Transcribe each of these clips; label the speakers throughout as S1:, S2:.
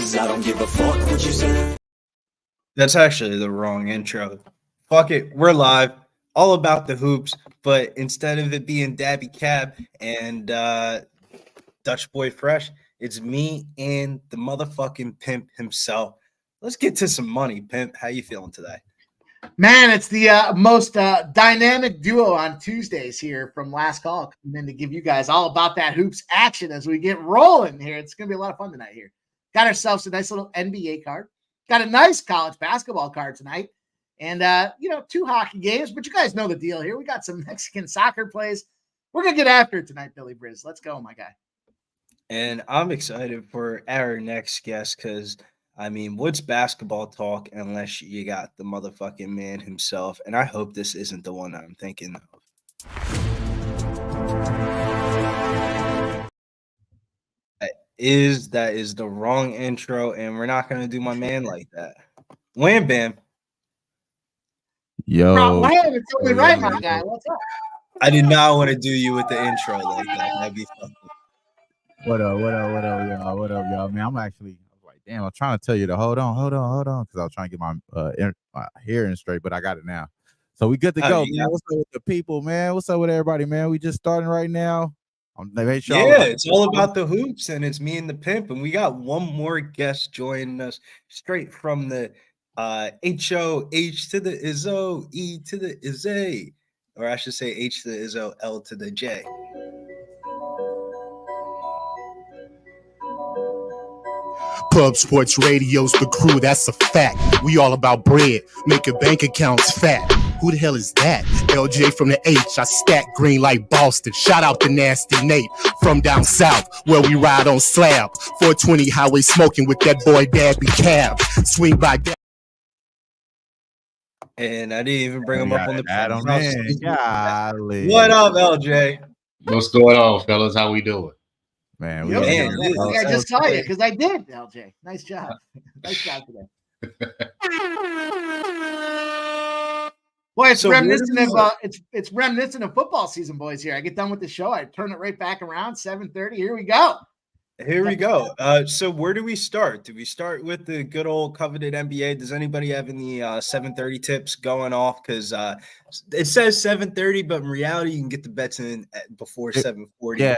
S1: 'cause I don't give a fuck what you say.
S2: That's actually the wrong intro. Fuck it, we're live, all about the hoops, but instead of it being DabyCab and Dutch Boy Fresh, it's me and the motherfucking pimp himself. Let's get to some money, pimp. How you feeling today?
S3: Man, it's the most dynamic duo on Tuesdays here from Last Call, and then to give you guys all about that hoops action as we get rolling here. It's going to be a lot of fun tonight here. Got ourselves a nice little NBA card. Got a nice college basketball card tonight. And, 2 hockey games, but you guys know the deal here. We got some Mexican soccer plays. We're going to get after it tonight, Billy Briz. Let's go, my guy.
S2: And I'm excited for our next guest because, what's basketball talk unless you got the motherfucking man himself? And I hope this isn't the one I'm thinking of. That is the wrong intro, and we're not going to do my man like that. Wham Bam.
S4: Yo.
S3: It's totally right, my guy. What's up?
S2: I did not want to do you with the intro like that. That'd be fun.
S4: What up, y'all? What up, y'all? Man, I was like, damn, I'm trying to tell you to hold on, because I was trying to get my hearing straight, but I got it now. So we good to go, man. What's up with the people, man? What's up with everybody, man? We just starting right now.
S2: It's all about the hoops, and it's me and the pimp, and we got one more guest joining us straight from the H-O, H to the Izzo, E to the Izzy, or I should say H to the Izzo, L to the J.
S5: Pub Sports Radio's the crew, that's a fact. We all about bread, make your bank accounts fat. Who the hell is that? LJ from the H, I stack green like Boston. Shout out to Nasty Nate from down south, where we ride on slab. 420 highway smoking with that boy DabyCab. Swing by that.
S2: And I didn't even bring him up on the
S4: Adam,
S2: What up, LJ?
S6: What's going on, fellas? How we doing?
S4: Man,
S3: I just saw you because I did, LJ. Nice job. Nice job today. Boy, it's reminiscent of football season, boys. Here, I get done with the show, I turn it right back around. 7:30. Here we go.
S2: So where do we start? Do we start with the good old coveted NBA? Does anybody have any 7:30 tips going off? Because it says 7:30, but in reality, you can get the bets in before 7:40.
S4: Yeah.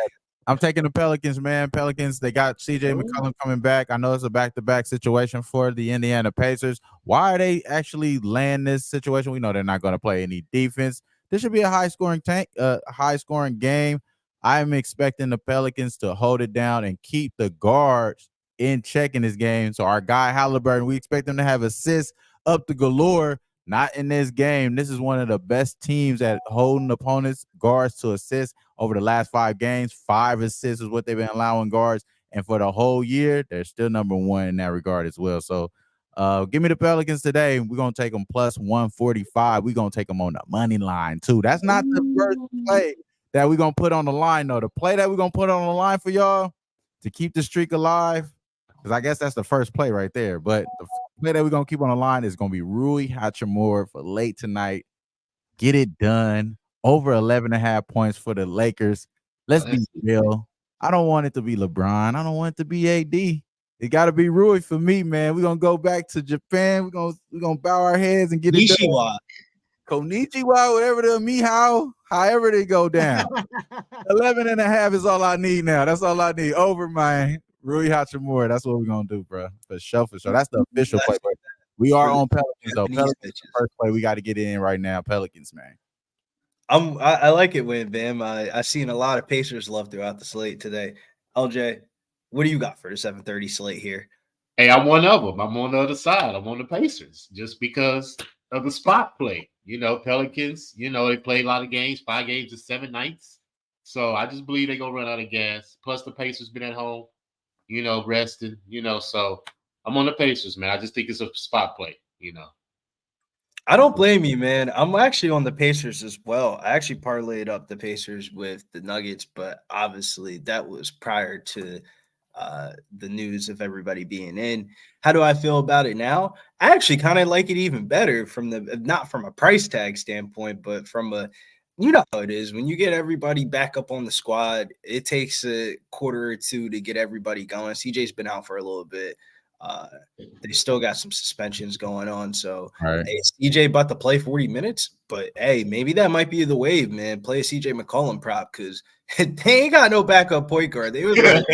S4: I'm taking the Pelicans, man. Pelicans, they got CJ McCollum coming back. I know it's a back-to-back situation for the Indiana Pacers. Why are they actually laying this situation? We know they're not going to play any defense. This should be a high-scoring game. I'm expecting the Pelicans to hold it down and keep the guards in check in this game. So our guy Halliburton, we expect them to have assists up to galore. Not in this game. This is one of the best teams at holding opponents' guards to assist over the last 5 games. 5 assists is what they've been allowing guards. And for the whole year, they're still number 1 in that regard as well. So give me the Pelicans today. We're going to take them plus 145. We're going to take them on the money line, too. That's not the first play that we're going to put on the line, though. The play that we're going to put on the line for y'all to keep the streak alive, because I guess that's the first play right there. But the play that we're going to keep on the line is going to be Rui Hachimura for late tonight. Get it done. Over 11.5 points for the Lakers. Let's be real. I don't want it to be LeBron. I don't want it to be AD. It got to be Rui for me, man. We're going to go back to Japan. We're going to bow our heads and get it done. Konnichiwa, whatever the Mihao, however they go down. 11.5 is all I need now. That's all I need. Over my Rui Hachimura. That's what we're going to do, bro. For sure. That's the official play. We are on Pelicans, though. Pelicans is the first play we got to get in right now. Pelicans, man.
S2: I like it when Bam. I've seen a lot of Pacers love throughout the slate today. LJ, what do you got for the 7:30 slate here?
S6: Hey, I'm one of them. I'm on the other side. I'm on the Pacers just because of the spot play. Pelicans, they play a lot of games, 5 games in 7 nights. So I just believe they're going to run out of gas. Plus the Pacers been at home, resting, so I'm on the Pacers, man. I just think it's a spot play,
S2: I don't blame you, man. I'm actually on the Pacers as well. I actually parlayed up the Pacers with the Nuggets, but obviously that was prior to the news of everybody being in. How do I feel about it now? I actually kind of like it even better not from a price tag standpoint, but from a, how it is when you get everybody back up on the squad. It takes a quarter or two to get everybody going. CJ's been out for a little bit. They still got some suspensions going on. So
S4: Right.
S2: hey, CJ about to play 40 minutes, but hey, maybe that might be the wave, man. Play a CJ McCollum prop because they ain't got no backup point guard. They was like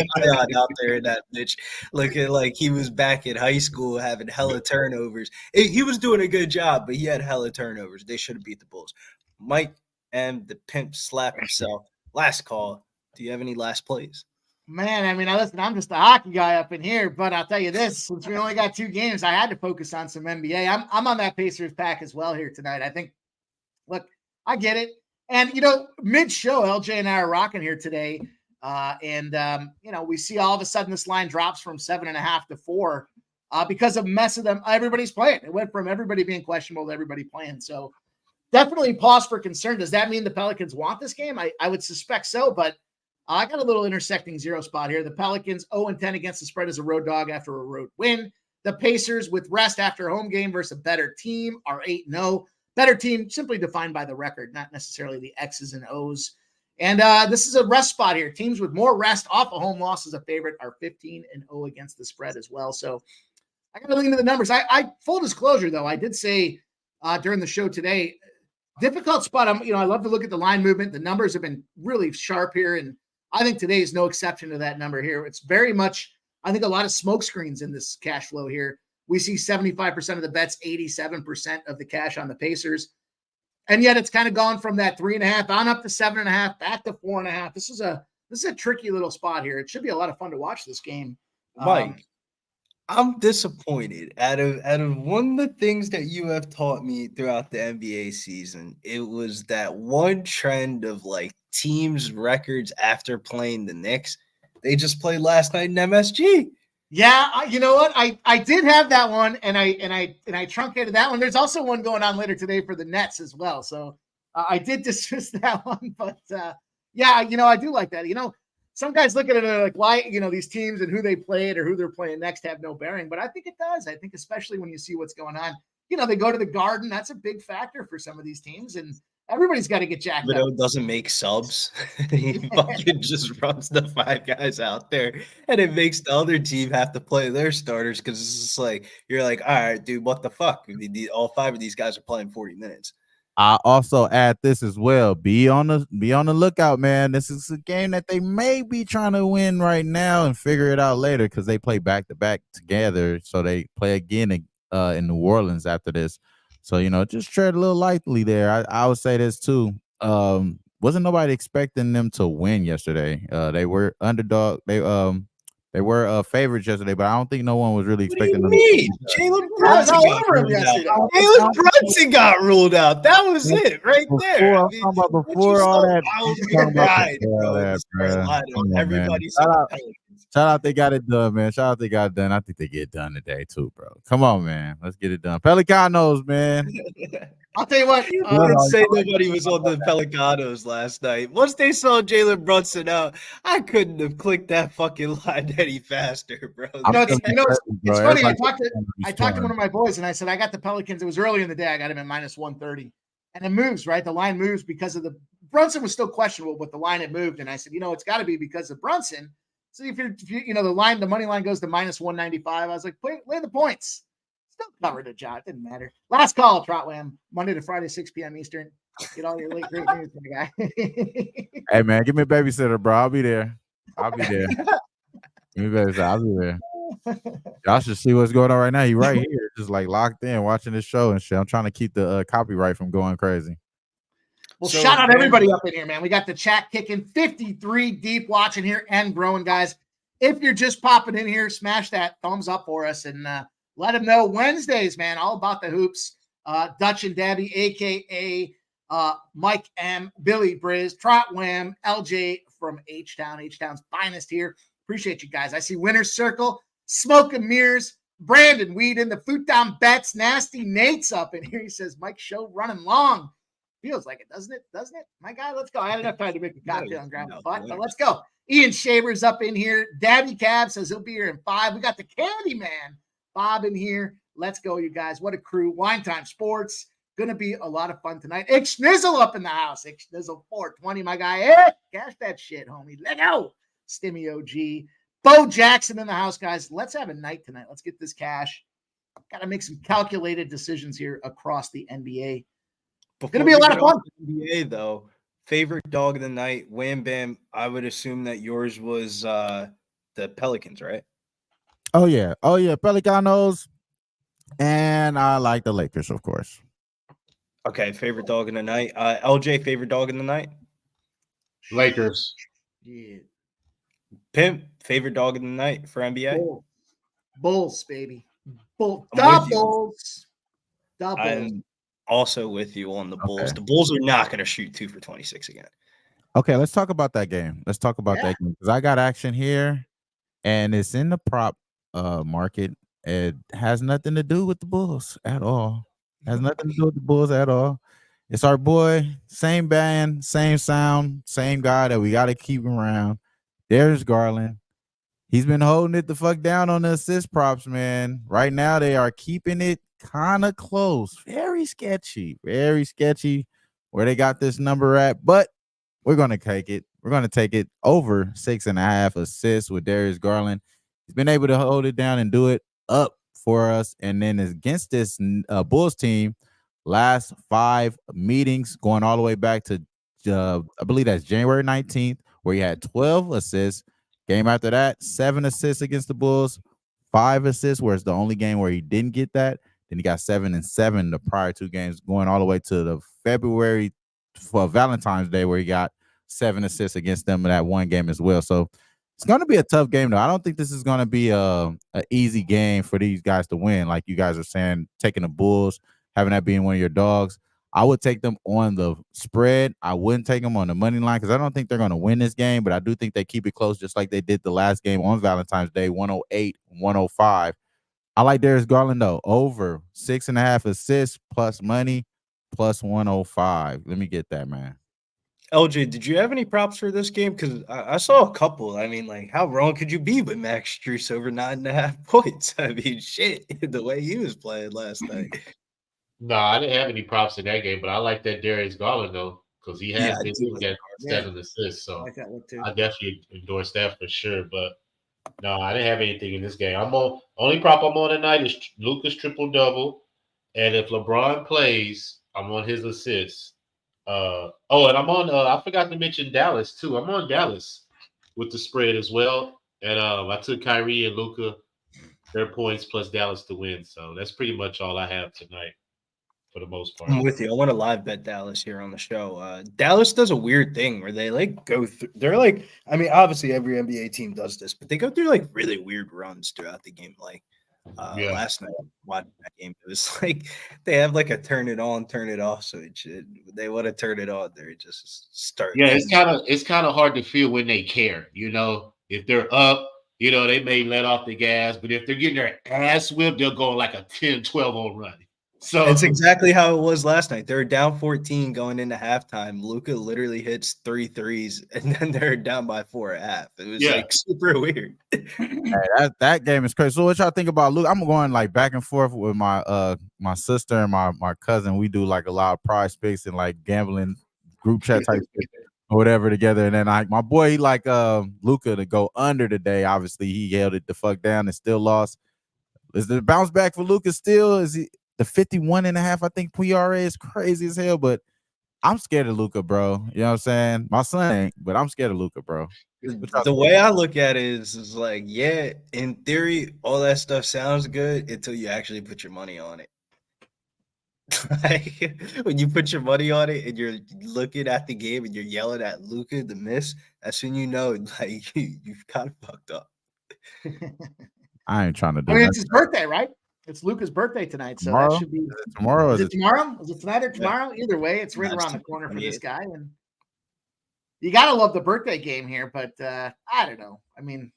S2: out there in that bitch, looking like he was back in high school having hella turnovers. He was doing a good job, but he had hella turnovers. They should have beat the Bulls. Mike M. the pimp slap himself. Last call. Do you have any last plays?
S3: Man, I mean, listen, I'm just a hockey guy up in here, but I'll tell you this: since we only got 2 games, I had to focus on some NBA. I'm on that Pacers pack as well here tonight. I think, look, I get it, and mid-show, LJ and I are rocking here today, and we see all of a sudden this line drops from 7.5 to 4 because of mess of them. Everybody's playing. It went from everybody being questionable to everybody playing. So definitely pause for concern. Does that mean the Pelicans want this game? I would suspect so, but I got a little intersecting 0 spot here. The Pelicans 0-10 against the spread as a road dog after a road win. The Pacers with rest after a home game versus a better team are 8-0. Better team simply defined by the record, not necessarily the X's and O's. And this is a rest spot here. Teams with more rest off a home loss as a favorite are 15-0 against the spread as well. So I got to lean to the numbers. I full disclosure though, I did say during the show today, difficult spot. I love to look at the line movement. The numbers have been really sharp here, and I think today is no exception to that number here. It's very much, I think, a lot of smoke screens in this cash flow here. We see 75% of the bets, 87% of the cash on the Pacers. And yet it's kind of gone from that 3.5 on up to 7.5, back to 4.5. This is a tricky little spot here. It should be a lot of fun to watch this game.
S2: Mike, I'm disappointed. Out of one of the things that you have taught me throughout the NBA season, it was that one trend of like teams' records after playing the Knicks. They just played last night in MSG.
S3: Yeah, you know what? I did have that one, and I truncated that one. There's also one going on later today for the Nets as well. So I did dismiss that one, but yeah, I do like that. Some guys look at it like, why, these teams and who they played or who they're playing next have no bearing. But I think it does. I think especially when you see what's going on, they go to the Garden. That's a big factor for some of these teams. And everybody's got to get jacked
S2: Widow
S3: up.
S2: doesn't make subs. He fucking just runs the 5 guys out there. And it makes the other team have to play their starters because it's just like, you're like, all right, dude, what the fuck? All 5 of these guys are playing 40 minutes.
S4: I also add this as well. Be on the lookout, man. This is a game that they may be trying to win right now and figure it out later because they play back to back together. So they play again in New Orleans after this. So just tread a little lightly there. I would say this too. Wasn't nobody expecting them to win yesterday. They were underdog. They were favorites yesterday, but I don't think no one was really expecting them.
S2: Jalen Brunson got ruled out. Jalen Brunson got ruled out. That was it right there.
S4: Before all that,
S2: everybody.
S4: Shout out, they got it done, man. Shout out, they got it done. I think they get it done today too, bro. Come on, man. Let's get it done. Pelicanos, man.
S3: I'll tell you what.
S2: I didn't say nobody was on the Pelicanos last night. Once they saw Jalen Brunson out, I couldn't have clicked that fucking line any faster, bro.
S3: It's funny. I talked to one of my boys and I said, I got the Pelicans. It was early in the day. I got him at minus 130. And it moves, right? The line moves because of Brunson was still questionable, but the line had moved. And I said, it's got to be because of Brunson. So if the money line goes to minus 195, I was like, lay the points. Still covered a job. It didn't matter. Last call, Trotwam, Monday to Friday, 6 p.m. Eastern. Get all your late great news from the guy.
S4: Hey, man, give me a babysitter, bro. I'll be there. Give me a babysitter. I'll be there. Y'all should see what's going on right now. He right here, just like locked in, watching this show and shit. I'm trying to keep the copyright from going crazy.
S3: Well, shout out everybody up in here, man. We got the chat kicking 53 deep watching here and growing, guys. If you're just popping in here, smash that thumbs up for us and let them know Wednesdays, man, all about the hoops. Dutch and Dabby, a.k.a. Mike M., Billy Briz, Trot Wham, LJ from H-Town, H-Town's finest here. Appreciate you guys. I see Winner's Circle, Smoke and Mirrors, Brandon Whedon, the Foot Down Bets, Nasty Nate's up in here. He says, Mike's show running long. Feels like it, doesn't it? Doesn't it? My guy, let's go. I had enough time to make a cocktail and grab a butt, but let's go. Ian Shaver's up in here. DabyCab says he'll be here in 5. We got the Candy Man, Bob, in here. Let's go, you guys. What a crew. Wine Time Sports. Going to be a lot of fun tonight. Ixnizzle up in the house. Ixnizzle 420, my guy. Hey, cash that shit, homie. Let go. Stimmy OG. Bo Jackson in the house, guys. Let's have a night tonight. Let's get this cash. Got to make some calculated decisions here across the NBA. It's going to be a lot of fun.
S2: NBA, though. Favorite dog of the night, Wham Bam. I would assume that yours was the Pelicans, right?
S4: Oh yeah, Pelicanos, and I like the Lakers, of course.
S2: Okay, favorite dog in the night. LJ, favorite dog in the night.
S6: Lakers.
S3: Yeah.
S2: Pimp, favorite dog in the night for NBA.
S3: Bulls, baby.
S2: I'm
S3: Doubles.
S2: I'm also with you on the Bulls.
S4: Okay.
S2: The Bulls are not going to shoot 2 for 26 again.
S4: Okay, let's talk about that game. That game because I got action here, and it's in the prop market. It has nothing to do with the Bulls at all. It's our boy, same band, same sound, same guy that we got to keep around. Darius Garland. He's been holding it the fuck down on the assist props, man. Right now, they are keeping it kind of close. Very sketchy where they got this number at, but we're going to take it. We're going to take it over 6.5 assists with Darius Garland. He's been able to hold it down and do it up for us. And then against this Bulls team, last 5 meetings going all the way back to, I believe that's January 19th, where he had 12 assists. Game after that, 7 assists against the Bulls, 5 assists, where it's the only game where he didn't get that. Then he got 7 and 7 the prior 2 games, going all the way to the February for Valentine's Day, where he got 7 assists against them in that one game as well. So it's going to be a tough game, though. I don't think this is going to be an easy game for these guys to win. Like you guys are saying, taking the Bulls, having that being one of your dogs. I would take them on the spread. I wouldn't take them on the money line because I don't think they're going to win this game, but I do think they keep it close just like they did the last game on Valentine's Day, 108-105. I like Darius Garland, though, over 6.5 assists plus money plus 105. Let me get that, man.
S2: LJ, did you have any props for this game? Because I saw a couple. I mean, like, how wrong could you be with Max Strus over 9.5 points? I mean, shit, the way he was playing last night.
S6: No, I didn't have any props in that game, but I like that Darius Garland, though, because he has been doing that 7 assists. So I definitely endorse that for sure. But no, I didn't have anything in this game. Only prop I'm on tonight is Luka's triple-double. And if LeBron plays, I'm on his assists. And I'm on I forgot to mention Dallas too. I'm on Dallas with the spread as well. And I took Kyrie and Luka, their points plus Dallas to win. So that's pretty much all I have tonight for the most part.
S2: I'm with you. I want to live bet Dallas here on the show. Dallas does a weird thing where they like go through. They're like, I mean, obviously every NBA team does this, but they go through like really weird runs throughout the game. Like last night, watching that game, it was like they have like a turn it on, turn it off switch. They want to turn it on, they just start.
S6: Yeah, it's kind of hard to feel when they care. You know, if they're up, you know, they may let off the gas, but if they're getting their ass whipped, they'll go like a 10-12-0 run. So
S2: it's exactly how it was last night. They were down 14 going into halftime. Luka literally hits 3 threes, and then they're down by 4 at half. It was like super weird.
S4: Hey, that game is crazy. So what y'all think about Luka? I'm going like back and forth with my my sister and my cousin. We do like a lot of prize picks and like gambling group chat type or whatever together. And then my boy, he like Luka to go under today. Obviously, he held it the fuck down and still lost. Is the bounce back for Luka still? Is he? The 51.5, I think PRA is crazy as hell, but I'm scared of Luka, bro. You know what I'm saying? My son ain't, but I'm scared of Luka, bro.
S2: The way I look at it is like, yeah, in theory, all that stuff sounds good until you actually put your money on it. Like, when you put your money on it and you're looking at the game and you're yelling at Luka to miss, that's when you know, like, you've kind of fucked up.
S4: I ain't trying to do
S3: I mean,
S4: that.
S3: it's his birthday, right? It's Luka's birthday tonight, so
S4: tomorrow?
S3: That should be
S4: tomorrow.
S3: Is it tomorrow? Is it tonight or tomorrow? Yeah. Either way, it's right around the corner for this guy, and you gotta love the birthday game here. But I don't know. I mean,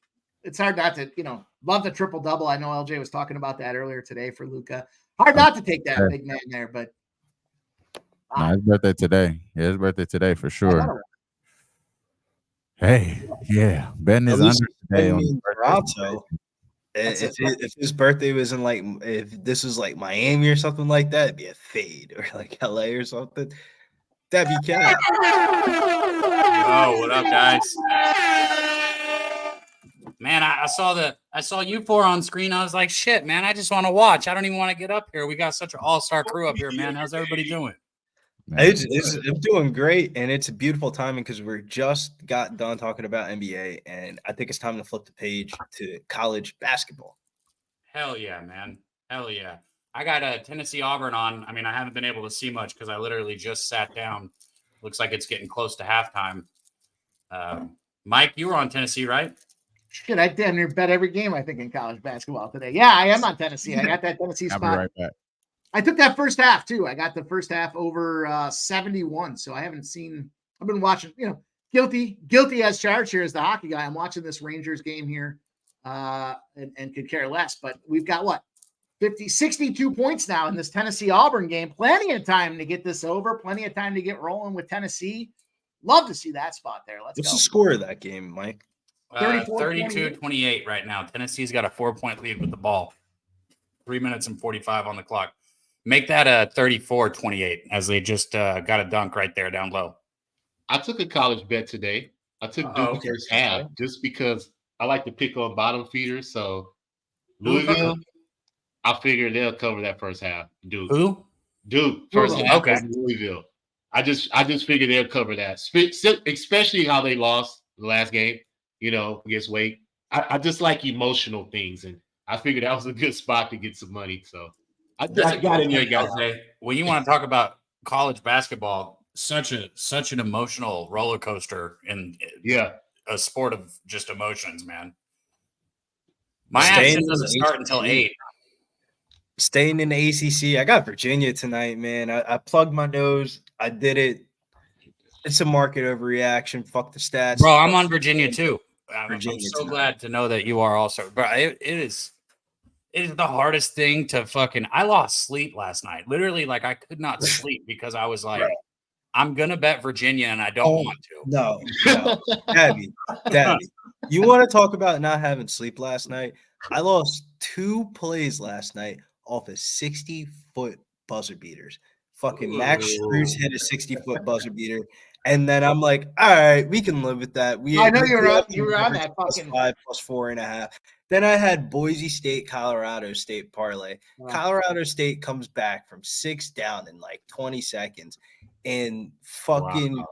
S3: it's hard not to, love the triple double. I know LJ was talking about that earlier today for Luka. Hard not to take that big man there, but
S4: his birthday today. Yeah, his birthday today for sure. Hey, yeah, Ben is under today on
S2: Toronto. If his birthday was in like, if this was like Miami or something like that, it'd be a fade, or like LA or something. DabyCab.
S7: Oh, what up, guys? Man, I saw you four on screen. I was like, shit, man, I just want to watch. I don't even want to get up here. We got such an all-star crew up here, man. How's everybody doing?
S2: It's doing great, and it's a beautiful timing because we're just got done talking about NBA, and I think it's time to flip the page to college basketball.
S7: Hell yeah, man. Hell yeah. I got a Tennessee Auburn on. I mean, I haven't been able to see much because I literally just sat down. Looks like it's getting close to halftime. Mike, you were on Tennessee, right?
S3: Shit, I damn near bet every game, I think, in college basketball today. Yeah, I am on Tennessee. I got that Tennessee spot.
S4: I'll be right back.
S3: I took that first half, too. I got the first half over 71, so I haven't seen – I've been watching, guilty as charged here as the hockey guy. I'm watching this Rangers game here and could care less. But we've got, 62 points now in this Tennessee-Auburn game. Plenty of time to get this over. Plenty of time to get rolling with Tennessee. Love to see that spot there. Let's go.
S2: What's the score of that game, Mike?
S7: 32-28 right now. Tennessee's got a 4-point lead with the ball. 3 minutes and 45 on the clock. Make that a 34-28 as they just got a dunk right there down low.
S6: I took a college bet today. I took Duke first half just because I like to pick on bottom feeders. So Louisville, I figured they'll cover that first half. Duke.
S7: Who?
S6: Duke first half.
S7: Okay.
S6: Louisville. I just figured they'll cover that, especially how they lost the last game. Against Wake. I just like emotional things, and I figured that was a good spot to get some money. So I got in there, guys.
S7: When you want to talk about college basketball, such an emotional roller coaster in a sport of just emotions, man. My action doesn't start until 8.
S2: Staying in the ACC, I got Virginia tonight, man. I plugged my nose. I did it. It's a market overreaction. Fuck the stats.
S7: Bro, I'm on Virginia too. I'm so
S2: tonight.
S7: glad to know that you are also. But it is the hardest thing to fucking. I lost sleep last night. Literally, like I could not sleep because I was like, I'm gonna bet Virginia and I don't want to.
S2: No. Dabby. You want to talk about not having sleep last night? I lost 2 plays last night off of 60-foot buzzer beaters. Fucking Max Strus hit a 60-foot buzzer beater. And then I'm like, all right, we can live with that.
S3: I know you were on that fucking
S2: +5 +4.5. Then I had Boise State, Colorado State parlay. Wow. Colorado State comes back from 6 down in like 20 seconds. And fucking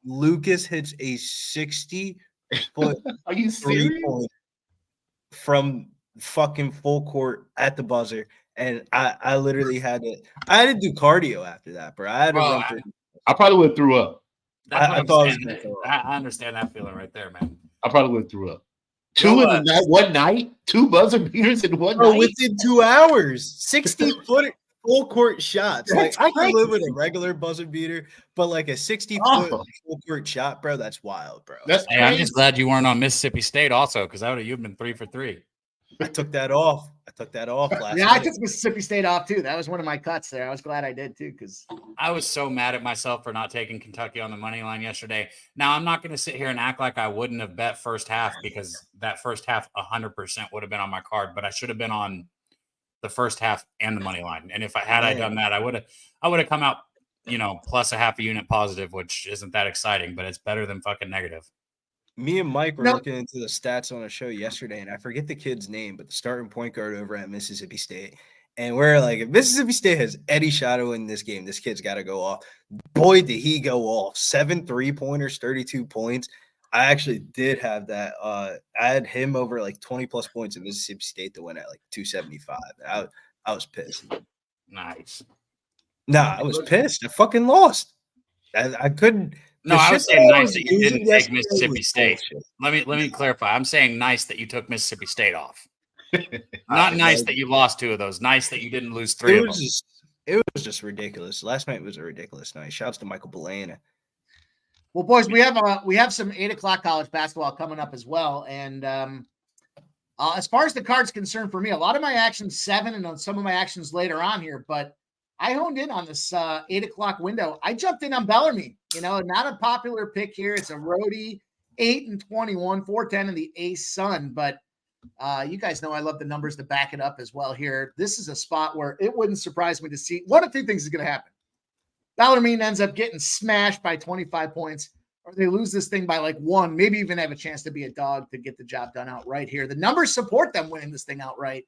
S2: Lucas hits a 60-foot
S6: Are you serious?
S2: From fucking full court at the buzzer. And I literally had to do cardio after that, bro. I had to run through.
S6: I probably would have threw up.
S7: I understand that feeling right there, man. I
S6: probably would have threw up. 2 in the night, one night, 2 buzzer beaters in one night.
S2: Within 2 hours, 60-foot full court shots. Like I can live with a regular buzzer beater, but like a 60-foot full court shot, bro, that's wild, bro.
S7: Hey, I'm just glad you weren't on Mississippi State also, because you've been 3 for 3.
S2: I took that off last night.
S3: I took Mississippi State off too. That was one of my cuts there. I was glad I did too, because
S7: I was so mad at myself for not taking Kentucky on the money line yesterday. Now I'm not going to sit here and act like I wouldn't have bet first half, because that first half 100% would have been on my card, but I should have been on the first half and the money line. And if I done that, I would have come out, plus a half a unit positive, which isn't that exciting, but it's better than fucking negative.
S2: Me and Mike were looking into the stats on a show yesterday, and I forget the kid's name, but the starting point guard over at Mississippi State. And we're like, if Mississippi State has any shadow in this game, this kid's got to go off. Boy, did he go off. 7 3-pointers, 32 points. I actually did have that. I had him over like 20-plus points in Mississippi State to win at like 275. I was pissed.
S7: Nice.
S2: Nah, I was pissed. I fucking lost. I couldn't.
S7: No, I was saying nice that you didn't take Mississippi State. Let me clarify. I'm saying nice that you took Mississippi State off. Not nice that you lost 2 of those. Nice that you didn't lose 3 of them.
S2: It was just ridiculous. Last night was a ridiculous night. Shouts to Michael Belana.
S3: Well, boys, we have some 8:00 college basketball coming up as well. And as far as the card's concerned for me, a lot of my action's 7 and on some of my actions later on here, but I honed in on this 8:00 window. I jumped in on Bellarmine, not a popular pick here. It's a roadie, 8-21, 4-10 in the Ace Sun, but you guys know I love the numbers to back it up as well here. This is a spot where it wouldn't surprise me to see one of 2 things is going to happen. Bellarmine ends up getting smashed by 25 points, or they lose this thing by like 1, maybe even have a chance to be a dog to get the job done outright here. The numbers support them winning this thing outright.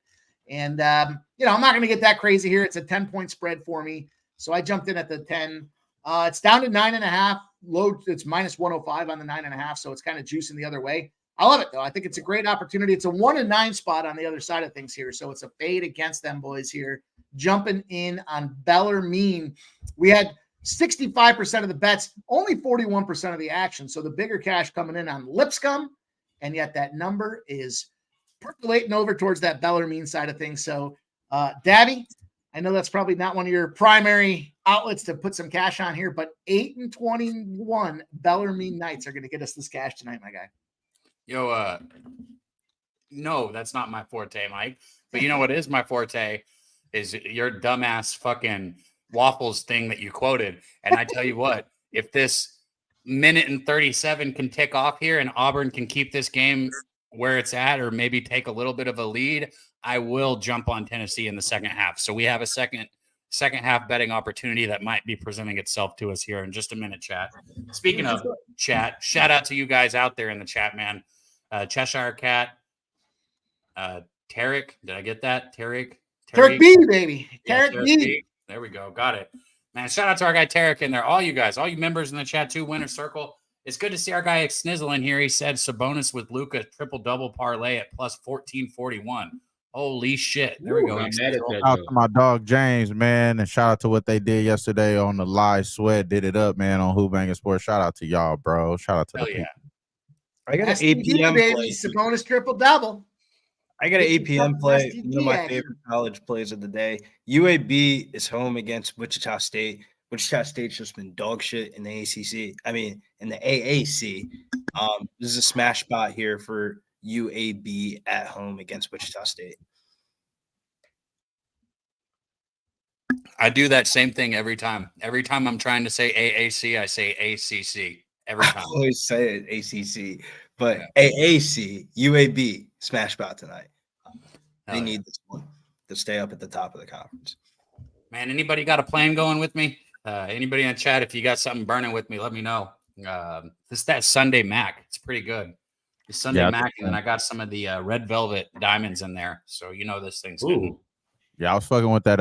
S3: And, I'm not going to get that crazy here. It's a 10-point spread for me. So I jumped in at the 10. It's down to 9.5. Low, it's minus 105 on the 9.5. So it's kind of juicing the other way. I love it, though. I think it's a great opportunity. It's a 1-9 spot on the other side of things here. So it's a fade against them boys here. Jumping in on Bellarmine. We had 65% of the bets, only 41% of the action. So the bigger cash coming in on Lipscomb. And yet that number is percolating over towards that Bellarmine side of things. So, Dabby, I know that's probably not one of your primary outlets to put some cash on here, but 8-21 Bellarmine Knights are going to get us this cash tonight, my guy.
S7: Yo, no, that's not my forte, Mike. But you know what is my forte is your dumbass fucking waffles thing that you quoted. And I tell you what, if this 1:37 can tick off here and Auburn can keep this game where it's at, or maybe take a little bit of a lead, I will jump on Tennessee in the second half. So we have a second half betting opportunity that might be presenting itself to us here in just a minute, chat. Speaking of chat, shout out to you guys out there in the chat, man. Cheshire Cat, Tarek, did I get that? Tarek
S3: B, baby.
S7: Yeah,
S3: Tarek B.
S7: There we go. Got it. Man, shout out to our guy Tarek in there. All you guys, all you members in the chat too, Winner Circle. It's good to see our guy Snizzle in here. He said Sabonis with Luka triple-double parlay at plus 1441. Holy shit. There we go.
S4: Shout out to my dog James, man, and shout out to what they did yesterday on the live sweat. Did it up, man, on Hoop Banging Sports. Shout out to y'all, bro. Shout out to the people.
S2: I got an APM play.
S3: Sabonis triple-double.
S2: I got an APM play. One of my favorite college plays of the day. UAB is home against Wichita State. Wichita State's just been dog shit in the ACC. I mean, in the AAC. This is a smash spot here for UAB at home against Wichita State.
S7: I do that same thing every time. Every time I'm trying to say AAC, I say ACC. Every time.
S2: I always say it ACC, but AAC, UAB, smash spot tonight. They need this one to stay up at the top of the conference.
S7: Man, anybody got a plan going with me? Anybody in chat, if you got something burning with me, let me know. This is that Sunday Mac. It's pretty good. The Sunday Mac, and then I got some of the red velvet diamonds in there. So you know this thing's good.
S4: Yeah, I was fucking with that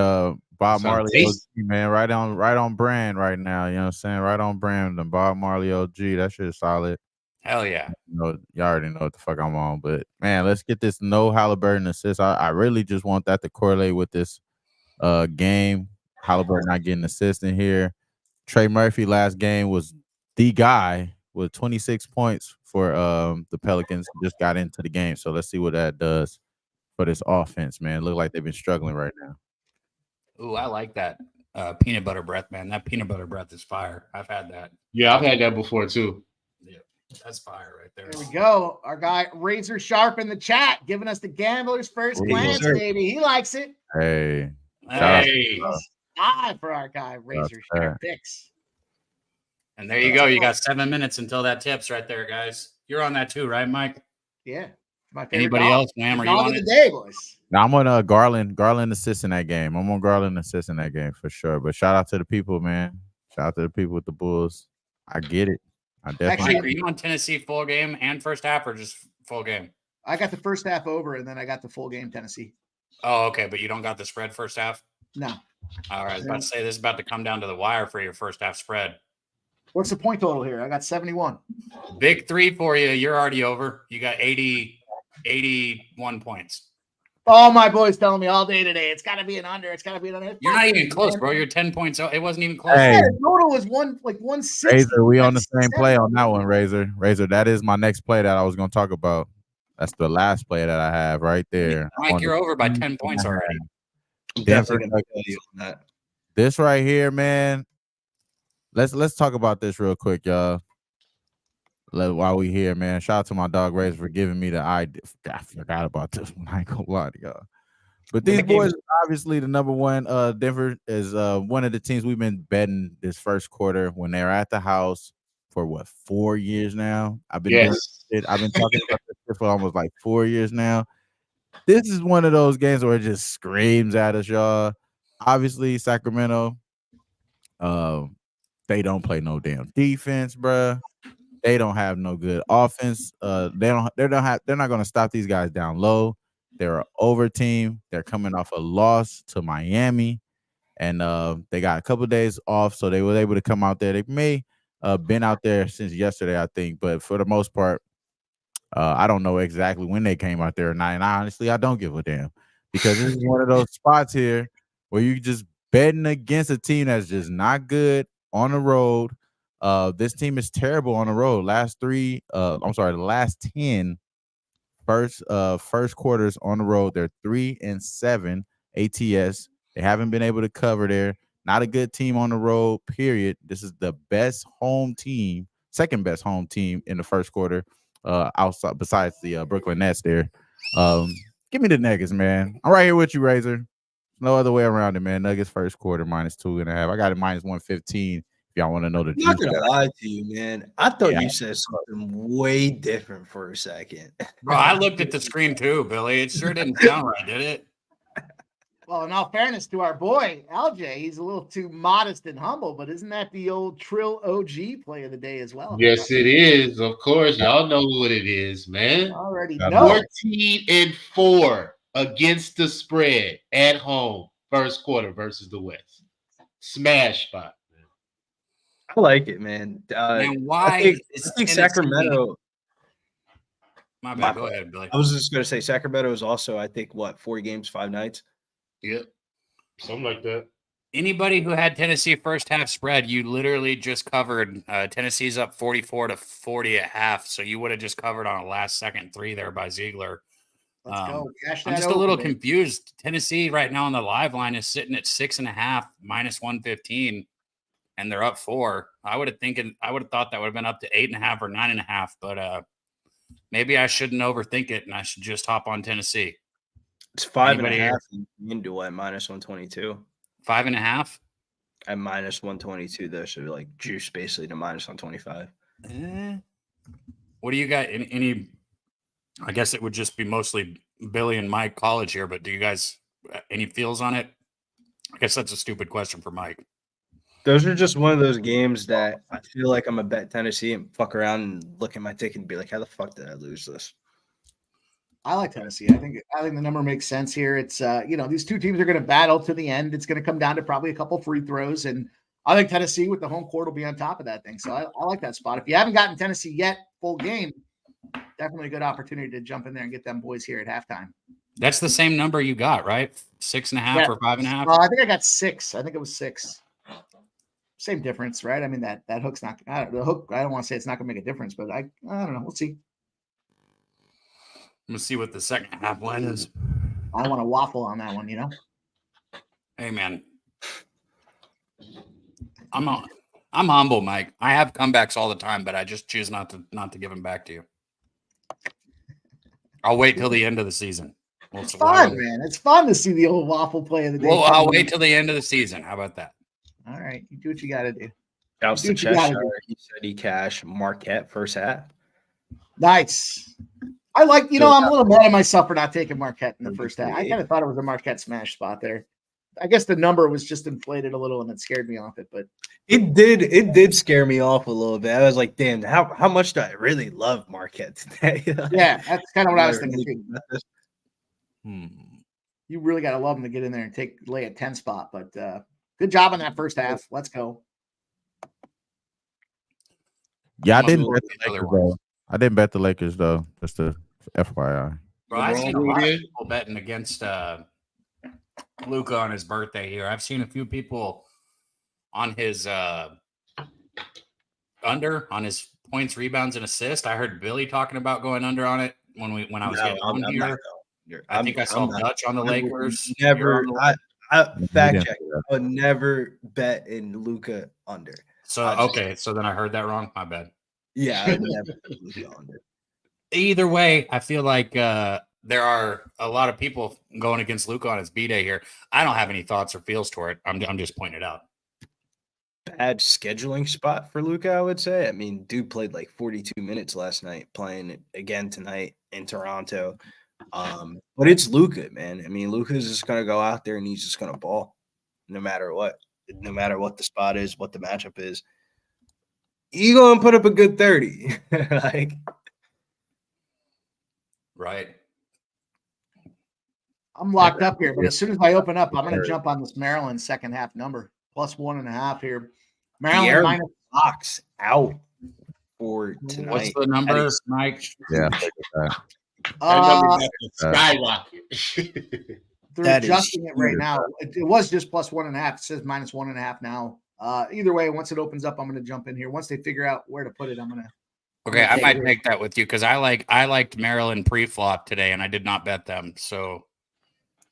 S4: Bob Marley OG, man. Right on brand right now. You know what I'm saying? Right on brand. The Bob Marley OG. That shit is solid.
S7: Hell yeah.
S4: Y'all already know what the fuck I'm on. But man, let's get this no Halliburton assist. I really just want that to correlate with this game. Halliburton not getting assist in here. Trey Murphy last game was the guy with 26 points for the Pelicans. Just got into the game. So let's see what that does for this offense, man. Look like they've been struggling right now.
S7: Ooh, I like that peanut butter breath, man. That peanut butter breath is fire. I've had that.
S6: Yeah, I've had that before too.
S7: Yeah, that's fire right there.
S3: There we go. Our guy Razor Sharp in the chat giving us the gambler's first glance, baby. He likes it.
S4: Hey.
S3: For our guy Razor Sharp picks.
S7: And there you go. You got 7 minutes until that tips right there, guys. You're on that too, right, Mike?
S3: Yeah.
S7: Anybody else, ma'am? Are you on
S3: the day, boys?
S4: Now I'm on Garland assist in that game. I'm on Garland assist in that game for sure. But shout out to the people, man. Shout out to the people with the Bulls. I get it. I definitely.
S7: Mike, are you on Tennessee full game and first half, or just full game?
S3: I got the first half over, and then I got the full game Tennessee.
S7: Oh, okay, but you don't got the spread first half?
S3: No.
S7: All right, I was about to say this is about to come down to the wire for your first half spread.
S3: What's the point total here? I got 71.
S7: Big three for you. You're already over. You got 81 points.
S3: All my boys telling me all day today, it's got to be an under. It's got to be an under.
S7: You're not even close, bro. You're 10 points. It wasn't even close.
S4: Hey.
S3: The total was 160.
S4: Razor, we on the same play on that one, Razor. Razor, that is my next play that I was going to talk about. That's the last play that I have right there.
S7: Mike, you're over by 10 points already.
S2: Definitely gonna tell you on that.
S4: This right here, man. Let's talk about this real quick, y'all. While we here, man. Shout out to my dog Razor for giving me the idea. I forgot about this one. I ain't gonna lie to y'all. But these boys, obviously, the number one. Denver is one of the teams we've been betting this first quarter when they're at the house for 4 years now. I've been talking about this for almost like 4 years now. This is one of those games where it just screams at us, y'all. Obviously, Sacramento, they don't play no damn defense, bruh. They don't have no good offense. They're not going to stop these guys down low. They're an over team. They're coming off a loss to Miami, and they got a couple of days off, so they were able to come out there. They may been out there since yesterday, I think, but for the most part, I don't know exactly when they came out there or not. And honestly, I don't give a damn because this is one of those spots here where you just betting against a team that's just not good on the road. This team is terrible on the road. The last 10 first quarters on the road, they're 3-7 ATS. They haven't been able to cover there. Not a good team on the road, period. This is the best home team, second best home team in the first quarter, outside besides the Brooklyn Nets there. Give me the Nuggets, man. I'm right here with you, Razor. No other way around it, man. Nuggets first quarter -2.5. I got it -115. If y'all want to know the
S2: I'm not
S4: juice.
S2: gonna lie to you, man. I thought you said something way different for a second.
S7: Bro, I looked at the screen too, Billy. It sure didn't sound right, did it?
S3: Well, in all fairness to our boy LJ, he's a little too modest and humble, but isn't that the old Trill OG play of the day as well?
S6: Yes, it is. Of course, y'all know what it is, man.
S3: Already know.
S6: 14-4 against the spread at home, first quarter versus the West. Smash spot.
S2: I like it, man.
S7: Man, why
S2: I think
S7: Tennessee-
S2: Sacramento.
S7: My bad. Go ahead, Billy.
S2: I was just going to say Sacramento is also, I think, 4 games, 5 nights.
S6: Yep. Something like that.
S7: Anybody who had Tennessee first half spread, you literally just covered. Tennessee's up 44-40 at half, so you would have just covered on a last second 3 there by Ziegler.
S3: Let's go. Cash
S7: I'm
S3: that
S7: just a
S3: over,
S7: little
S3: baby.
S7: confused. Tennessee right now on the live line is sitting at 6.5 -115, and they're up 4. I would have thought that would have been up to 8.5 or 9.5, but maybe I shouldn't overthink it, and I should just hop on Tennessee.
S2: It's 5.5
S7: Anybody
S2: into at -122.
S7: 5.5.
S2: At -122, though, so like juice basically to -125.
S7: What do you got? Any? I guess it would just be mostly Billy and Mike college here, but do you guys any feels on it? I guess that's a stupid question for Mike.
S2: Those are just one of those games that I feel like I'm a bet Tennessee and fuck around and look at my ticket and be like, how the fuck did I lose this?
S3: I like Tennessee. I think the number makes sense here. It's these two teams are going to battle to the end. It's going to come down to probably a couple free throws, and I think Tennessee with the home court will be on top of that thing. So I like that spot. If you haven't gotten Tennessee yet, full game, definitely a good opportunity to jump in there and get them boys here at halftime.
S7: That's the same number you got, right? 6.5 or 5.5.
S3: I think I got 6. I think it was 6. Same difference, right? I mean that hook's not. The hook. I don't want to say it's not going to make a difference, but I don't know. We'll see.
S7: I'm gonna see what the second half line is.
S3: I want to waffle on that one, you know.
S7: Hey man, I'm humble, Mike. I have comebacks all the time, but I just choose not to give them back to you. I'll wait till the end of the season.
S3: It's fun, man. It's fun to see the old waffle play of the day.
S7: Well, I'll wait till the end of the season. How about that?
S3: All right, you do what you got to do.
S2: Shouts to Cheshire. He said he cashed Marquette first half.
S3: Nice. I like, I'm a little mad at myself for not taking Marquette in the first half. I kind of thought it was a Marquette smash spot there. I guess the number was just inflated a little and it scared me off it, but
S2: it did scare me off a little bit. I was like, damn, how much do I really love Marquette today?
S3: Yeah, that's kind of what I was thinking too. You really got to love them to get in there and lay a 10 spot, but good job on that first half. Let's go.
S4: Yeah, I didn't bet the Lakers, though. I didn't bet the Lakers, though. Just a FYI.
S7: Bro, I've seen a lot of people betting against Luka on his birthday here. I've seen a few people on his under on his points, rebounds, and assists. I heard Billy talking about going under on it when I was getting on here. I think I saw Dutch on the Lakers.
S2: Never. I fact check. I would never bet in Luka under.
S7: So okay, so then I heard that wrong. My bad.
S2: Yeah, I would never bet Luka under.
S7: Either way, I feel like there are a lot of people going against Luka on his B-Day here. I don't have any thoughts or feels toward it. I'm just pointing it out.
S2: Bad scheduling spot for Luka, I would say. I mean, dude played like 42 minutes last night, playing again tonight in Toronto. But it's Luka, man. I mean, Luka's just gonna go out there and he's just gonna ball, no matter what the spot is, what the matchup is. you gonna put up a good 30. Like,
S7: Right.
S3: I'm locked up here, but as soon as I open up, I'm going to jump on this Maryland second half number plus 1.5 here. Maryland
S2: De'Aaron
S3: minus
S2: Fox out for tonight.
S7: What's the number, Mike?
S4: Yeah.
S6: That number got to skyrocket.
S3: They're
S2: That is
S3: adjusting it right
S2: huge.
S3: now. It was just plus 1.5. It says minus 1.5 now. Either way, once it opens up, I'm going to jump in here. Once they figure out where to put it, I'm going to.
S7: Okay, I might take that with you because I liked Maryland pre-flop today, and I did not bet them. So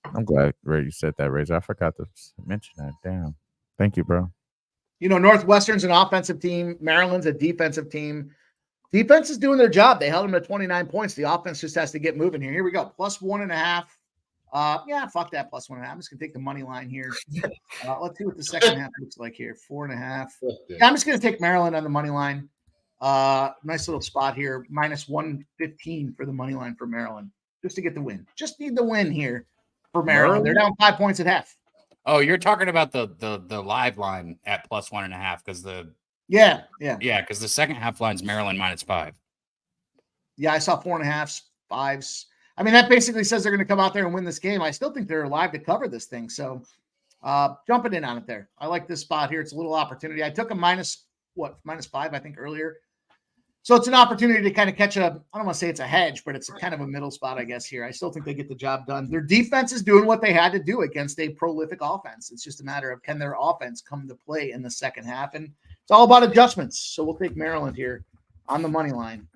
S4: I'm glad Ray you said that, Razor. I forgot to mention that. Damn. Thank you, bro.
S3: You know, Northwestern's an offensive team. Maryland's a defensive team. Defense is doing their job. They held them to 29 points. The offense just has to get moving here. Here we go. Plus 1.5. Yeah, fuck that plus 1.5. I'm just gonna take the money line here. Let's see what the second half looks like here. 4.5. Yeah, I'm just gonna take Maryland on the money line. Nice little spot here. Minus 115 for the money line for Maryland, just to get the win. Just need the win here for Maryland. They're down 5 points at half.
S7: oh, you're talking about the live line at plus 1.5 because
S3: Yeah.
S7: because the second half line's Maryland -5.
S3: Yeah, I saw 4.5s, 5s. I mean, that basically says they're going to come out there and win this game. I still think they're alive to cover this thing. So jumping in on it there. I like this spot here. It's a little opportunity. I took a -5, I think, earlier. So it's an opportunity to kind of catch I don't want to say it's a hedge, but it's kind of a middle spot, I guess, here. I still think they get the job done. Their defense is doing what they had to do against a prolific offense. It's just a matter of can their offense come to play in the second half? And it's all about adjustments. So we'll take Maryland here on the money line.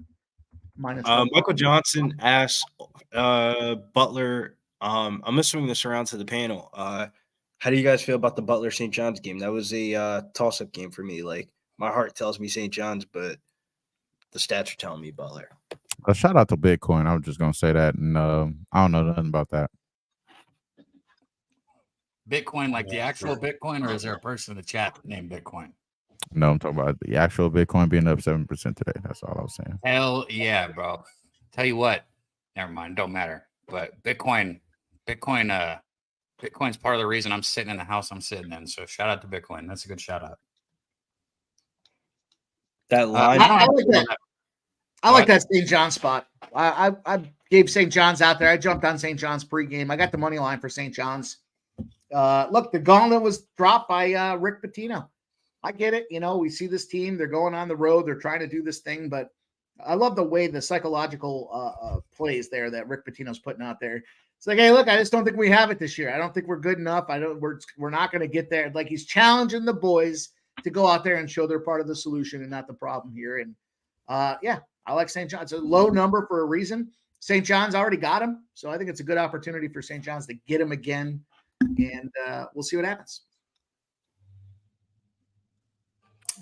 S2: Michael Johnson asked Butler. I'm gonna swing this around to the panel. How do you guys feel about the Butler St. John's game? That was a toss-up game for me. Like, my heart tells me St. John's, but the stats are telling me Butler.
S4: A shout out to Bitcoin. I was just gonna say that, and I don't know nothing about that.
S7: Bitcoin, like the actual Bitcoin, or is there a person in the chat named Bitcoin?
S4: No, I'm talking about the actual Bitcoin being up 7% today. That's all I was saying.
S7: Hell yeah, bro. Tell you what, never mind, don't matter. But Bitcoin's part of the reason I'm sitting in the house I'm sitting in. So shout out to Bitcoin. That's a good shout out.
S2: That line.
S3: I like that St. John's spot. I gave St. John's out there. I jumped on St. John's pregame. I got the money line for St. John's. Look, the gauntlet was dropped by Rick Pitino. I get it. You know, we see this team. They're going on the road. They're trying to do this thing. But I love the way the psychological plays there that Rick Pitino's putting out there. It's like, hey, look, I just don't think we have it this year. I don't think we're good enough. We're not going to get there. Like, he's challenging the boys to go out there and show they're part of the solution and not the problem here. And yeah, I like St. John's. It's a low number for a reason. St. John's already got him. So I think it's a good opportunity for St. John's to get him again. And we'll see what happens.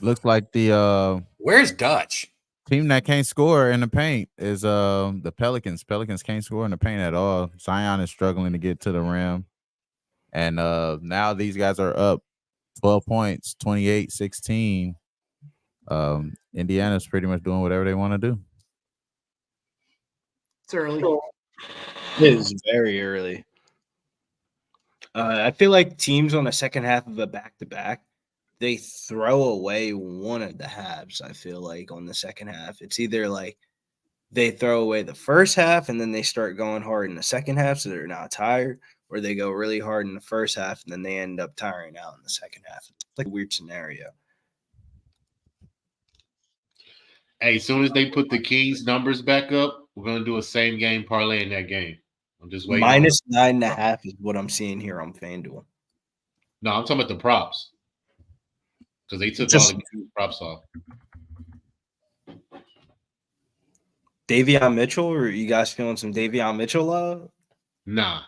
S4: Looks like the
S7: Where's Dutch?
S4: team that can't score in the paint is the Pelicans. Pelicans can't score in the paint at all. Zion is struggling to get to the rim. And now these guys are up 12 points, 28-16. Indiana's pretty much doing whatever they want to do.
S3: It's early.
S2: It is very early. I feel like teams on the second half of a back-to-back, they throw away one of the halves, I feel like, on the second half. It's either like they throw away the first half and then they start going hard in the second half so they're not tired, or they go really hard in the first half and then they end up tiring out in the second half. It's like a weird scenario.
S6: Hey, as soon as they put the Kings numbers back up, we're going to do a same game parlay in that game. I'm just waiting.
S2: -9.5 is what I'm seeing here on FanDuel.
S6: No, I'm talking about the props. Because they took all the Kings props off.
S2: Davion Mitchell, or are you guys feeling some Davion Mitchell love?
S6: Nah.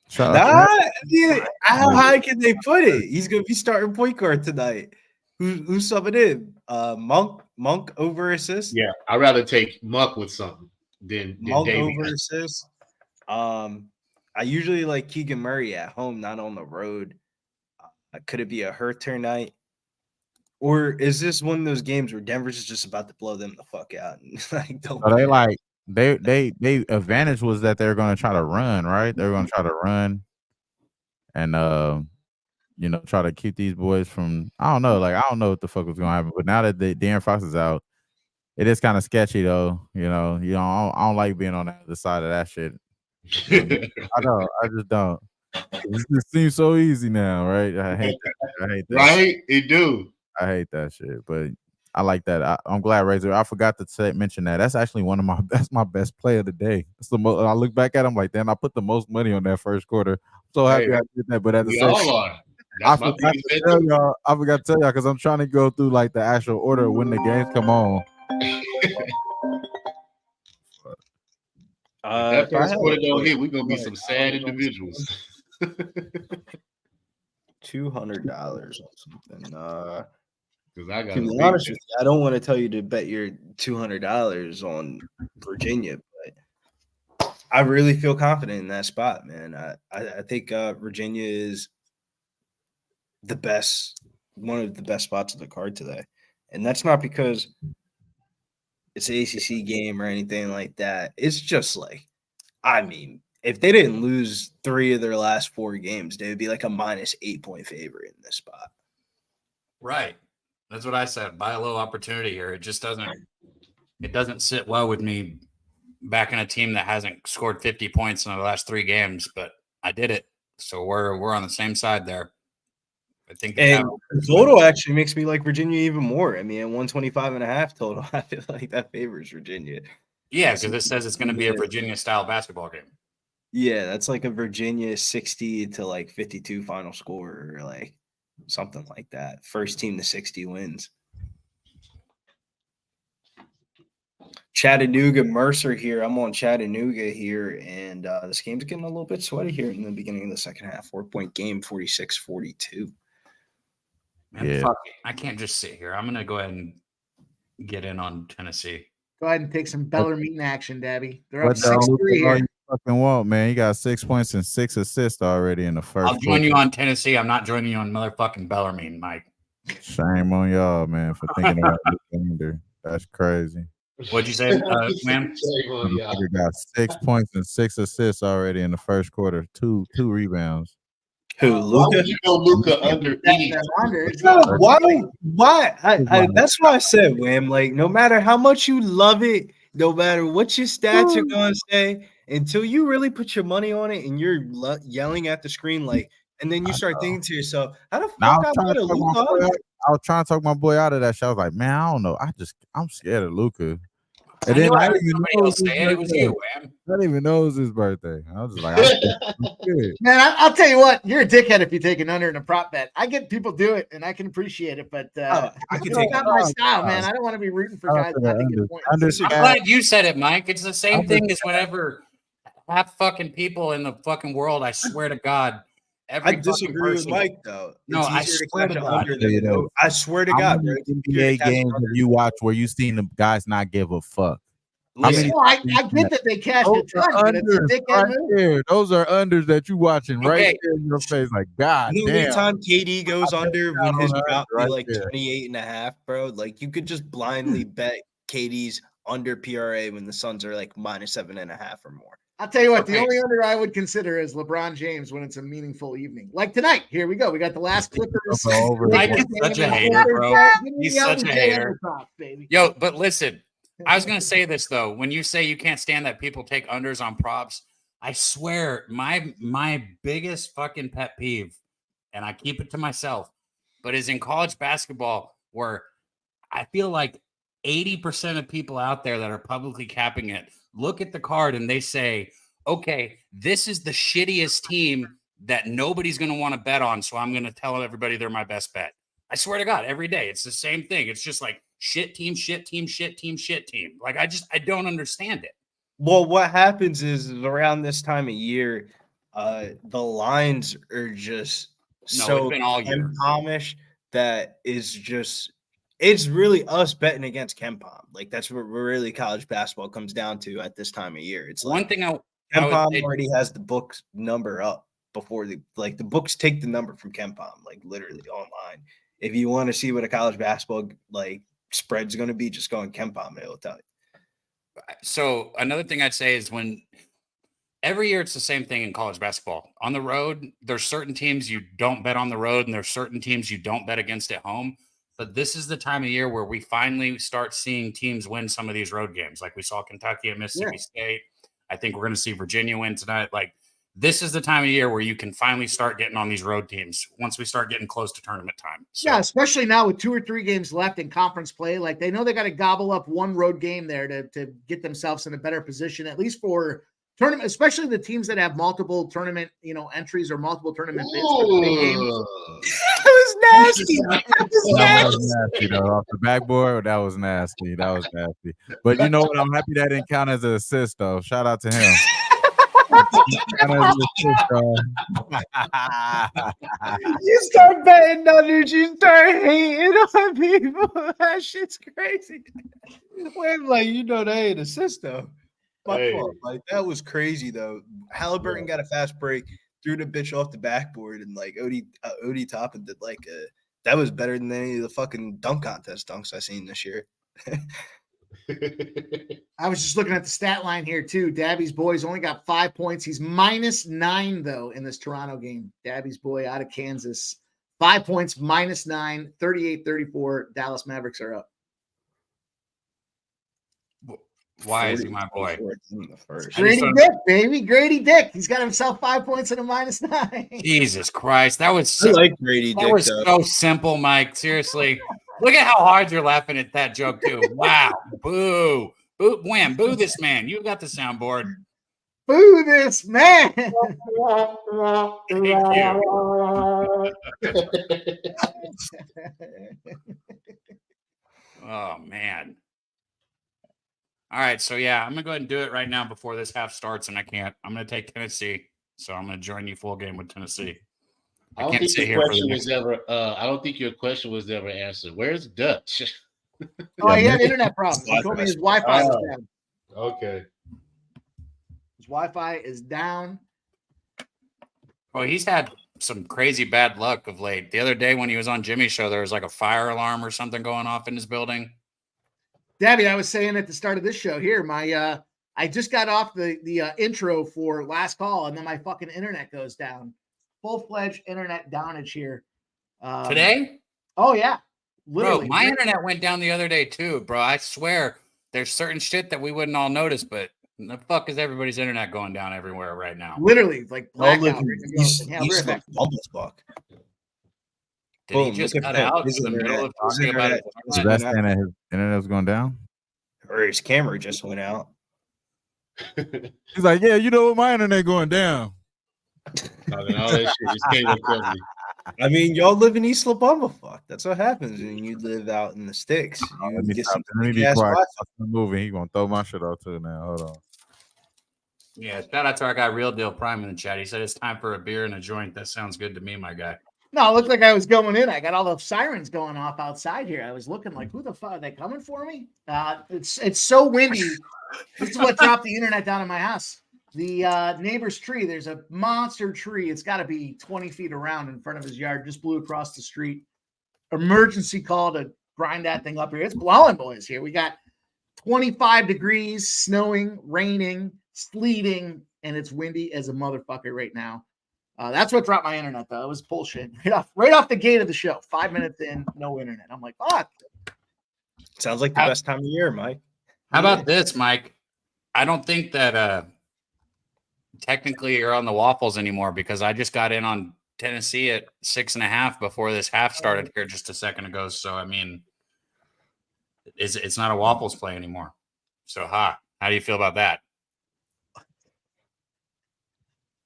S4: Shout out to
S2: Dude, how high can they put it? He's going to be starting point guard tonight. Who's subbing in? Monk over assist?
S6: Yeah, I'd rather take Muck with something than
S2: Monk
S6: Davion.
S2: over assist. I usually like Keegan Murray at home, not on the road. Could it be a Hurter night? Or is this one of those games where Denver's just about to blow them the fuck out? Like, don't
S4: So they advantage was that they're going to try to run, right? They're going to try to run, and try to keep these boys from. I don't know. Like I don't know what the fuck was gonna happen. But now that De'Aaron Fox is out, it is kind of sketchy though. I don't like being on the other side of that shit. I don't. I just don't. It just seems so easy now, right? I hate that.
S6: Right? It do.
S4: I hate that shit, but I like that. I'm glad Razor. I forgot to mention that. That's actually that's my best play of the day. That's the most. I look back at him like, damn, I put the most money on that first quarter. I'm so happy I did that. But at the
S6: We
S4: same
S6: all
S4: time,
S6: are.
S4: I
S6: That's my
S4: forgot
S6: biggest
S4: to
S6: bet
S4: tell
S6: too.
S4: y'all. I forgot to tell y'all because I'm trying to go through like the actual order when the games come on.
S6: If that
S2: If I
S6: first
S2: had
S6: quarter
S2: to
S6: don't
S2: put
S6: hit, we're gonna be some sad individuals.
S2: $200 on something.
S6: Because I got
S2: To
S6: a
S2: be
S6: big
S2: honest
S6: bet.
S2: with you, I don't want to tell you to bet your $200 on Virginia, but I really feel confident in that spot, man. I think Virginia is one of the best spots of the card today, and that's not because it's an ACC game or anything like that. It's just like, I mean, if they didn't lose 3 of their last 4 games, they would be like a minus 8-point favorite in this spot.
S7: Right. That's what I said. Buy a little opportunity here. It just doesn't sit well with me backing a team that hasn't scored 50 points in the last 3 games, but I did it. So we're on the same side there. I think
S2: And total actually makes me like Virginia even more. I mean, at 125.5 total, I feel like that favors Virginia.
S7: Yeah, because it says it's going to be a Virginia-style basketball game.
S2: Yeah, that's like a Virginia 60 to like 52 final score or like something like that. First team to 60 wins. Chattanooga Mercer here. I'm on Chattanooga here, and this game's getting a little bit sweaty here in the beginning of the second half. 4-point game, 46-42.
S7: Man,
S4: Yeah.
S7: fuck it. I can't just sit here. I'm going to go ahead and get in on Tennessee.
S3: Go ahead and take some Bellarmine action, Dabby. They're up
S4: What the hell
S3: 6-3 here.
S4: you fucking want, man? You got 6 points and 6 assists already in the first.
S7: I'll join you on Tennessee. I'm not joining you on motherfucking Bellarmine, Mike.
S4: Shame on y'all, man, for thinking about Luka under. That's crazy.
S7: What'd you say, man?
S4: You got 6 points and 6 assists already in the first quarter. Two rebounds.
S2: Who, Luka?
S6: You know Luka under any.
S2: Why? That's why I said, Wham. Like, no matter how much you love it, no matter what your stats are going to say, until you really put your money on it and you're yelling at the screen, like, and then you start thinking to yourself, how the fuck I bet a Luka?
S4: I was trying to talk my boy out of that shit. I was like, man, I don't know. I'm scared of Luka.
S7: And then I didn't even know it was you, man.
S4: I didn't even know it was his birthday. I was just like,
S3: man, I'll tell you what, you're a dickhead if you take an under in a prop bet. I get people do it and I can appreciate it, but I can take not my style, man. I don't want to be rooting for guys not to get points.
S7: I'm glad you said it, Mike. It's the same thing as whenever half fucking people in the fucking world, I swear to God.
S2: I disagree with Mike, though.
S7: No, I swear to God.
S2: I swear to God, bro.
S4: NBA games have you watch where you seen the guys not give a fuck?
S3: I get that they cashed a ton, but it's a dickhead move.
S4: Those are unders that you watching right there in your face. Like, God damn.
S2: Anytime KD goes under when his prop be like 28.5, bro, like you could just blindly bet KD's under PRA when the Suns are like minus 7.5 or more.
S3: I'll tell you what, the only under I would consider is LeBron James when it's a meaningful evening. Like tonight. Here we go. We got the last Clippers.
S7: Mike is such a hater, bro. He's such a hater. Yo, but listen, I was going to say this, though. When you say you can't stand that people take unders on props, I swear my biggest fucking pet peeve, and I keep it to myself, but is in college basketball where I feel like 80% of people out there that are publicly capping it look at the card and they say, okay, this is the shittiest team that nobody's going to want to bet on, so I'm going to tell everybody they're my best bet. I swear to God, every day it's the same thing. It's just like shit team, shit team, shit team, shit team. Like I don't understand it.
S2: Well, what happens is around this time of year, the lines are just so Kempom-ish that is just it's really us betting against Kempom. Like that's what really college basketball comes down to at this time of year. It's
S7: one
S2: like
S7: thing
S2: Kempom already has the book's number up before the books take the number from Kempom, like literally online. If you want to see what a college basketball like spread's going to be, just go on Kempom and it'll tell you.
S7: So another thing I'd say is when every year it's the same thing in college basketball. On the road, there's certain teams you don't bet on the road, and there's certain teams you don't bet against at home. But this is the time of year where we finally start seeing teams win some of these road games. Like we saw Kentucky and Mississippi State. I think we're going to see Virginia win tonight. Like, this is the time of year where you can finally start getting on these road teams once we start getting close to tournament time. So,
S3: yeah, especially now with 2 or 3 games left in conference play. Like, they know they got to gobble up one road game there to get themselves in a better position, at least for tournament, especially the teams that have multiple tournament, entries or multiple tournament bids for the big games.
S2: That was nasty.
S4: That was nasty, though. Off the backboard, that was nasty. That was nasty. But you know what? I'm happy that didn't count as an assist, though. Shout out to him.
S2: You start betting numbers, you start hating on people. That shit's crazy. Wait, like, that ain't assist though. My fault. Like, that was crazy though. Halliburton got a fast break, threw the bitch off the backboard, and like Odie Toppin did that was better than any of the fucking dunk contest dunks I seen this year.
S3: I was just looking at the stat line here too. Dabby's boy's only got 5 points. He's -9 though in this Toronto game. Dabby's boy out of Kansas, 5 points, -9, 38-34. Dallas Mavericks are up.
S7: why is he my boy?
S3: Grady Dick, baby. Grady Dick. He's got himself 5 points and a -9.
S7: Jesus Christ. That was
S2: I like Grady Dick.
S7: That was so simple, Mike. Seriously. Look at how hard you're laughing at that joke, too. Wow. Boo. Boo. Wham. Boo this man. You got the soundboard.
S3: Boo this man.
S7: Thank you. Oh, man. All right. So, yeah, I'm going to go ahead and do it right now before this half starts, and I can't. I'm going to take Tennessee. So I'm going to join you full game with Tennessee.
S6: I don't think your question was ever. I don't think your question was ever answered. Where's Dutch?
S3: Oh, he had internet problems. He told me his Wi-Fi was down.
S6: Okay.
S3: His Wi-Fi is down.
S7: Well, he's had some crazy bad luck of late. The other day when he was on Jimmy's show, there was like a fire alarm or something going off in his building.
S3: Dabby, I was saying at the start of this show here, I just got off the intro for last call, and then my fucking internet goes down. Full-fledged internet downage here.
S7: Today?
S3: Oh, yeah. Literally.
S7: Bro, my internet went down the other day, too, bro. I swear there's certain shit that we wouldn't all notice, but the fuck is everybody's internet going down everywhere right now?
S3: Literally, like blackout.
S7: Did he just cut out in the middle of talking about it?
S4: Was that saying that his internet was going down?
S2: Or his camera just went out.
S4: He's like, yeah, my internet going down.
S6: All that shit just came up with me.
S2: I mean, y'all live in East La Bamba. Fuck, that's what happens when you live out in the sticks.
S4: Let me be quiet. I'm moving. He's gonna throw my shit out too now. Hold on.
S7: Yeah, shout out to our guy Real Deal Prime in the chat. He said it's time for a beer and a joint. That sounds good to me, my guy.
S3: No, it looked like I was going in. I got all the sirens going off outside here. I was looking like, who the fuck are they coming for me? It's so windy. This is what dropped the internet down in my house. The neighbor's tree, there's a monster tree. It's got to be 20 feet around in front of his yard. Just blew across the street. Emergency call to grind that thing up here. It's blowing, boys, here. We got 25 degrees, snowing, raining, sleeting, and it's windy as a motherfucker right now. That's what dropped my internet, though. It was bullshit. Right off the gate of the show. 5 minutes in, no internet. I'm like, fuck.
S2: Sounds like the best time of year, Mike.
S7: How about this, Mike? I don't think that technically you're on the waffles anymore because I just got in on Tennessee at 6.5 before this half started here just a second ago. So, I mean, it's not a waffles play anymore. So, how do you feel about that?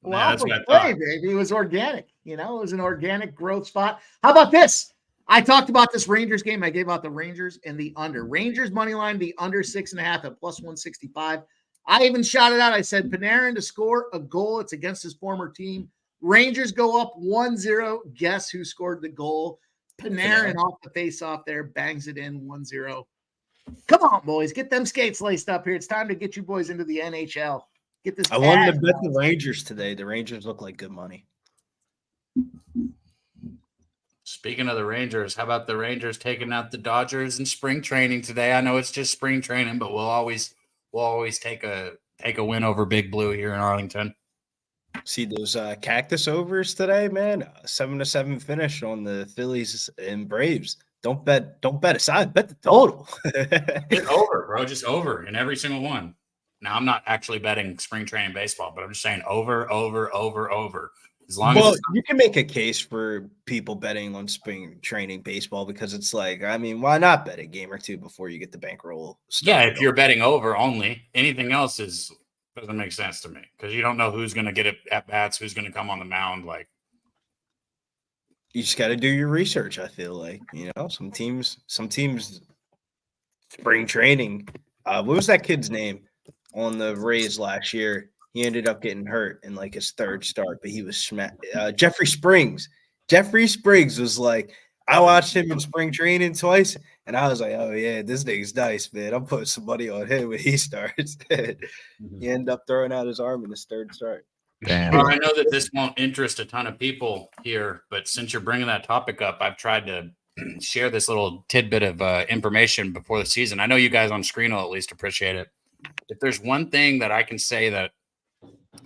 S3: Waffles play, baby. It was organic. It was an organic growth spot. How about this? I talked about this Rangers game. I gave out the Rangers and the under. Rangers money line, the under 6.5 at +165. I even shouted out. I said Panarin to score a goal. It's against his former team. Rangers go up 1-0. Guess who scored the goal? Panarin off the face-off there. Bangs it in 1-0. Come on, boys. Get them skates laced up here. It's time to get you boys into the NHL. Get this.
S2: I wanted to bet the Rangers today. The Rangers look like good money.
S7: Speaking of the Rangers, how about the Rangers taking out the Dodgers in spring training today? I know it's just spring training, but we'll always take take a win over Big Blue here in Arlington.
S2: See those Cactus overs today, man. 7-7 finish on the Phillies and Braves. Don't bet aside. Bet the total.
S7: Just over, bro. Just over in every single one. Now, I'm not actually betting spring training baseball, but I'm just saying over. As long as
S2: you can make a case for people betting on spring training baseball because it's like, I mean, why not bet a game or two before you get the bankroll?
S7: Yeah, if you're betting over only, anything else doesn't make sense to me because you don't know who's going to get it at bats, who's going to come on the mound. Like,
S2: you just got to do your research. I feel like, some teams spring training. What was that kid's name on the Rays last year? He ended up getting hurt in like his third start, but he was smacked. Jeffrey Springs. Jeffrey Springs was like, I watched him in spring training twice, and I was like, oh, yeah, this nigga's nice, man. I'm putting some money on him when he starts. He ended up throwing out his arm in his third start.
S4: Damn.
S7: Well, I know that this won't interest a ton of people here, but since you're bringing that topic up, I've tried to share this little tidbit of information before the season. I know you guys on screen will at least appreciate it. If there's one thing that I can say that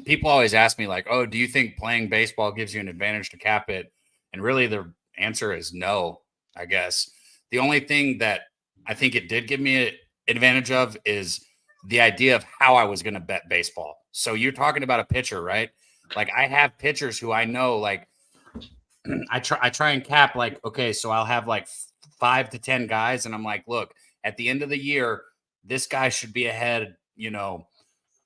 S7: people always ask me, like, oh, do you think playing baseball gives you an advantage to cap it? And really the answer is no, I guess. The only thing that I think it did give me an advantage of is the idea of how I was going to bet baseball. So you're talking about a pitcher, right? Like I have pitchers who I know, like I try and cap like, okay, so I'll have like 5 to 10 guys. And I'm like, look, at the end of the year, this guy should be ahead,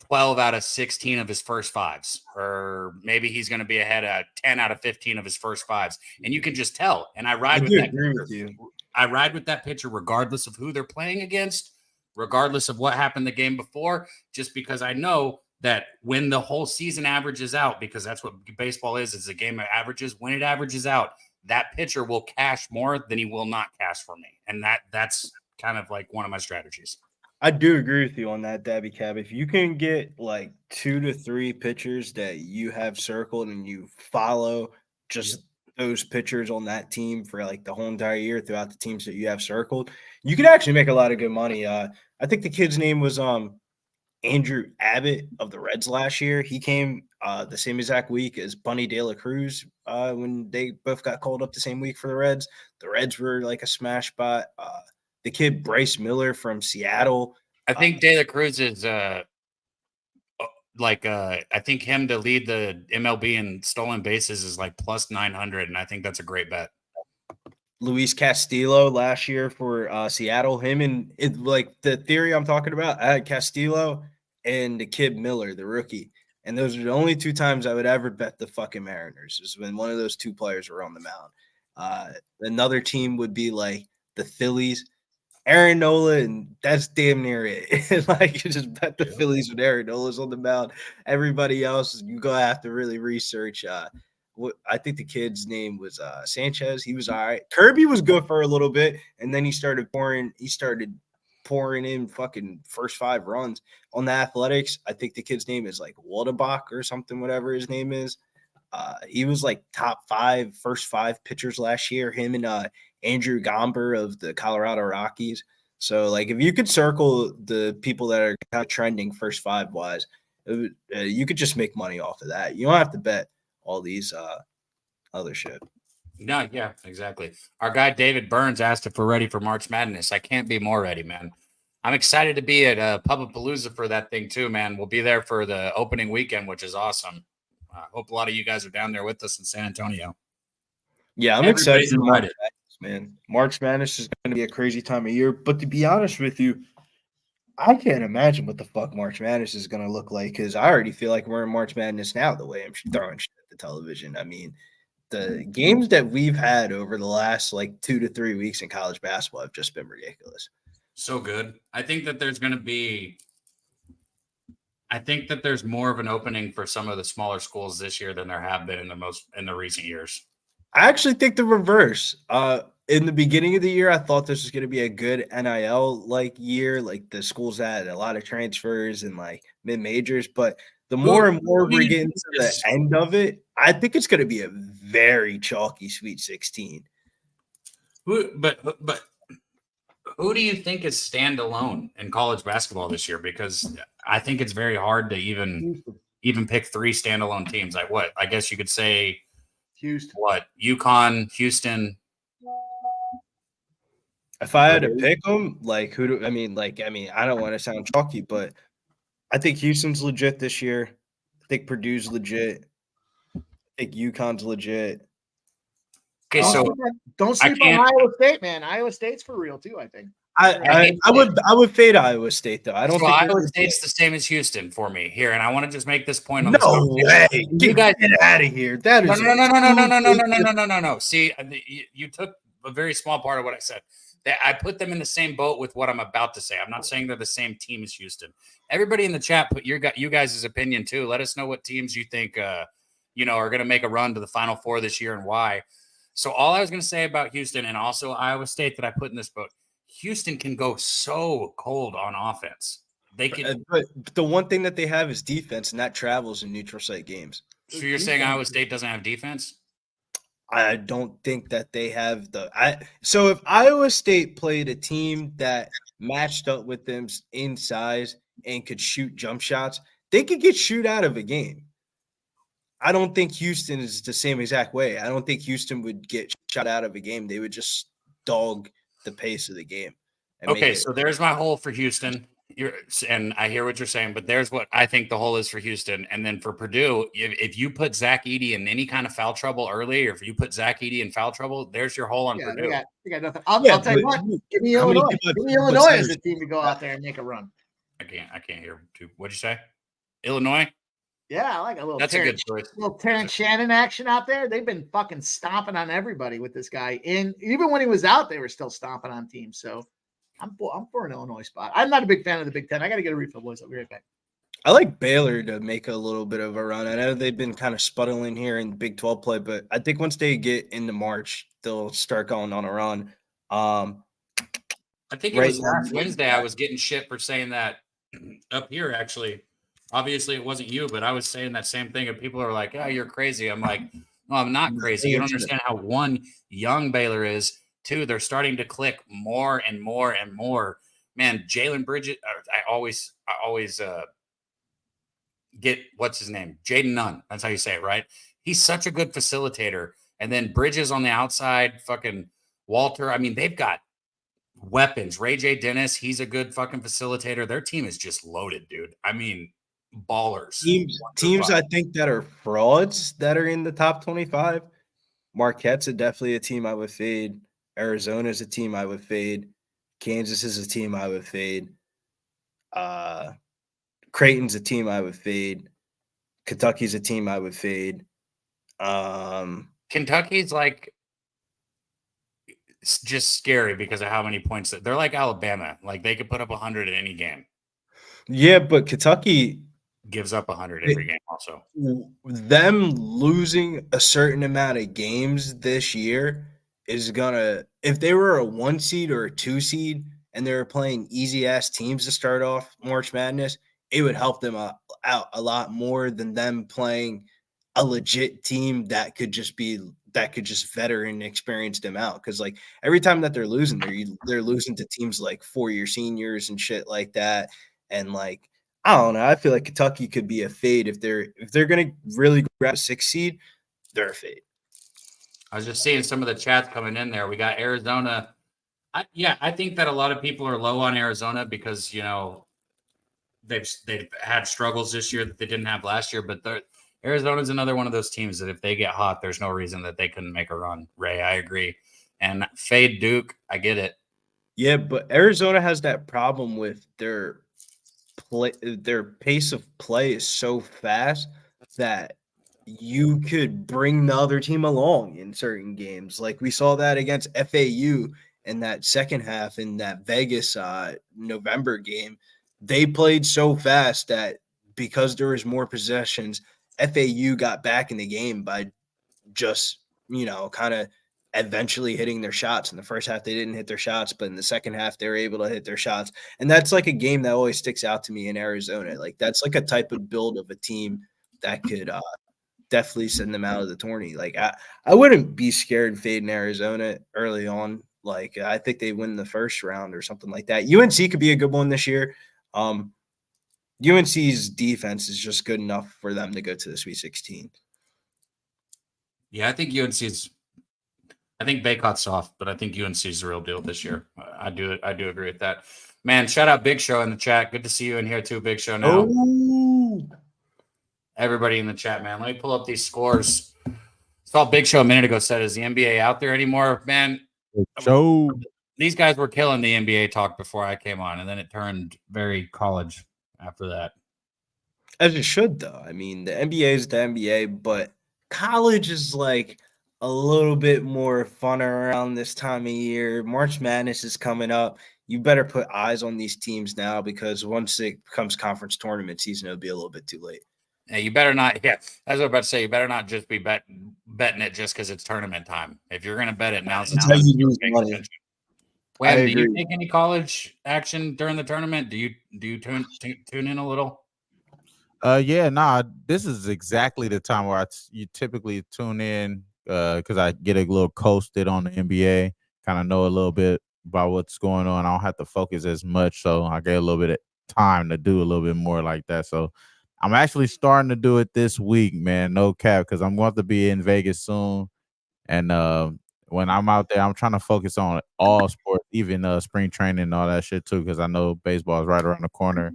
S7: 12 out of 16 of his first fives, or maybe he's going to be ahead of 10 out of 15 of his first fives. And you can just tell. And I ride with that. I ride with that pitcher regardless of who they're playing against, regardless of what happened the game before, just because I know that when the whole season averages out, because that's what baseball is a game of averages. When it averages out, that pitcher will cash more than he will not cash for me. And that's kind of like one of my strategies.
S2: I do agree with you on that, DabyCab. If you can get like 2 to 3 pitchers that you have circled and you follow just those pitchers on that team for like the whole entire year throughout the teams that you have circled, you can actually make a lot of good money. I think the kid's name was Andrew Abbott of the Reds last year. He came the same exact week as Bunny De La Cruz when they both got called up the same week for the Reds. The Reds were like a smash spot. The kid Bryce Miller from Seattle.
S7: I think De La Cruz is I think him to lead the MLB in stolen bases is like plus 900, and I think that's a great bet.
S2: Luis Castillo last year for Seattle. Him and like the theory I'm talking about, I had Castillo and the kid Miller, the rookie. And those are the only 2 times I would ever bet the fucking Mariners is when one of those 2 players were on the mound. Another team would be like the Phillies. Aaron Nola, and that's damn near it. Like, you just bet the Phillies with Aaron Nola's on the mound. Everybody else, you go have to really research. I think the kid's name was Sanchez. He was all right. Kirby was good for a little bit, and then he started pouring in fucking first 5 runs on the Athletics. I think the kid's name is like Waldebach or something, whatever his name is. He was like top 5, first 5 pitchers last year. Him and Andrew Gomber of the Colorado Rockies. So, like, if you could circle the people that are kind of trending first 5 wise, you could just make money off of that. You don't have to bet all these other shit.
S7: No, yeah, exactly. Our guy David Burns asked if we're ready for March Madness. I can't be more ready, man. I'm excited to be at Pubbapalooza for that thing too, man. We'll be there for the opening weekend, which is awesome. I hope a lot of you guys are down there with us in San Antonio.
S2: Yeah, I'm excited for March Madness, man. March Madness is going to be a crazy time of year. But to be honest with you, I can't imagine what the fuck March Madness is going to look like because I already feel like we're in March Madness now the way I'm throwing shit at the television. I mean, the games that we've had over the last like 2 to 3 weeks in college basketball have just been ridiculous.
S7: So good. I think that there's more of an opening for some of the smaller schools this year than there have been in the recent years.
S2: I actually think the reverse. In the beginning of the year, I thought this was going to be a good NIL like year, like the schools had a lot of transfers and like mid majors. But the more and more we're getting to the end of it, I think it's going to be a very chalky Sweet 16.
S7: But Who do you think is standalone in college basketball this year? Because I think it's very hard to even pick 3 standalone teams. Like what? I guess you could say
S3: Houston.
S7: what? UConn, Houston.
S2: If I had to pick them, like who do I mean? I don't want to sound chalky, but I think Houston's legit this year. I think Purdue's legit. I think UConn's legit.
S7: Okay, so
S3: Don't sleep on Iowa State, man. Iowa State's for real too, I think.
S2: I would fade Iowa State though. I don't think
S7: Iowa State's the same as Houston for me here, and I want to just make this point on
S2: no way.
S7: You guys
S2: Get out of here. That is
S7: no. See, you took a very small part of what I said. I put them in the same boat with what I'm about to say. I'm not saying they're the same team as Houston. Everybody in the chat, put you guys' opinion too. Let us know what teams you think are going to make a run to the Final Four this year and why. So all I was going to say about Houston and also Iowa State that I put in this boat, Houston can go so cold on offense. They can.
S2: But the one thing that they have is defense, and that travels in neutral site games.
S7: So you're saying Iowa State doesn't have defense?
S2: I don't think that they have so if Iowa State played a team that matched up with them in size and could shoot jump shots, they could get shoot out of a game. I don't think Houston is the same exact way. I don't think Houston would get shot out of a game. They would just dog the pace of the game.
S7: Okay, so there's my hole for Houston. And I hear what you're saying, but there's what I think the hole is for Houston. And then for Purdue, if you put Zach Edey in any kind of foul trouble early, or if you put Zach Edey in foul trouble, there's your hole on Purdue.
S3: They got nothing. I'll tell you what. Give me Illinois. Give me Illinois as a team to go out there and make a run.
S7: I can't hear. What'd you say? Illinois?
S3: Yeah, I like a little.
S7: That's a good choice.
S3: Little Terrence Shannon action out there. They've been fucking stomping on everybody with this guy. And even when he was out, they were still stomping on teams. So I'm for an Illinois spot. I'm not a big fan of the Big Ten. I got to get a refill, boys. I'll be right back.
S2: I like Baylor to make a little bit of a run. I know they've been kind of sputtling here in Big 12 play, but I think once they get into March, they'll start going on a run.
S7: I think it was last Wednesday I was getting shit for saying that up here, actually. Obviously, it wasn't you, but I was saying that same thing, and people are like, "Oh, you're crazy." I'm like, "No, I'm not crazy. You don't understand how one young Baylor is. Two, they're starting to click more and more and more. Man, Jalen Bridges. I always get what's his name, Jaden Nunn. That's how you say it, right? He's such a good facilitator. And then Bridges on the outside, fucking Walter. I mean, they've got weapons. Ray J. Dennis, he's a good fucking facilitator. Their team is just loaded, dude. I mean, ballers.
S2: Teams I think that are frauds that are in the top 25. Marquette's definitely a team I would fade. Arizona's a team I would fade. Kansas is a team I would fade. Creighton's a team I would fade. Kentucky's a team I would fade.
S7: Kentucky's like it's just scary because of how many points they're like Alabama. Like they could put up 100 in any game.
S2: Yeah, but Kentucky
S7: gives up 100 every game also.
S2: Them losing a certain amount of games this year is gonna, if they were a 1 seed or a 2 seed and they were playing easy ass teams to start off March Madness, it would help them out a lot more than them playing a legit team that could just veteran experience them out. Because like every time that they're losing losing to teams like 4-year seniors and shit like that. And like, I don't know, I feel like Kentucky could be a fade if they're gonna really grab a 6 seed, they're a fade.
S7: I was just seeing some of the chats coming in there. We got Arizona. I think that a lot of people are low on Arizona because they've had struggles this year that they didn't have last year. But Arizona's another one of those teams that if they get hot, there's no reason that they couldn't make a run. Ray, I agree. And fade Duke, I get it.
S2: Yeah, but Arizona has that problem with their pace of play is so fast that you could bring the other team along in certain games. Like we saw that against FAU in that second half in that Vegas November game. They played so fast that because there was more possessions, FAU got back in the game by just, kind of eventually hitting their shots. In the first half, they didn't hit their shots, but in the second half, they were able to hit their shots. And that's like a game that always sticks out to me in Arizona. Like that's like a type of build of a team that could definitely send them out of the tourney. Like I wouldn't be scared fading Arizona early on. Like I think they win the first round or something like that. UNC could be a good one this year. UNC's defense is just good enough for them to go to the Sweet 16.
S7: Yeah, I think UNC's. I think Baycott's soft, but I think UNC's the real deal this year. I do agree with that. Man, shout out Big Show in the chat. Good to see you in here too, Big Show. Now, everybody in the chat, man. Let me pull up these scores. Saw Big Show a minute ago said, "Is the NBA out there anymore?" Man,
S4: Show.
S7: these guys were killing the NBA talk before I came on, and then it turned very college after that.
S2: As it should, though. I mean, the NBA is the NBA, but college is like a little bit more fun around this time of year. March Madness is coming up. You better put eyes on these teams now because once it becomes conference tournament season, it'll be a little bit too late.
S7: Hey, you better not. Yeah, as I was about to say, you better not just be betting it just because it's tournament time. If you're going to bet it, now's the
S2: That's how
S7: time.
S2: you lose money.
S7: Wham, do you take any college action during the tournament? Do you tune in a little?
S4: This is exactly the time where you typically tune in because I get a little coasted on the NBA, kind of know a little bit about what's going on. I don't have to focus as much, so I get a little bit of time to do a little bit more like that. So I'm actually starting to do it this week, man. No cap, because I'm going to be in Vegas soon, and when I'm out there, I'm trying to focus on all sports, even spring training and all that shit too, because I know baseball is right around the corner.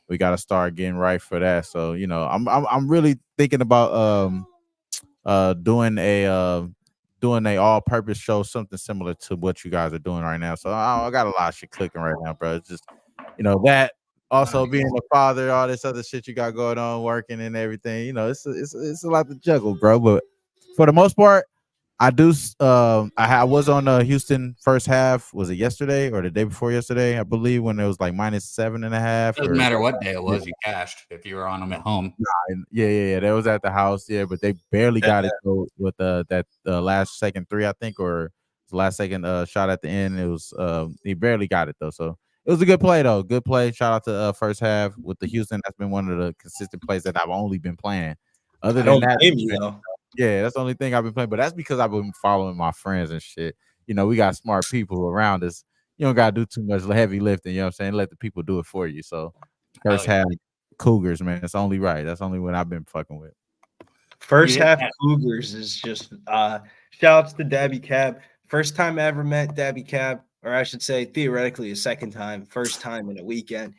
S4: We got to start getting right for that. So I'm really thinking about doing a all-purpose show, something similar to what you guys are doing right now. So I got a lot of shit clicking right now, bro. It's just that also being a father, all this other shit you got going on, working and everything. It's a lot to juggle, bro. But for the most part, I do. I was on Houston first half. Was it yesterday or the day before yesterday? I believe when it was like -7.5.
S7: Doesn't matter what day it was, you cashed if you were on them at home.
S4: Yeah. That was at the house. Yeah, but they barely got it with that last second three, I think, or the last second shot at the end. It was he barely got it though. So it was a good play though. Good play. Shout out to first half with the Houston. That's been one of the consistent plays that I've only been playing. Other than that, yeah, that's the only thing I've been playing. But that's because I've been following my friends and shit. We got smart people around us. You don't gotta do too much heavy lifting. You know what I'm saying? Let the people do it for you. So first half Cougars, man. That's only right. That's only what I've been fucking with.
S2: First half Cougars is just shout outs to DabyCab. First time I ever met DabyCab, or I should say theoretically a second time, first time in a weekend.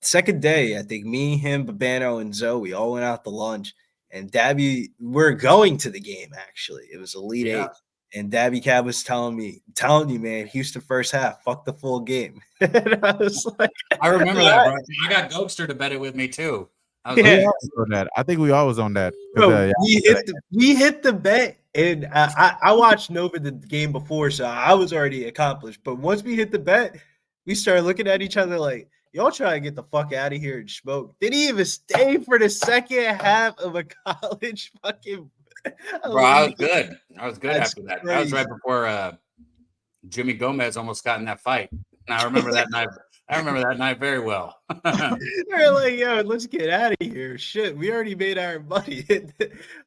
S2: Second day, I think me, him, Babano, and Zoe all went out to lunch. And Dabby, we're going to the game, actually. It was Elite Eight. And DabyCab was telling you, man, Houston first half, fuck the full game. And I was like,
S7: I remember that, bro. I got Gokester to bet it with me, too.
S4: I think we always on that.
S2: Bro, we hit the bet, and I watched Nova the game before, so I was already accomplished. But once we hit the bet, we started looking at each other like, y'all try to get the fuck out of here and smoke. Didn't even stay for the second half of a college fucking.
S7: Bro, I was good. I was good after that. That was right before Jimmy Gomez almost got in that fight. And I remember that night. I remember that night very well.
S2: They're like, yo, let's get out of here. Shit, we already made our money.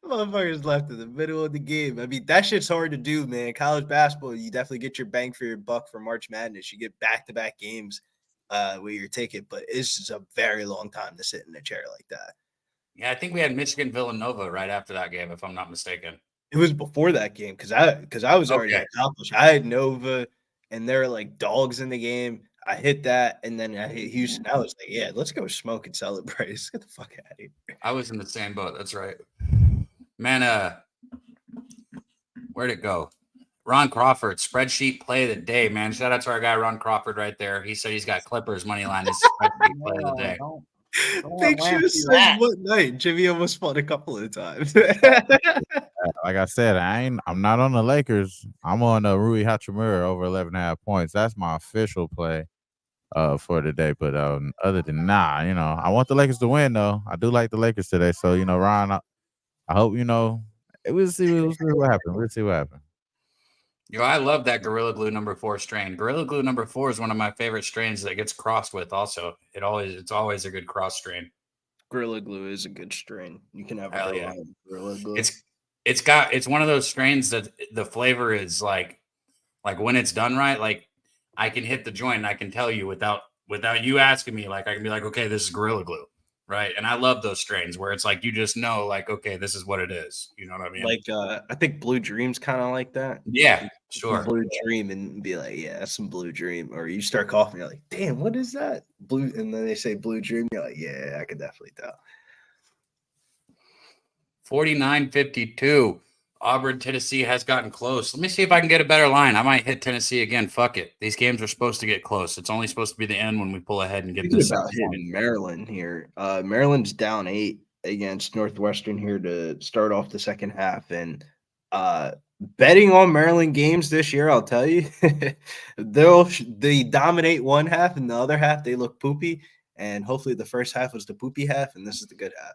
S2: Motherfuckers left in the middle of the game. I mean, that shit's hard to do, man. College basketball, you definitely get your bang for your buck for March Madness. You get back-to-back games with your ticket, but it's just a very long time to sit in a chair like that.
S7: Yeah, I think we had Michigan Villanova right after that game, if I'm not mistaken.
S2: It was before that game because I was already accomplished. I had Nova, and there were like dogs in the game. I hit that, and then I hit Houston. I was like, yeah, let's go smoke and celebrate. Let's get the fuck out of here.
S7: I was in the same boat. That's right. Man, where'd it go? Ron Crawford, spreadsheet play of the day, man. Shout out to our guy, Ron Crawford, right there. He said he's got Clippers money line. His spreadsheet play of the day.
S2: Big Shoe says what night? Jimmy almost spun a couple of times.
S4: Like I said, I'm not on the Lakers. I'm on Rui Hachimura over 11.5 points. That's my official play for today. But other than I want the Lakers to win though. I do like the Lakers today. So Ron, I hope we'll see what happens. We'll see what happens.
S7: I love that Gorilla Glue number 4 strain. Gorilla Glue number 4 is one of my favorite strains that gets crossed with. Also, it's always a good cross strain.
S2: Gorilla Glue is a good strain. You can have
S7: Gorilla
S2: Glue.
S7: It's one of those strains that the flavor is like Like when it's done right, like I can hit the joint and I can tell you without you asking me, like I can be like, okay, this is Gorilla Glue. Right. And I love those strains where it's like you just know, like, okay, this is what it is. You know what I mean?
S2: Like I think Blue Dream's kind of like that.
S7: Yeah, sure.
S2: Blue Dream and be like, yeah, that's some Blue Dream. Or you start coughing, you're like, damn, what is that? Blue, and then they say Blue Dream, you're like, yeah, I could definitely tell.
S7: 49-52. Auburn, Tennessee has gotten close. Let me see if I can get a better line. I might hit Tennessee again. Fuck it. These games are supposed to get close. It's only supposed to be the end when we pull ahead and get
S2: Thinking
S7: this.
S2: about hitting Maryland here. Maryland's down 8 against Northwestern here to start off the second half. And betting on Maryland games this year, I'll tell you, they dominate one half and the other half they look poopy. And hopefully the first half was the poopy half and this is the good half.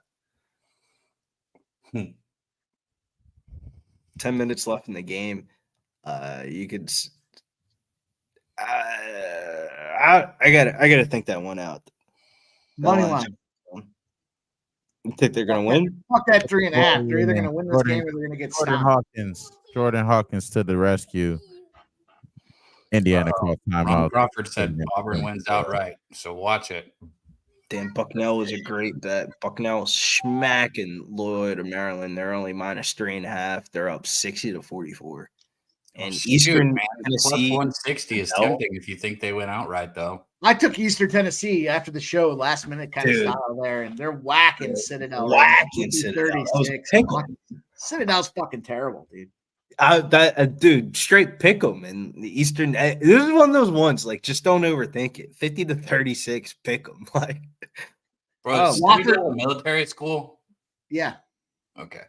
S2: 10 minutes left in the game. You could. I gotta think that one out.
S3: Money line.
S2: You think they're gonna win?
S3: Fuck that 3.5. They're either gonna win this game or they're gonna get stopped.
S4: Jordan Hawkins to the rescue. Indiana called timeout.
S7: Crawford said Auburn wins outright. So watch it.
S2: Dan Bucknell was a great bet. Bucknell smacking Lloyd of Maryland. They're only minus 3.5. They're up 60-44. And Eastern
S7: Tennessee plus 160 is tempting if you think they went outright, though.
S3: I took Eastern Tennessee after the show, last minute kind of style there, and they're whacking Citadel.
S2: Whacking Citadel.
S3: 36. Citadel's fucking terrible, dude.
S2: Dude, straight pick them. And the Eastern, this is one of those ones, like, just don't overthink it. 50-36, pick them. Like,
S7: bro, Wofford military school?
S3: Yeah.
S7: Okay.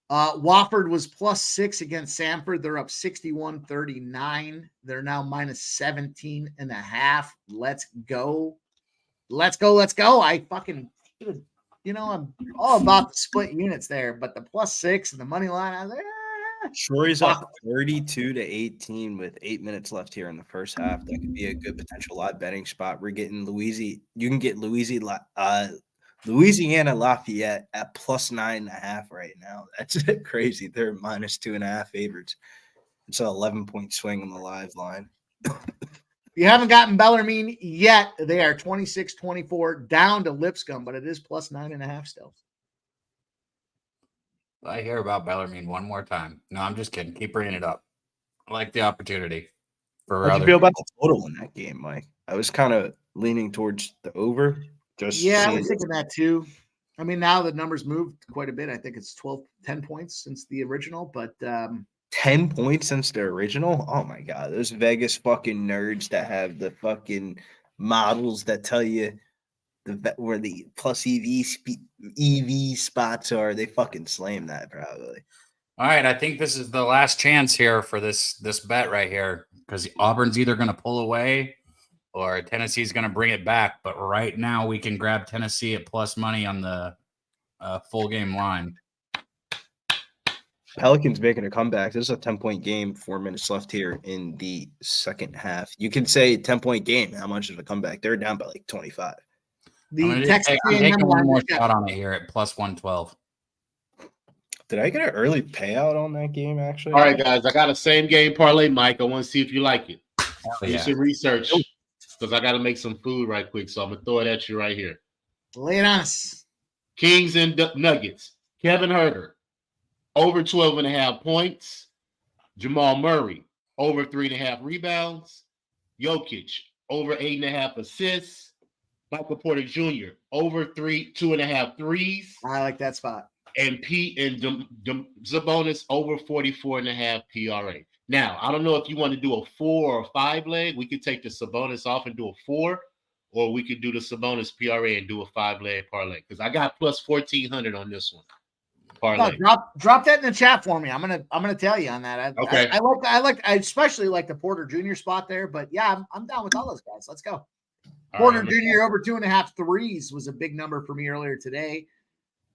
S3: Wofford was +6 against Samford. They're up 61-39. They're now minus 17.5. Let's go. I fucking, I'm all about the split units there, but the +6 and the money line, I was like,
S2: Troy's up 32-18 with 8 minutes left here in the first half. That could be a good potential live betting spot. We're getting You can get Louisiana Lafayette at +9.5 right now. That's crazy. They're minus 2.5 favorites. It's an 11-point swing on the live line.
S3: You haven't gotten Bellarmine yet. They are 26-24 down to Lipscomb, but it is +9.5 still.
S7: I hear about Bellarmine one more time. No, I'm just kidding. Keep bringing it up. I like the opportunity.
S2: How do you feel about the total in that game, Mike? I was kind of leaning towards the over.
S3: I was thinking that too. I mean, now the numbers moved quite a bit. I think it's 10 points since the original, but
S2: 10 points since the original? Oh my God. Those Vegas fucking nerds that have the fucking models that tell you where the plus EV spots are, they fucking slam that probably.
S7: All right. I think this is the last chance here for this bet right here, because Auburn's either going to pull away or Tennessee's going to bring it back. But right now we can grab Tennessee at plus money on the full game line.
S2: Pelicans making a comeback. This is a 10-point game, 4 minutes left here in the second half. You can say 10-point game. How much is a comeback? They're down by like 25.
S7: I'm taking one more shot on it here at plus 112.
S2: Did I get an early payout on that game, actually?
S6: All right, guys. I got a same game parlay, Mike. I want to see if you like it. Do some research because I got to make some food right quick. So I'm going to throw it at you right here.
S3: Lay it on us.
S6: Kings and Nuggets. Kevin Huerter, over 12.5 points. Jamal Murray, over 3.5 rebounds. Jokic, over 8.5 assists. Michael Porter Jr., over 2.5 threes.
S3: I like that spot.
S6: And Sabonis, over 44.5 PRA. Now, I don't know if you want to do a 4 or 5 leg. We could take the Sabonis off and do a 4, or we could do the Sabonis PRA and do a 5 leg parlay. Because I got plus 1,400 on this one. Parlay.
S3: Drop that in the chat for me. I'm gonna tell you on that.
S6: Okay.
S3: I especially like the Porter Jr. spot there, but yeah, I'm down with all those guys. Let's go. Porter Jr. over 2.5 threes was a big number for me earlier today.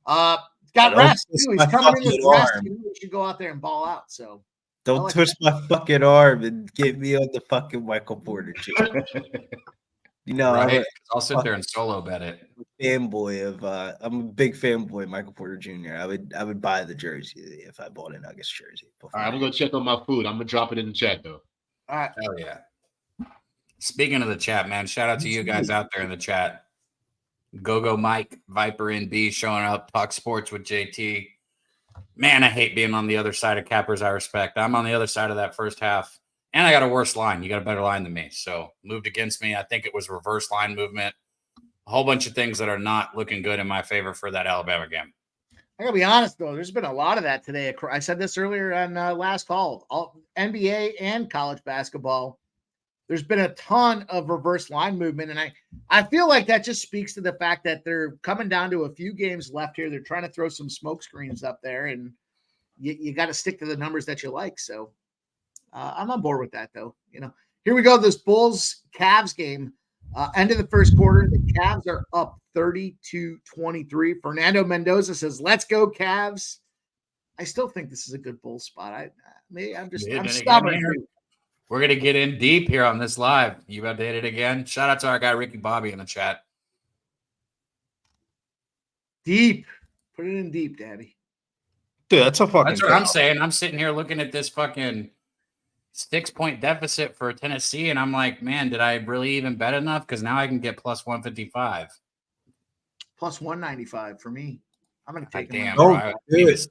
S3: Got rest too. He's coming in with rest. He should go out there and ball out. So
S2: don't twist my fucking arm and get me on the fucking Michael Porter Jr. You know,
S7: Right? I'll sit there and solo bet it.
S2: fanboy of I'm a big fanboy of Michael Porter Jr. I would buy the jersey if I bought a Nuggets jersey.
S6: All right, I'm gonna go check on my food. I'm gonna drop it in the chat though.
S3: All right.
S7: Hell yeah. Speaking of the chat, man, shout out to you guys out there in the chat. Go Mike, Viper NB showing up, Talk Sports with JT. Man, I hate being on the other side of cappers I respect. I'm on the other side of that first half, and I got a worse line. You got a better line than me. So moved against me. I think it was reverse line movement. A whole bunch of things that are not looking good in my favor for that Alabama game.
S3: I gotta be honest though, there's been a lot of that today. I said this earlier on last call. All NBA and college basketball. There's been a ton of reverse line movement, and I feel like that just speaks to the fact that they're coming down to a few games left here. They're trying to throw some smoke screens up there, and you got to stick to the numbers that you like. So I'm on board with that, though. You know, here we go. This Bulls-Cavs game, end of the first quarter. The Cavs are up 30-23. Fernando Mendoza says, "Let's go, Cavs." I still think this is a good Bulls spot. I'm stubborn.
S7: We're going to get in deep here on this live. You about to hit it again? Shout out to our guy, Ricky Bobby, in the chat.
S3: Deep. Put it in deep, Daddy.
S2: Dude, that's a fucking.
S7: That's what I'm saying. I'm sitting here looking at this fucking 6-point deficit for Tennessee, and I'm like, man, did I really even bet enough? Because now I can get plus 155.
S3: Plus 195 for me. I'm going to take
S7: Damn,
S2: Don't do it.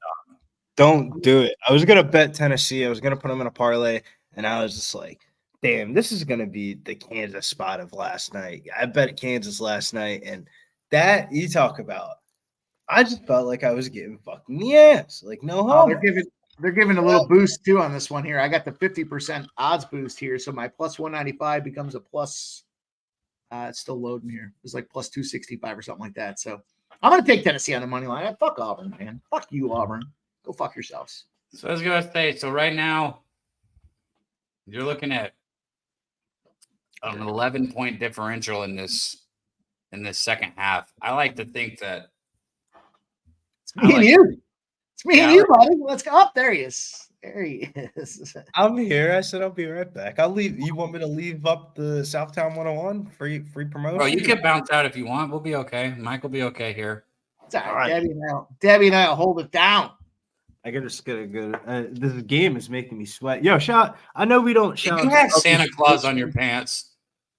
S2: Don't do it. I was going to bet Tennessee. I was going to put them in a parlay. And I was just like, damn, this is going to be the Kansas spot of last night. I bet Kansas last night. And that you talk about, I just felt like I was getting fucked in the ass. Like, no homo.
S3: They're giving a little boost too on this one here. I got the 50% odds boost here. So my plus 195 becomes a plus. It's still loading here. It's like plus 265 or something like that. So I'm going to take Tennessee on the money line. Fuck Auburn, man. Fuck you, Auburn. Go fuck yourselves.
S7: So I was going to say, so right now, you're looking at an 11-point differential in this second half. I like to think that
S3: it's me and you. It's me and you, buddy. Let's go up. There he is. There he is.
S2: I'm here. I said I'll be right back. I'll leave. You want me to leave up the Southtown 101? Free promotion?
S7: Bro, you can bounce out if you want. We'll be okay. Mike will be okay here.
S3: It's all right. Debbie and I'll hold it down.
S2: I gotta just get a good. This game is making me sweat. Yo, shout! I know we don't shout.
S7: You have Santa Claus on your pants.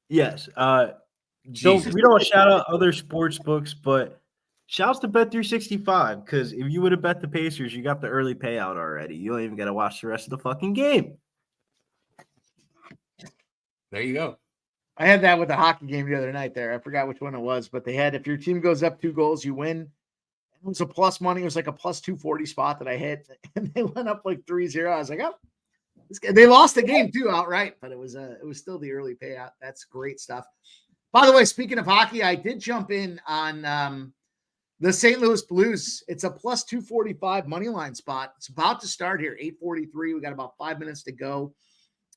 S2: Yes. We don't shout out other sports books, but shouts to Bet365 because if you would have bet the Pacers, you got the early payout already. You don't even got to watch the rest of the fucking game.
S7: There you go.
S3: I had that with the hockey game the other night. There, I forgot which one it was, but they had if your team goes up 2 goals, you win. It was a plus money. It was like a plus 240 spot that I hit, and they went up like 3-0. I was like, oh, they lost the game too outright, but it was still the early payout. That's great stuff. By the way, speaking of hockey, I did jump in on the St. Louis Blues. It's a plus 245 money line spot. It's about to start here, 8:43. We got about 5 minutes to go.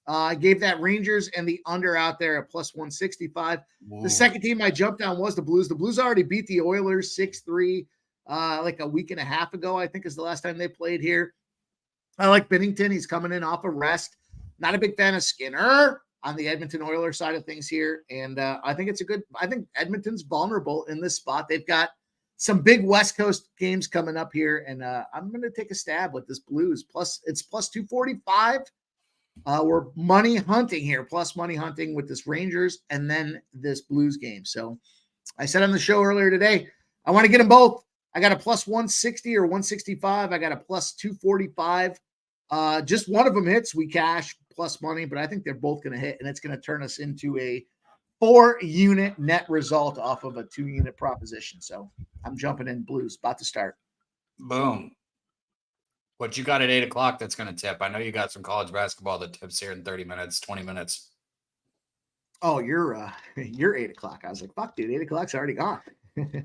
S3: I gave that Rangers and the under out there at plus 165. Whoa. The second team I jumped on was the Blues. The Blues already beat the Oilers 6-3. Like a week and a half ago, I think is the last time they played here. I like Binnington. He's coming in off a rest. Not a big fan of Skinner on the Edmonton Oilers side of things here. And I think I think Edmonton's vulnerable in this spot. They've got some big West Coast games coming up here. And I'm going to take a stab with this Blues. It's plus 245. We're money hunting here, plus money hunting with this Rangers and then this Blues game. So I said on the show earlier today, I want to get them both. I got a plus 160 or 165. I got a plus 245. Just one of them hits, we cash plus money, but I think they're both going to hit, and it's going to turn us into a 4-unit net result off of a 2-unit proposition. So I'm jumping in Blues, about to start.
S7: Boom. What you got at 8 o'clock that's going to tip? I know you got some college basketball that tips here in 30 minutes, 20 minutes.
S3: Oh, you're 8 o'clock. I was like, fuck, dude, 8 o'clock's already gone.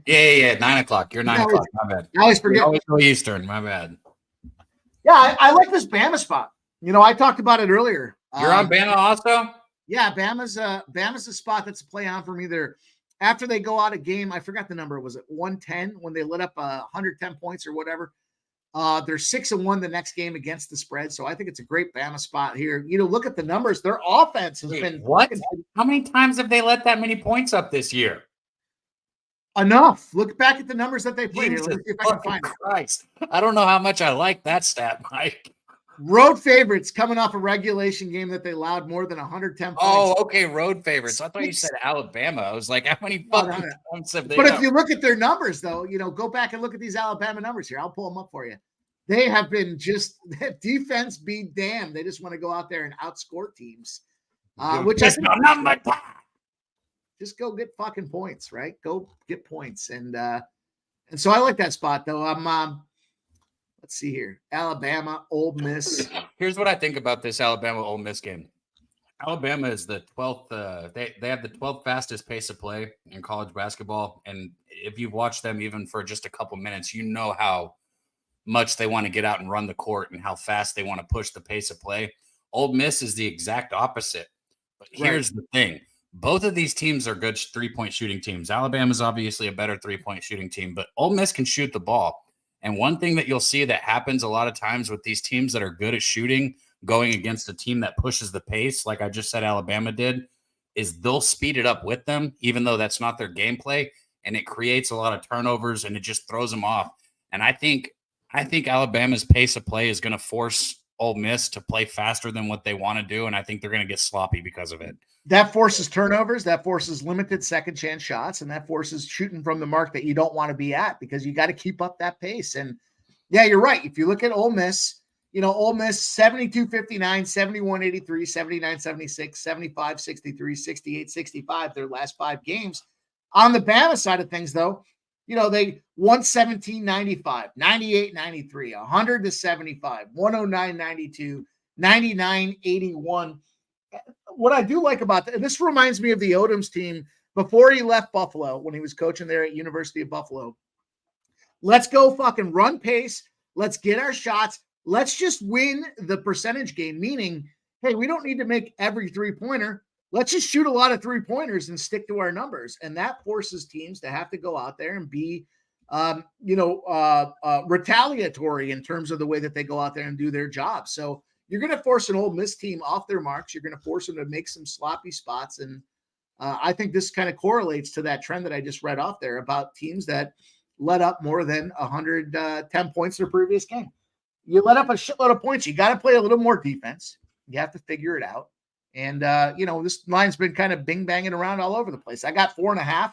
S7: Yeah. 9 o'clock. You're 9 o'clock. My bad.
S3: I always forget.
S7: Always go Eastern. My bad.
S3: Yeah, I like this Bama spot. You know, I talked about it earlier.
S7: You're on Bama also?
S3: Yeah, Bama's a spot that's a play on for me there. After they go out a game, I forgot the number. Was it 110 when they lit up 110 points or whatever? They're 6-1 the next game against the spread. So I think it's a great Bama spot here. Look at the numbers. Their offense has been
S7: what? How many times have they let that many points up this year?
S3: Enough. Look back at the numbers that they played here. Let me see if I can find
S7: Christ. I don't know how much I like that stat, Mike.
S3: Road favorites coming off a regulation game that they allowed more than 110 points.
S7: Oh, okay. Road favorites. I thought you said Alabama. I was like, how many fucking points have they
S3: But
S7: got?
S3: if you look at their numbers, though, go back and look at these Alabama numbers here. I'll pull them up for you. They have been defense be damned. They just want to go out there and outscore teams, which I think just go get fucking points, right? Go get points. And so I like that spot, though. Let's see here. Alabama, Ole Miss.
S7: Here's what I think about this Alabama Ole Miss game. Alabama is the 12th. They have the 12th fastest pace of play in college basketball. And if you've watched them even for just a couple minutes, you know how much they want to get out and run the court and how fast they want to push the pace of play. Ole Miss is the exact opposite. But here's the thing. Both of these teams are good three-point shooting teams. Alabama's obviously a better three-point shooting team, but Ole Miss can shoot the ball. And one thing that you'll see that happens a lot of times with these teams that are good at shooting, going against a team that pushes the pace, like I just said Alabama did, is they'll speed it up with them, even though that's not their gameplay, and it creates a lot of turnovers, and it just throws them off. And I think Alabama's pace of play is going to force Ole Miss to play faster than what they want to do, and I think they're going to get sloppy because of it.
S3: That forces turnovers, that forces limited second chance shots, and that forces shooting from the mark that you don't want to be at because you got to keep up that pace. And yeah, you're right. If you look at Ole Miss, Ole Miss 72-59, 71-83, 79-76, 75-63, 68-65, their last 5 games. On the Bama side of things, though, they 117-95, 98-93, 100-75, 109-92, 99-81. What I do like about that, this reminds me of the Odoms team before he left Buffalo when he was coaching there at University of Buffalo. Let's go fucking run pace. Let's get our shots. Let's just win the percentage game, meaning, hey, we don't need to make every three-pointer. Let's just shoot a lot of three-pointers and stick to our numbers. And that forces teams to have to go out there and be, retaliatory in terms of the way that they go out there and do their job. So you're going to force an Ole Miss team off their marks. You're going to force them to make some sloppy spots. And I think this kind of correlates to that trend that I just read off there about teams that let up more than 110 points in their previous game. You let up a shitload of points. You got to play a little more defense. You have to figure it out. And, this line's been kind of bing-banging around all over the place. I got 4.5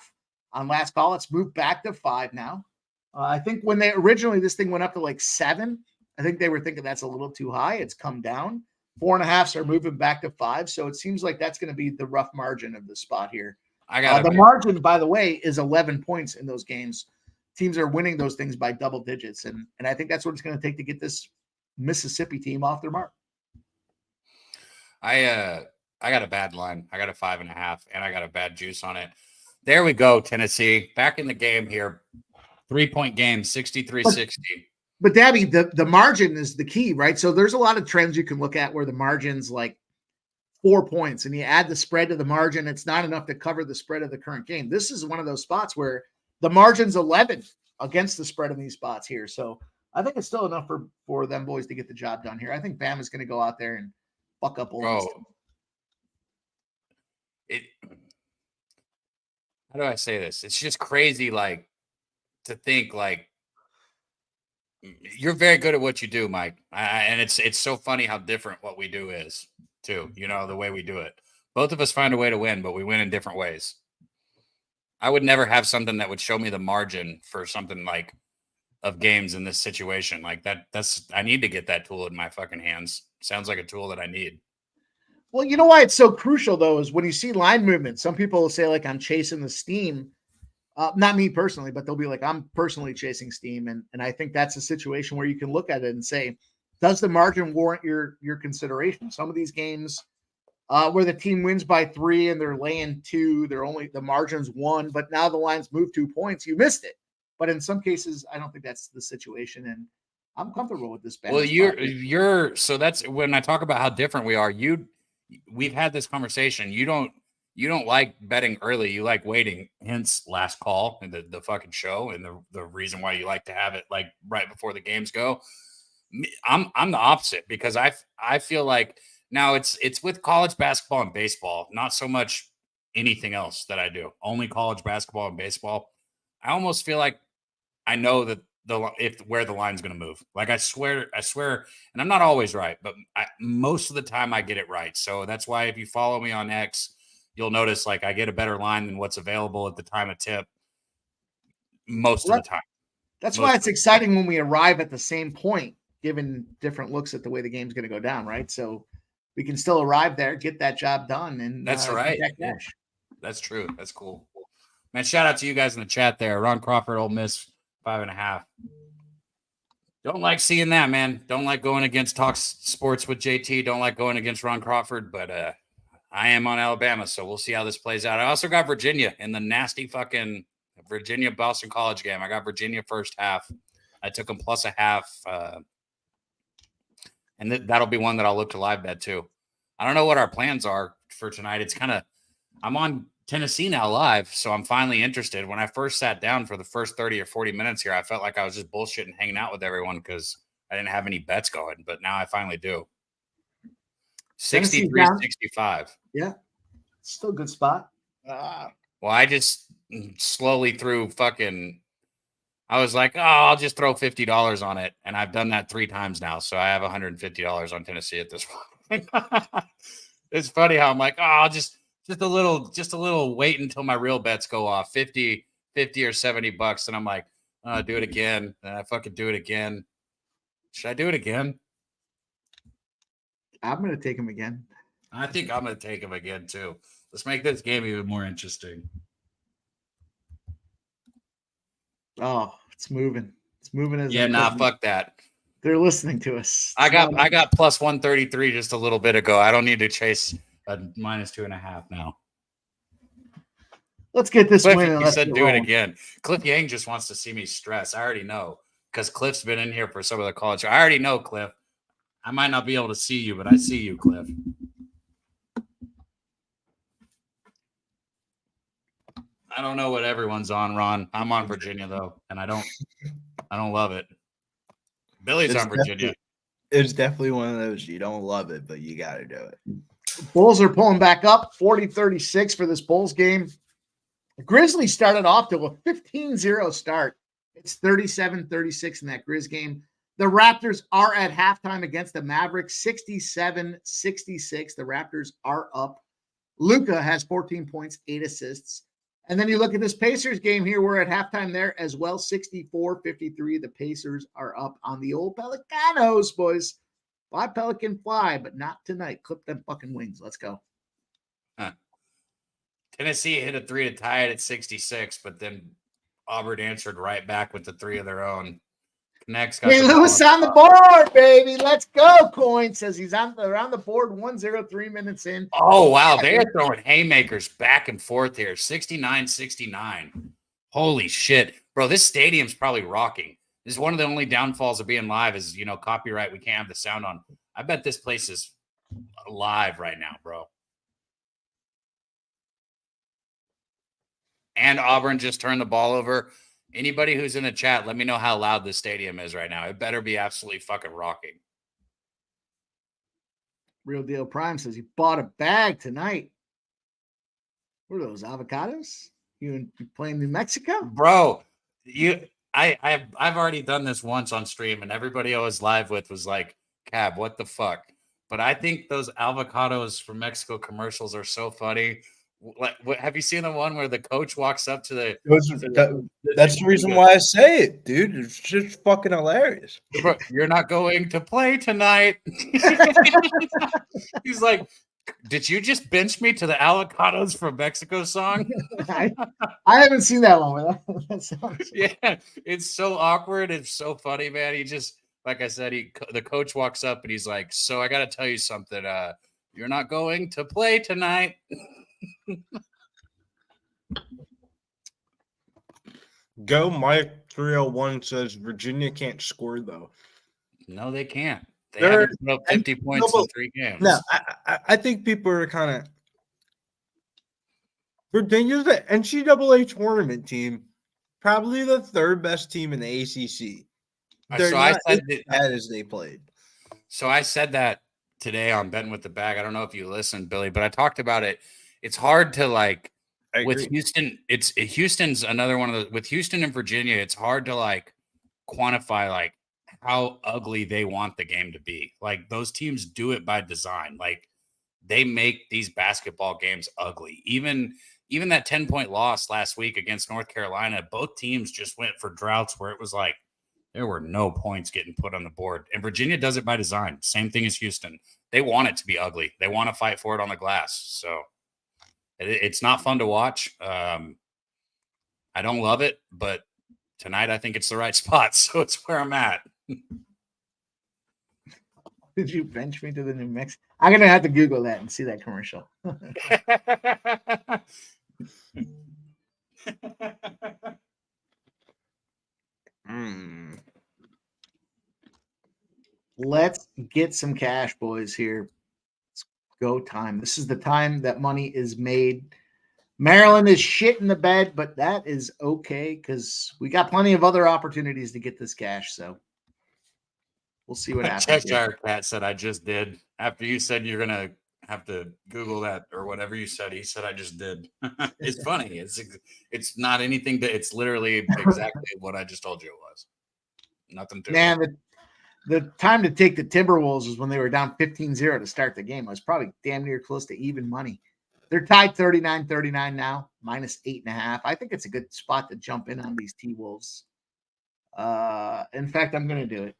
S3: on last call. It's moved back to 5 now. I think when this thing went up to like 7, I think they were thinking that's a little too high. It's come down. 4.5s are moving back to 5. So it seems like that's going to be the rough margin of the spot here. The margin, by the way, is 11 points in those games. Teams are winning those things by double digits. And I think that's what it's going to take to get this Mississippi team off their mark.
S7: I got a bad line. I got a 5.5, and I got a bad juice on it. There we go, Tennessee. Back in the game here. 3-point game, 63-60.
S3: But Dabby, the margin is the key, right? So there's a lot of trends you can look at where the margin's like 4 points, and you add the spread to the margin. It's not enough to cover the spread of the current game. This is one of those spots where the margin's 11 against the spread in these spots here. So I think it's still enough for them boys to get the job done here. I think Bama's going to go out there and fuck up.
S7: How do I say this? It's just crazy, like, to think, like, you're very good at what you do, Mike. And it's so funny how different what we do is, too. The way we do it. Both of us find a way to win, but we win in different ways. I would never have something that would show me the margin for something like of games in this situation. Like I need to get that tool in my fucking hands. Sounds like a tool that I need.
S3: Well, you know why it's so crucial, though, is when you see line movement, some people will say, like, I'm chasing the steam. Not me personally, but they'll be like, I'm personally chasing steam. And I think that's a situation where you can look at it and say, does the margin warrant your consideration? Some of these games where the team wins by 3 and they're laying 2, the margin's 1, but now the line's moved 2 points. You missed it. But in some cases, I don't think that's the situation. And I'm comfortable with this.
S7: Well, so that's when I talk about how different we are. We've had this conversation. you don't like betting early. You like waiting. Hence, last call and the fucking show, and the reason why you like to have it like right before the games go. I'm the opposite because I feel like now it's with college basketball and baseball, not so much anything else that I do. Only college basketball and baseball. I almost feel like I know that where the line's going to move. Like I swear, and I'm not always right, but most of the time I get it right. So that's why if you follow me on X, you'll notice like I get a better line than what's available at the time of tip most of the time.
S3: That's why it's exciting when we arrive at the same point, given different looks at the way the game's going to go down, right? So we can still arrive there, get that job done, and
S7: that's right.
S3: Yeah.
S7: That's true. That's cool. Man, shout out to you guys in the chat there. Ron Crawford, Ole Miss, 5.5. Don't like seeing that, man. Don't like going against Talk Sports with JT. Don't like going against Ron Crawford, but I am on Alabama, so we'll see how this plays out. I also got Virginia in the nasty fucking Virginia-Boston College game. I got Virginia first half. I took them plus a half, and that'll be one that I'll look to live bet too. I don't know what our plans are for tonight. It's kind of – I'm on Tennessee now live, so I'm finally interested. When I first sat down for the first 30 or 40 minutes here, I felt like I was just bullshitting, hanging out with everyone because I didn't have any bets going, but now I finally do. 63-65.
S3: Yeah. Still a good spot.
S7: Well, I just slowly threw I was like, oh, I'll just throw $50 on it. And I've done that 3 times now. So I have $150 on Tennessee at this point. It's funny how I'm like, oh, I'll just a little wait until my real bets go off 50 or $70. And I'm like, do it again. And I fucking do it again. Should I do it again?
S3: I'm going to take him again.
S7: I think I'm going to take him again, too. Let's make this game even more interesting.
S3: Oh, it's moving. It's moving as
S7: fuck that.
S3: They're listening to us.
S7: I got plus 133 just a little bit ago. I don't need to chase a minus 2.5 now.
S3: Let's get this
S7: Cliff,
S3: win.
S7: You said do it again. Cliff Yang just wants to see me stress. I already know because Cliff's been in here for some of the college. I already know, Cliff. I might not be able to see you, but I see you, Cliff. I don't know what everyone's on, Ron. I'm on Virginia though, and I don't love it. Billy's on Virginia.
S2: It's definitely one of those you don't love it, but you got to do it.
S3: Bulls are pulling back up 40-36 for this Bulls game. The Grizzlies started off to a 15-0 start. It's 37-36 in that Grizz game. The Raptors are at halftime against the Mavericks, 67-66. The Raptors are up. Luka has 14 points, 8 assists. And then you look at this Pacers game here. We're at halftime there as well, 64-53. The Pacers are up on the old Pelicanos, boys. Fly, Pelican, fly, but not tonight. Clip them fucking wings. Let's go.
S7: Tennessee hit a 3 to tie it at 66, but then Auburn answered right back with the 3 of their own. Next,
S3: Hey, Lewis on the board, baby. Let's go. Coin says he's on the board. 1:03 minutes in.
S7: Oh, wow. They are throwing haymakers back and forth here. 69-69. Holy shit. Bro, this stadium's probably rocking. This is one of the only downfalls of being live is, copyright. We can't have the sound on. I bet this place is live right now, bro. And Auburn just turned the ball over. Anybody who's in the chat, let me know how loud this stadium is right now. It better be absolutely fucking rocking.
S3: Real Deal Prime says he bought a bag tonight. What are those, avocados? You playing New Mexico?
S7: Bro, I've already done this once on stream, and everybody I was live with was like, Cab, what the fuck? But I think those avocados from Mexico commercials are so funny. Like, have you seen the one where the coach walks up to the?
S2: That's the reason why I say it, dude. It's just fucking hilarious.
S7: Bro, you're not going to play tonight. He's like, did you just bench me to the avocados from Mexico song?
S3: I haven't seen that one.
S7: Yeah, it's so awkward. It's so funny, man. He just, like I said, the coach walks up and he's like, so I got to tell you something. You're not going to play tonight.
S2: Go Mike 301 says Virginia can't score though.
S7: No, they can't. They haven't put 50 points in 3 games.
S2: No, I think people are kind of Virginia's the NCAA tournament team, probably the third best team in the ACC. They're
S7: So
S2: not
S7: I said
S2: as bad as they played.
S7: So I said that today on Betting with the Bag. I don't know if you listened, Billy, but I talked about it. It's hard to like with
S2: agree.
S7: Houston. Houston's another one of the with Houston and Virginia. It's hard to like quantify like how ugly they want the game to be. Like those teams do it by design. Like they make these basketball games ugly. Even that 10-point loss last week against North Carolina, both teams just went for droughts where it was like there were no points getting put on the board. And Virginia does it by design. Same thing as Houston. They want it to be ugly. They want to fight for it on the glass. So it's not fun to watch. I don't love it, but tonight I think it's the right spot. So it's where I'm at.
S3: Did you bench me to the New Mexico? I'm going to have to Google that and see that commercial. Let's get some cash, boys, here. It's go time. This is the time that money is made. Maryland is shit in the bed, but that is okay because we got plenty of other opportunities to get this cash. So we'll see what happens.
S7: Cheshire Cat said, I just did. After you said you're going to have to Google that or whatever you said, he said, I just did. It's funny. It's not anything that it's literally exactly what I just told you it was. Nothing to
S3: Man, the time to take the Timberwolves was when they were down 15-0 to start the game. It was probably damn near close to even money. They're tied 39-39 now, minus 8.5. I think it's a good spot to jump in on these T-Wolves. In fact, I'm going to do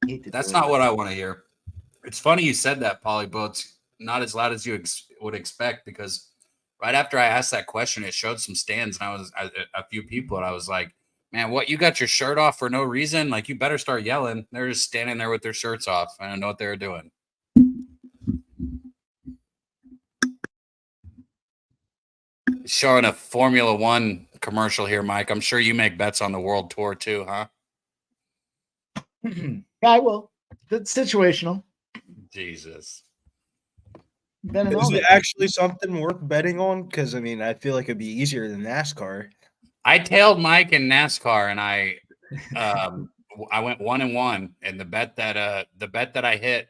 S3: it.
S7: That's not what I want to hear. It's funny you said that, Polly, but it's not as loud as you would expect because right after I asked that question, it showed some stands and I was a few people and I was like, man, what, you got your shirt off for no reason? Like, you better start yelling. They're just standing there with their shirts off. I don't know what they were doing. Showing a Formula One commercial here, Mike. I'm sure you make bets on the world tour too, huh?
S3: I will. It's situational.
S7: Jesus.
S2: Is it actually something worth betting on? Because, I mean, I feel like it'd be easier than NASCAR.
S7: I tailed Mike in NASCAR, and I went 1-1, and the bet that I hit,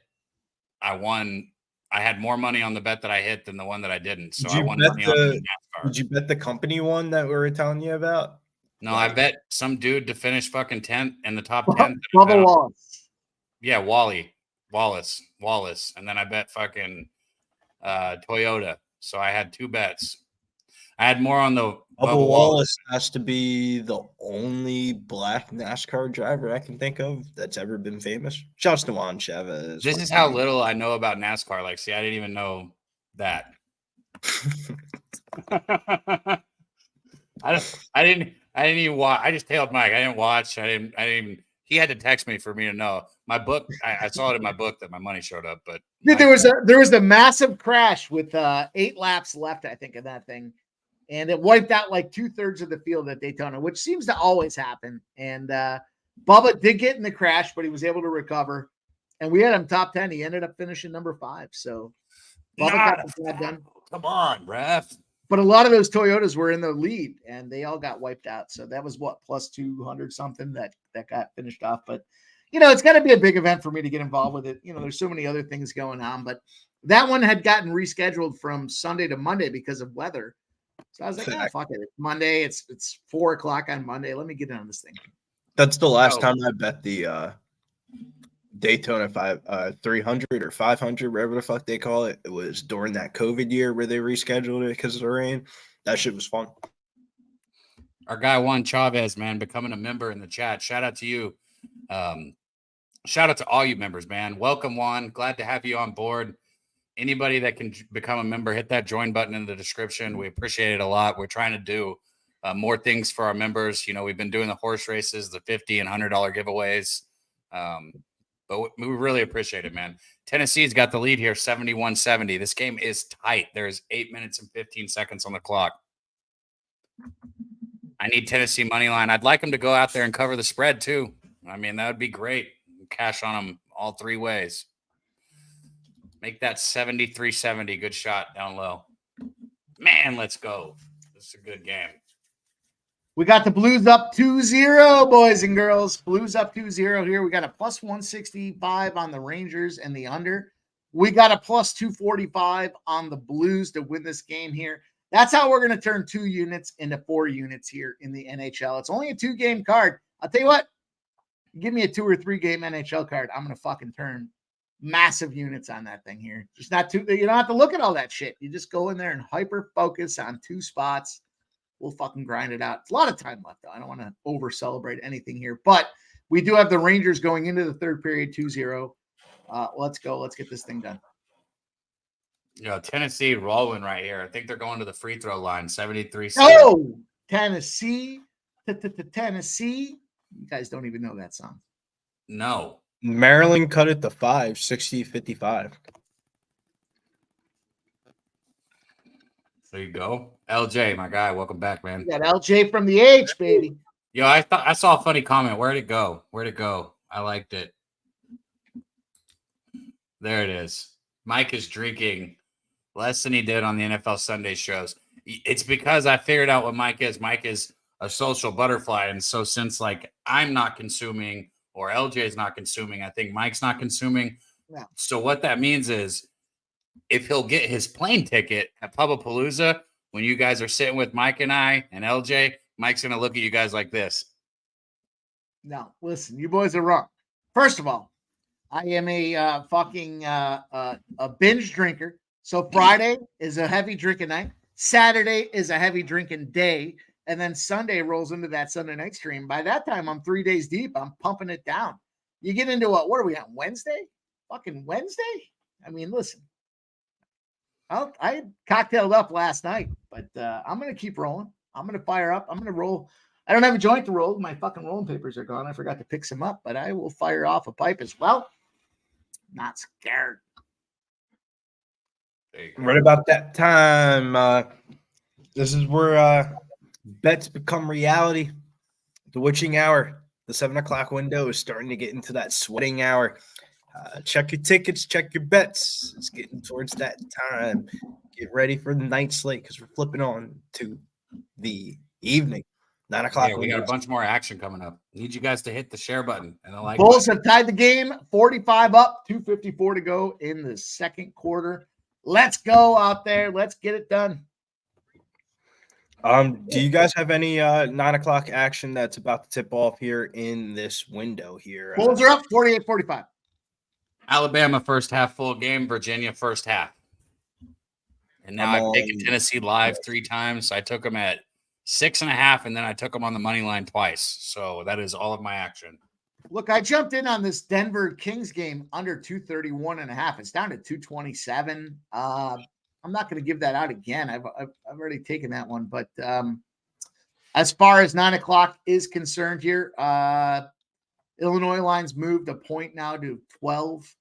S7: I won. I had more money on the bet that I hit than the one that I didn't. So I won money on NASCAR.
S2: Did you bet the company one that we were telling you about?
S7: No, I bet some dude to finish fucking 10th in the top 10.
S3: Bubba Wallace.
S7: Yeah, Wallace. And then I bet fucking Toyota. So I had two bets. I had more on the
S2: Bubba Wallace has to be the only black NASCAR driver I can think of that's ever been famous. Shouts to Juan Chavez.
S7: This is how little I know about NASCAR. Like, see, I didn't even know that. I didn't even watch. I just tailed Mike. I didn't watch. I didn't even. He had to text me for me to know. My book. I saw it in my book that my money showed up. But
S3: dude, there was a massive crash with 8 laps left, I think, of that thing. And it wiped out like 2/3 of the field at Daytona, which seems to always happen. And Bubba did get in the crash, but he was able to recover. And we had him top 10. He ended up finishing number 5. So Bubba got the job done.
S7: Come on, ref.
S3: But a lot of those Toyotas were in the lead, and they all got wiped out. So that was what, plus 200 something that got finished off. But, it's got to be a big event for me to get involved with it. There's so many other things going on. But that one had gotten rescheduled from Sunday to Monday because of weather. So I was like, fuck it. It's Monday. It's 4:00 on Monday. Let me get in on this thing.
S2: That's the last time I bet the Daytona 300 or 500, whatever the fuck they call it. It was during that COVID year where they rescheduled it because of the rain. That shit was fun.
S7: Our guy Juan Chavez, man, becoming a member in the chat. Shout out to you. Shout out to all you members, man. Welcome, Juan. Glad to have you on board. Anybody that can become a member, hit that join button in the description. We appreciate it a lot. We're trying to do more things for our members. We've been doing the horse races, the $50 and $100 giveaways. But we really appreciate it, man. Tennessee's got the lead here, 71-70. This game is tight. There's 8 minutes and 15 seconds on the clock. I need Tennessee money line. I'd like them to go out there and cover the spread too. I mean, that would be great. Cash on them all 3 ways. Make that 73-70. Good shot down low. Man, let's go. This is a good game.
S3: We got the Blues up 2-0, boys and girls. Blues up 2-0 here. We got a plus 165 on the Rangers and the under. We got a plus 245 on the Blues to win this game here. That's how we're going to turn 2 units into 4 units here in the NHL. It's only a 2-game card. I'll tell you what, give me a 2 or 3 game NHL card. I'm going to fucking turn massive units on that thing here. Just not too, you don't have to look at all that shit. You just go in there and hyper focus on 2 spots. We'll fucking grind it out. It's a lot of time left, though. I don't want to over celebrate anything here, but we do have the Rangers going into the third period 2-0. Let's go. Let's get this thing done.
S7: Tennessee rolling right here. I think they're going to the free throw line, 73.
S3: Oh, Tennessee. Tennessee. You guys don't even know that song.
S7: No.
S2: Maryland cut it to 5, 60-55.
S7: There you go. LJ, my guy. Welcome back, man.
S3: You got LJ from the H, baby.
S7: Yo, I saw a funny comment. Where'd it go? I liked it. There it is. Mike is drinking less than he did on the NFL Sunday shows. It's because I figured out what Mike is. Mike is a social butterfly. And so since I'm not consuming or LJ is not consuming, I think Mike's not consuming.
S3: Yeah.
S7: So what that means is if he'll get his plane ticket at Pubapalooza, when you guys are sitting with Mike and I and LJ, Mike's going to look at you guys like this.
S3: No, listen, you boys are wrong. First of all, I am a binge drinker. So Friday is a heavy drinking night. Saturday is a heavy drinking day. And then Sunday rolls into that Sunday night stream. By that time, I'm 3 days deep. I'm pumping it down. You get into what are we on, Wednesday? Fucking Wednesday? I mean, listen. I cocktailed up last night, but I'm going to keep rolling. I'm going to fire up. I'm going to roll. I don't have a joint to roll. My fucking rolling papers are gone. I forgot to pick some up, but I will fire off a pipe as well. Not scared.
S2: Right about that time, this is where bets become reality. The witching hour, the 7 o'clock window is starting to get into that sweating hour. Check your tickets, check your bets. It's getting towards that time. Get ready for the night slate because we're flipping on to the evening. 9 o'clock.
S7: Yeah, we got a bunch more action coming up. Need you guys to hit the share button and the like.
S3: Bulls have tied the game, 45 up, 2:54 to go in the second quarter. Let's go out there. Let's get it done.
S2: Do you guys have any 9 o'clock action that's about to tip off here in this window here?
S3: Bulls are up 48-45.
S7: Alabama first half full game, Virginia first half. And now I've taken Tennessee live 3 times. I took them at 6.5, and then I took them on the money line twice. So that is all of my action.
S3: Look, I jumped in on this Denver Kings game under 231.5. It's down to 227. I'm not going to give that out again. I've already taken that one. But as far as 9 o'clock is concerned here, Illinois lines moved a point now to 12.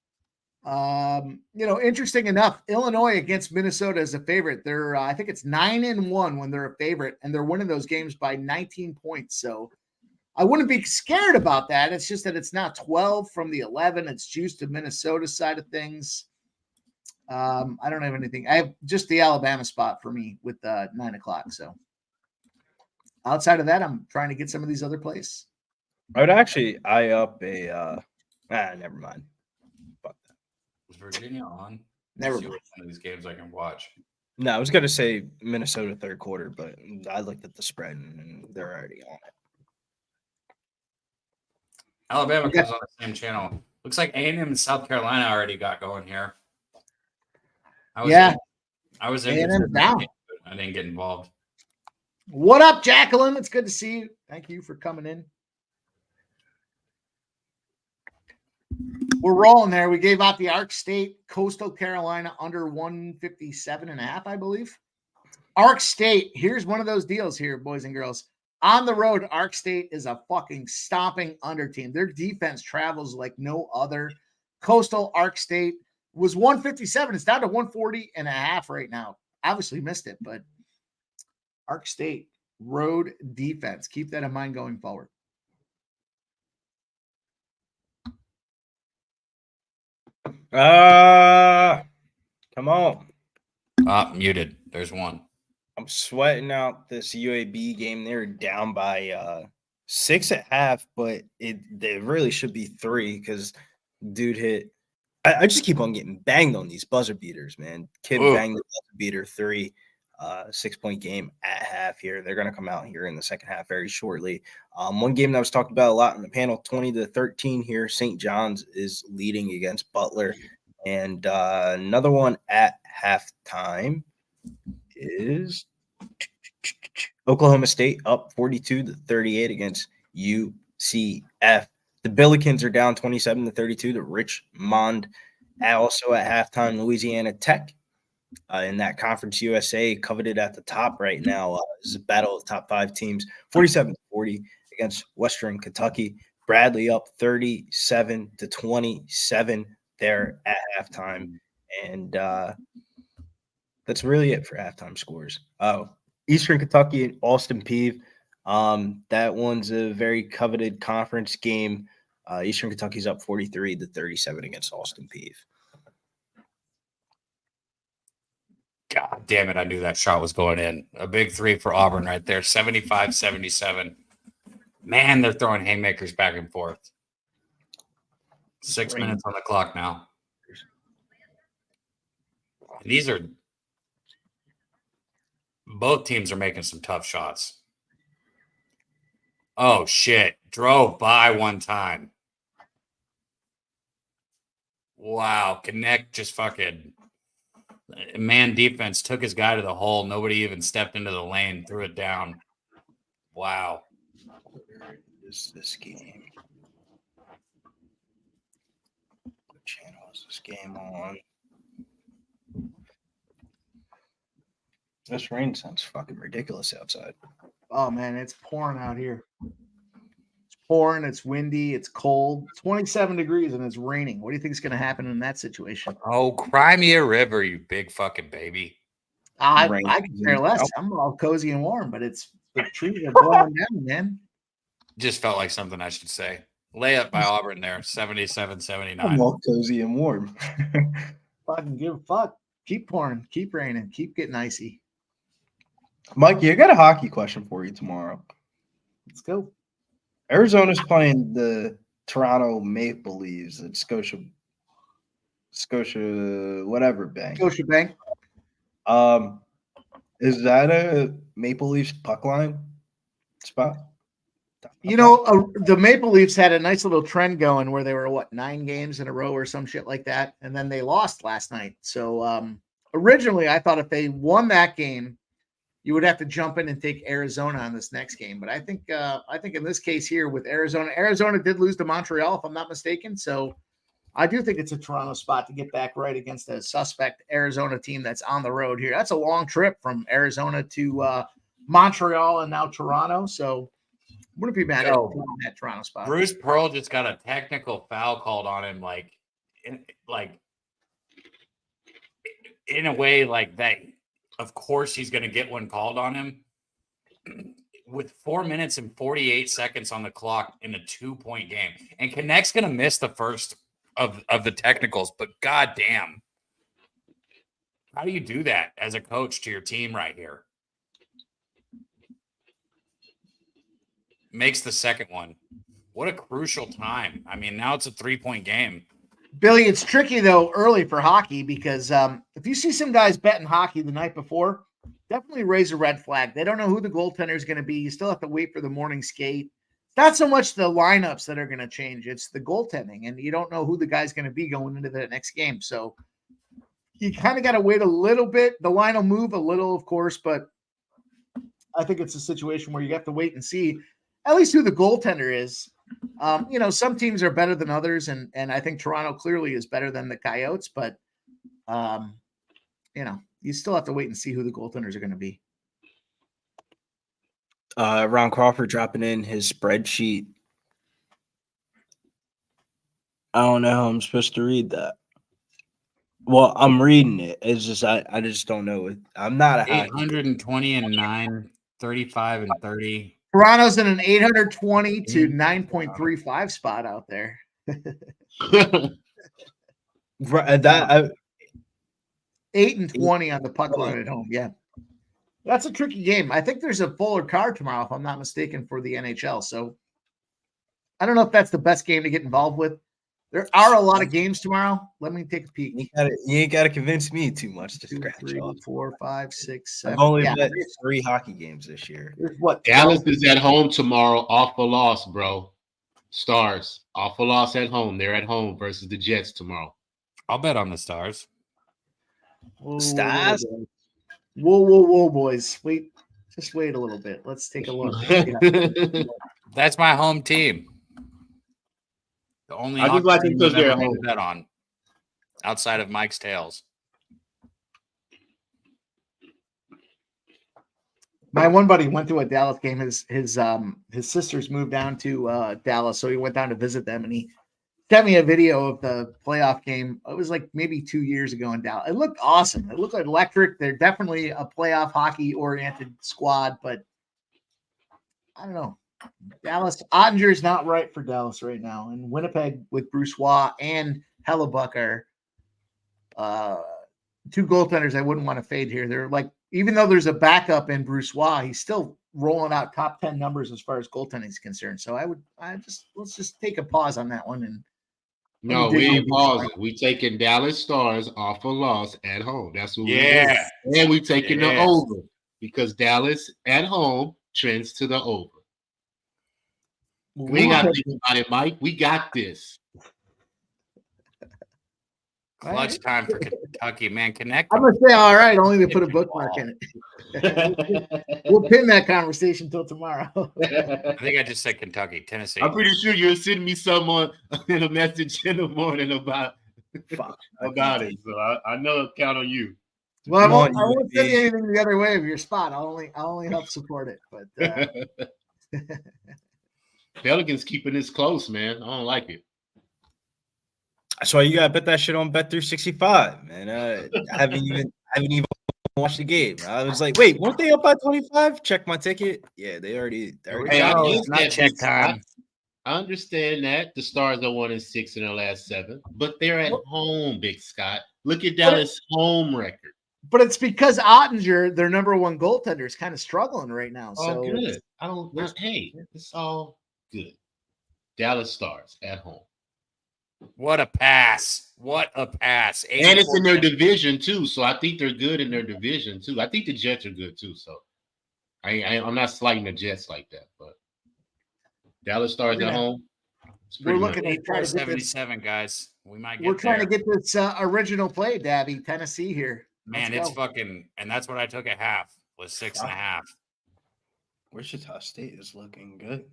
S3: Interesting enough, Illinois against Minnesota is a favorite. They're, I think it's 9-1 when they're a favorite, and they're winning those games by 19 points. So I wouldn't be scared about that. It's just that it's now 12 from the 11. It's juiced to Minnesota side of things. I don't have anything. I have just the Alabama spot for me with 9 o'clock. So outside of that, I'm trying to get some of these other plays.
S2: I would actually eye up a never mind.
S7: Was Virginia on?
S3: Never
S7: See what one of these games I can watch.
S2: No, I was gonna say Minnesota third quarter, but I looked at the spread and they're already on it.
S7: Alabama comes on the same channel. Looks like A&M and South Carolina already got going here. I was
S3: A&M down.
S7: I didn't get involved.
S3: What up, Jacqueline? It's good to see you. Thank you for coming in. We're rolling there. We gave out the Ark State, Coastal Carolina under 157.5, I believe. Ark State, here's one of those deals here, boys and girls. On the road, Ark State is a fucking stomping under team. Their defense travels like no other. Coastal Ark State was 157. It's down to 140.5 right now. Obviously missed it, but Ark State road defense. Keep that in mind going forward.
S2: Come on.
S7: Muted. There's one.
S2: I'm sweating out this UAB game. They're down by 6 at half, but they really should be 3 because dude hit. I just keep on getting banged on these buzzer beaters, man. Kid banged the buzzer beater 3, 6-point game at half here. They're going to come out here in the second half very shortly. One game that was talked about a lot in the panel, 20-13 here. St. John's is leading against Butler. And another one at halftime is Oklahoma State up 42-38 against UCF. The Pelicans are down 27-32 to Richmond. Also at halftime, Louisiana Tech in that Conference USA, coveted at the top right now. This is a battle of top 5 teams, 47-40 against Western Kentucky. Bradley up 37-27 there at halftime. And that's really it for halftime scores. Oh, Eastern Kentucky and Austin Peeve. That one's a very coveted conference game. Eastern Kentucky's up 43-37 against Austin Peeve.
S7: God damn it. I knew that shot was going in. A big 3 for Auburn right there. 75-77. Man, they're throwing haymakers back and forth. 6 minutes on the clock now. These are both teams are making some tough shots. Oh shit. Drove by one time. Wow. Connect just fucking man defense took his guy to the hole. Nobody even stepped into the lane, threw it down. Wow.
S2: Where is this game? What channel is this game on? This rain sounds fucking ridiculous outside.
S3: Oh man, it's pouring out here. It's pouring, it's windy, it's cold, 27 degrees, and it's raining. What do you think is going to happen in that situation?
S7: Oh, cry me a river, you big fucking baby.
S3: I can care less. I'm all cozy and warm, but it's the trees are blowing down, man.
S7: Just felt like something I should say. Layup by Auburn there, 77-79.
S2: I'm all cozy and warm.
S3: Fucking give a fuck. Keep pouring, keep raining, keep getting icy.
S2: Mikey, I got a hockey question for you tomorrow.
S3: Let's go.
S2: Arizona's playing the Toronto Maple Leafs at Scotia whatever bank.
S3: Scotia Bank.
S2: Is that a Maple Leafs puck line spot?
S3: You know, the Maple Leafs had a nice little trend going where they were 9 games in a row or some shit like that, and then they lost last night. So originally, I thought if they won that game, you would have to jump in and take Arizona on this next game. But I think in this case here with Arizona did lose to Montreal, if I'm not mistaken. So I do think it's a Toronto spot to get back right against a suspect Arizona team that's on the road here. That's a long trip from Arizona to Montreal and now Toronto. So wouldn't be mad at that Toronto spot.
S7: Bruce Pearl just got a technical foul called on him, in a way like that. Of course, he's going to get one called on him with 4 minutes and 48 seconds on the clock in a 2-point game. And Connect's going to miss the first of the technicals, but goddamn, how do you do that as a coach to your team right here? Makes the second one. What a crucial time. I mean, now it's a 3-point game.
S3: Billy, it's tricky, though, early for hockey because if you see some guys betting hockey the night before, definitely raise a red flag. They don't know who the goaltender is going to be. You still have to wait for the morning skate. It's not so much the lineups that are going to change. It's the goaltending, and you don't know who the guy's going to be going into the next game. So you kind of got to wait a little bit. The line will move a little, of course, but I think it's a situation where you have to wait and see at least who the goaltender is. Some teams are better than others, and I think Toronto clearly is better than the Coyotes, but you still have to wait and see who the goaltenders are going to be.
S2: Ron Crawford dropping in his spreadsheet. I don't know how I'm supposed to read that. Well, I'm reading it. It's just I just don't know it. I'm not a
S7: 820-9, 35-30.
S3: Toronto's in an 820 to 9.35 spot out there.
S2: That
S3: 8 and 20 on the puck line at home. Yeah. That's a tricky game. I think there's a fuller card tomorrow, if I'm not mistaken, for the NHL. So I don't know if that's the best game to get involved with. There are a lot of games tomorrow. Let me take a peek.
S2: You ain't got to convince me too much to
S3: 2,
S2: scratch
S3: 3,
S2: off.
S3: 4, 5, 6,
S2: I've
S3: 7.
S2: only
S3: Yeah,
S2: bet 3 hockey games this year.
S3: there's what?
S6: Dallas is at home tomorrow off a loss, bro. Stars off a loss at home. They're at home versus the Jets tomorrow.
S7: I'll bet on the Stars.
S2: Stars?
S3: Whoa, boys. Just wait a little bit. Let's take a look.
S7: That's my home team. The only
S6: I just
S7: hockey
S6: like them
S7: team
S6: because
S7: I've
S6: they're
S7: ever
S6: at
S7: made a
S6: home.
S7: bet on, outside of Mike's Tails.
S3: My one buddy went to a Dallas game. His sisters moved down to Dallas, so he went down to visit them, and he sent me a video of the playoff game. It was like maybe 2 years ago in Dallas. It looked awesome. It looked like electric. They're definitely a playoff hockey-oriented squad, but I don't know. Dallas, Ottinger is not right for Dallas right now. And Winnipeg with Bruce Waugh and Hellebuck are two goaltenders I wouldn't want to fade here. They're like, even though there's a backup in Bruce Waugh, he's still rolling out top 10 numbers as far as goaltending is concerned. So let's just take a pause on that one. And
S6: No, we ain't pausing. We taking Dallas Stars off a loss at home. That's what we're doing. And we taking the over because Dallas at home trends to the over. We ain't got to think about it, Mike. We got this.
S7: Clutch time for Kentucky, man. Connect.
S3: I'm going to say, all right, only to put a bookmark in it. We'll pin that conversation until tomorrow.
S7: I think I just said Kentucky, Tennessee.
S6: I'm pretty sure you'll send me someone in a message in the morning about it. So I know I'll count on you.
S3: Well, I won't send you anything the other way of your spot. I'll only help support it. But
S6: Pelicans keeping this close, man. I don't like it.
S2: That's why you gotta bet that shit on Bet365, man. I haven't even watched the game. I was like, wait, weren't they up by 25? Check my ticket. Yeah, they already
S6: Hey,
S7: it's not check time.
S6: I understand that the Stars are 1-6 in their last 7, but they're at home, Big Scott. Look at Dallas' home record.
S3: But it's because Ottinger, their number one goaltender, is kind of struggling right now.
S6: So good. Hey, it's all good. Dallas Stars at home.
S7: What a pass. What a pass.
S6: And it's in their division, too. So I think they're good in their division, too. I think the Jets are good, too. So I'm not slighting the Jets like that. But Dallas Stars at home.
S3: We're looking at
S7: 8-4-77, guys. We might get
S3: We're trying to get this original play, Dabby, Tennessee here.
S7: Man, it's fucking – and that's what I took at half was 6.5.
S2: Wichita State is looking good.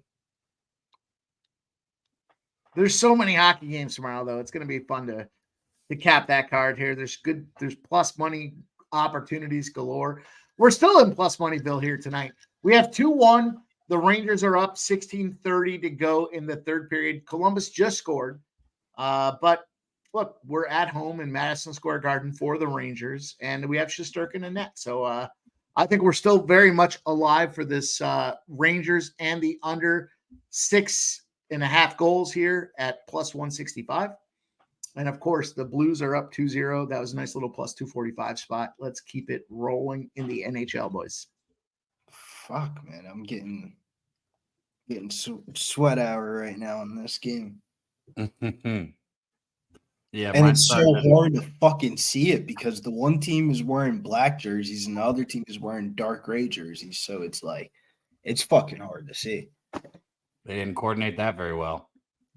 S3: There's so many hockey games tomorrow, though. It's going to be fun to cap that card here. There's plus money opportunities galore. We're still in plus moneyville here tonight. We have 2-1. The Rangers are up 16:30 to go in the third period. Columbus just scored. But look, we're at home in Madison Square Garden for the Rangers, and we have Shesterkin and net. So I think we're still very much alive for this Rangers and the under 6.5 goals here at plus 165. And of course, the Blues are up 2-0. That was a nice little plus 245 spot. Let's keep it rolling in the NHL, boys.
S2: Fuck, man. I'm getting sweat hour right now in this game.
S7: Yeah,
S2: and it's so hard to fucking see it because the one team is wearing black jerseys and the other team is wearing dark gray jerseys. So it's like, it's fucking hard to see.
S7: They didn't coordinate that very well.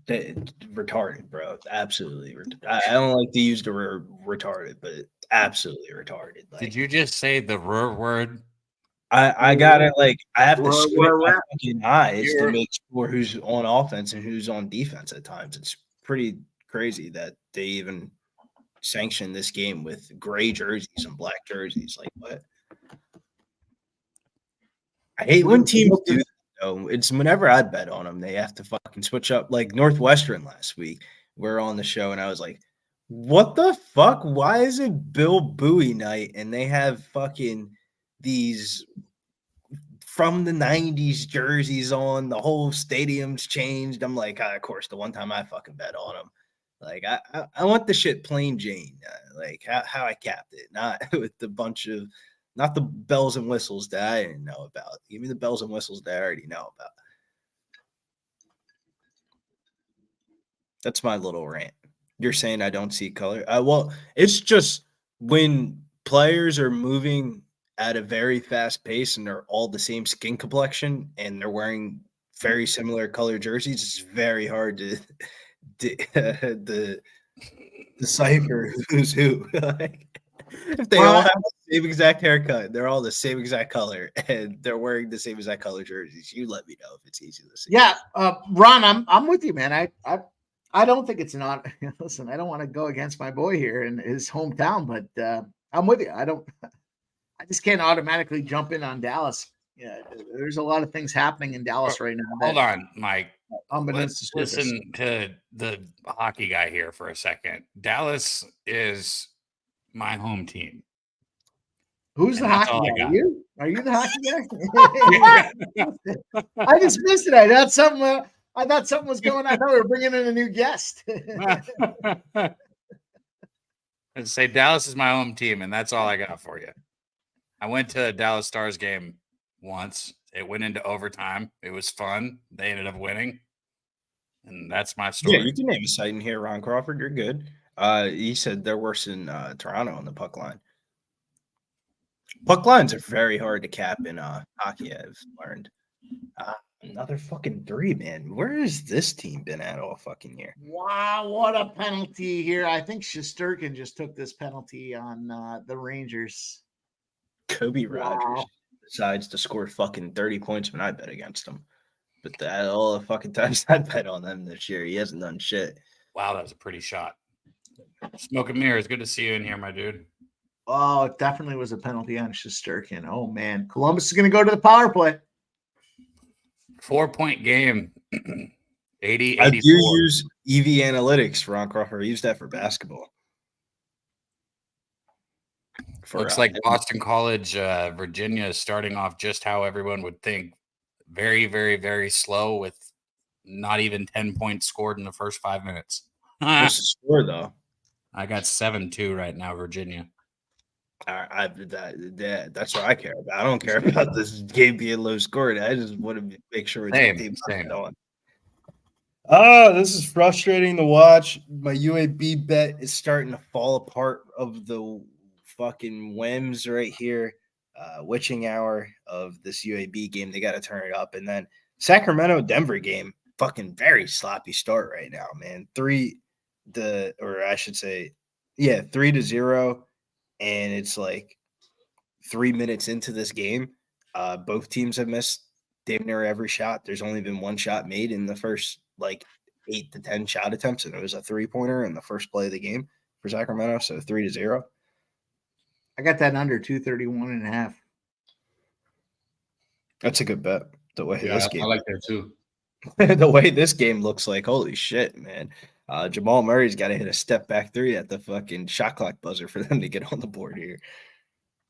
S2: Retarded, bro. Absolutely. I don't like to use the word retarded, but absolutely retarded. Like,
S7: did you just say the word?
S2: I got it. Like, I have to squint my fucking eyes to make sure who's on offense and who's on defense at times. It's pretty crazy that they even sanctioned this game with gray jerseys and black jerseys. Like, what? I hate when teams do that, though. It's whenever I bet on them, they have to fucking switch up. Like Northwestern last week, we're on the show, and I was like, what the fuck? Why is it Bill Bowie night and they have fucking these from the 90s jerseys on? The whole stadium's changed. I'm like, of course, the one time I fucking bet on them. Like, I want the shit plain Jane, like how I capped it, not with the bunch of Not the bells and whistles that I didn't know about. Give me the bells and whistles that I already know about. That's my little rant. You're saying I don't see color. Well, it's just when players are moving at a very fast pace and they're all the same skin complexion and they're wearing very similar color jerseys, it's very hard to decipher who's who. Like, if they all have the same exact haircut, they're all the same exact color, and they're wearing the same exact color jerseys, you let me know if it's easy to see.
S3: Yeah, Ron, I'm with you, man. I don't think it's an odd. Listen, I don't want to go against my boy here in his hometown, but I'm with you. I just can't automatically jump in on Dallas. Yeah, there's a lot of things happening in Dallas right now.
S7: Hold on, Mike.
S3: Let's
S7: listen to the hockey guy here for a second. Dallas is my home team.
S3: Who's the hockey guy? Are you the hockey guy? I just missed it. I thought something was going on. I thought we were bringing in a new guest.
S7: I'd say Dallas is my home team, and that's all I got for you. I went to a Dallas Stars game once. It went into overtime. It was fun. They ended up winning. And that's my story.
S2: Yeah, you can name a site in here, Ron Crawford. You're good. He said they're worse in Toronto on the puck line. Puck lines are very hard to cap in hockey, I've learned. Another fucking 3, man. Where has this team been at all fucking year?
S3: Wow, what a penalty here. I think Shesterkin just took this penalty on the Rangers.
S2: Kobe Rogers decides to score fucking 30 points when I bet against him. But all the fucking times I bet on them this year, he hasn't done shit.
S7: Wow, that was a pretty shot. Smoke and Mirrors, good to see you in here, my dude.
S3: Oh, it definitely was a penalty on Shesterkin. Oh, man. Columbus is going to go to the power play.
S7: 4-point game. 80,
S2: I
S7: 84.
S2: do use EV analytics, Ron Crawford. I use that for basketball.
S7: Looks like Boston College, Virginia is starting off just how everyone would think. Very, very, very slow with not even 10 points scored in the first 5 minutes.
S2: What's the score, though?
S7: I got 7-2 right now, Virginia.
S2: That's what I care about. I don't care about this game being low scored. I just want to make sure it's
S7: same.
S2: on. Oh, this is frustrating to watch. My UAB bet is starting to fall apart of the fucking whims right here. Witching hour of this UAB game. They got to turn it up. And then Sacramento Denver game, fucking very sloppy start right now, man. 3-0. And it's like 3 minutes into this game. Both teams have missed damn near every shot. There's only been one shot made in the first 8 to 10 shot attempts, and it was a 3-pointer in the first play of the game for Sacramento. So 3-0.
S3: I got that under 231.5.
S2: That's a good bet. The way this game,
S6: I like that too.
S2: The way this game looks like, holy shit, man. Jamal Murray's got to hit a step back 3 at the fucking shot clock buzzer for them to get on the board here.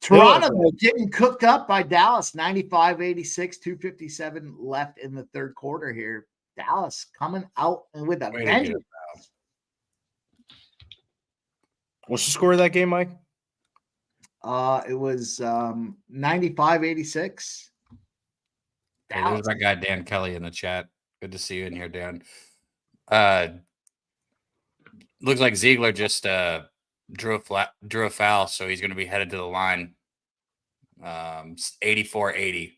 S3: Toronto getting cooked up by Dallas, 95-86, 2:57 left in the third quarter here. Dallas coming out with a vengeance.
S2: What's the score of that game, Mike?
S3: It was 95-86.
S7: Hey, there's that guy Dan Kelly in the chat. Good to see you in here, Dan. Looks like Ziegler just drew a foul, so he's going to be headed to the line. 84-80.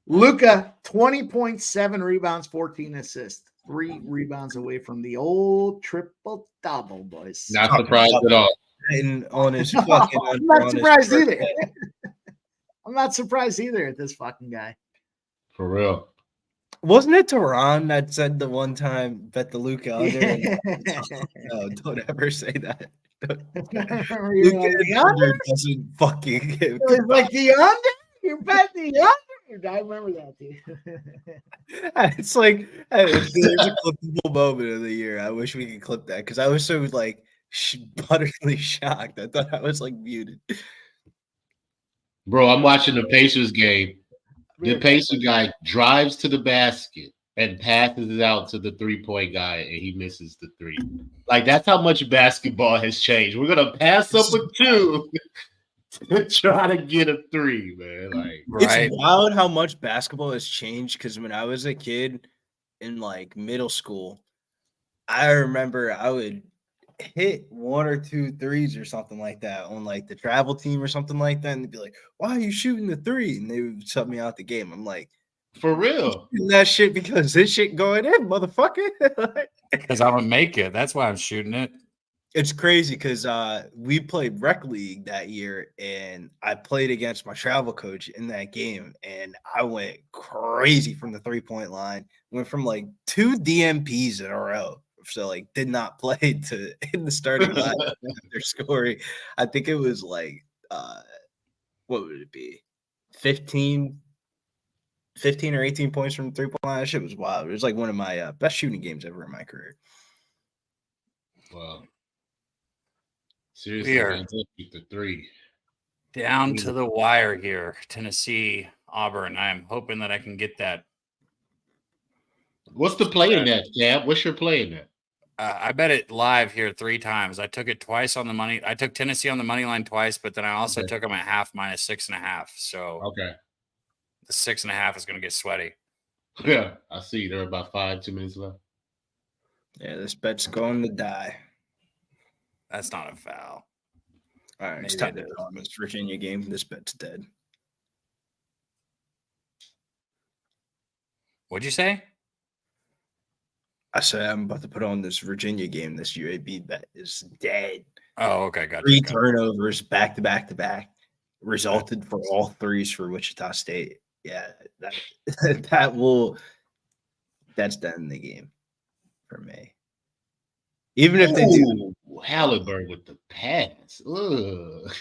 S3: Luka, 20.7 rebounds, 14 assists, 3 rebounds away from the old triple double, boys.
S6: Not surprised at all.
S2: And on his fucking,
S3: I'm not surprised either. I'm not surprised either at this fucking guy.
S6: For real.
S2: Wasn't it Tehran that said the one time bet the Luka under?
S3: Yeah.
S2: No, don't ever say that.
S3: Luka under
S2: doesn't fucking.
S3: It was like the under. You bet the under. I remember that too.
S2: It's like there's a clippable moment of the year. I wish we could clip that because I was so utterly shocked. I thought I was muted.
S6: Bro, I'm watching the Pacers game. The Pacer guy drives to the basket and passes it out to the 3-point guy, and he misses the 3. That's how much basketball has changed. We're gonna pass up a 2 try to get a three, man. Like,
S7: Right.
S2: It's wild how much basketball has changed. Because when I was a kid in like middle school, I remember I would hit 1 or 2 threes or something like that on like the travel team or something like that, and they'd be like, "Why are you shooting the three?" And they would shut me out the game. I'm like,
S6: for real.
S2: "Shooting that shit because this shit going in, motherfucker."
S7: Because I'm gonna make it. That's why I'm shooting it.
S2: It's crazy because we played rec league that year, and I played against my travel coach in that game, and I went crazy from the 3-point line. Went from like 2 DMPs in a row, so like did not play to in the starting line after scoring. I think it was like what would it be, 15 or 18 points from the 3-point line. That shit was wild. It was like one of my best shooting games ever in my career.
S6: Well, seriously,
S7: We are
S6: man, don't shoot the three.
S7: down to the wire here. Tennessee, Auburn. I am hoping that I can get that.
S6: What's the play in that, Cab? What's your play in that?
S7: I bet it live here 3 times. I took it twice on the money. I took Tennessee on the money line twice, but then I also
S6: Okay.
S7: took them at half minus 6.5. So
S6: Okay.
S7: the 6.5 is going to get sweaty.
S6: Yeah, I see. There are about 2 minutes left.
S2: Yeah, this bet's going to die.
S7: That's not a foul.
S2: All right, it's
S7: Maybe
S2: time
S7: it
S2: to
S7: is.
S2: bet on this Virginia game. This bet's dead.
S7: What'd you say?
S2: I said I'm about to put on this Virginia game. This UAB bet is dead.
S7: Oh, okay. Gotcha.
S2: 3
S7: gotcha.
S2: turnovers back to back to back resulted for all threes for Wichita State. Yeah, that's dead in the game for me. Even if they do,
S6: Ooh, Halliburton with the pass. Ugh.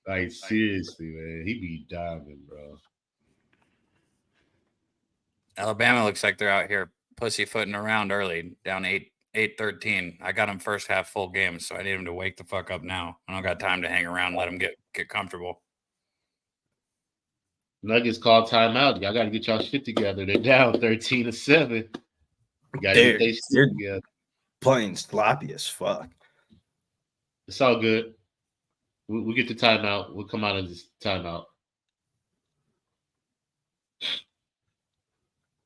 S6: Like, seriously, man. He be diving, bro.
S7: Alabama looks like they're out here pussyfooting around early, down 8-13. I got them first half full game, so I need them to wake the fuck up now. I don't got time to hang around and let them get comfortable.
S6: Nuggets call timeout. Y'all got to get y'all shit together. They're down 13-7. Got to get their shit
S2: they're
S6: together.
S2: playing sloppy as fuck.
S6: It's all good. We'll get the timeout. We'll come out of this timeout.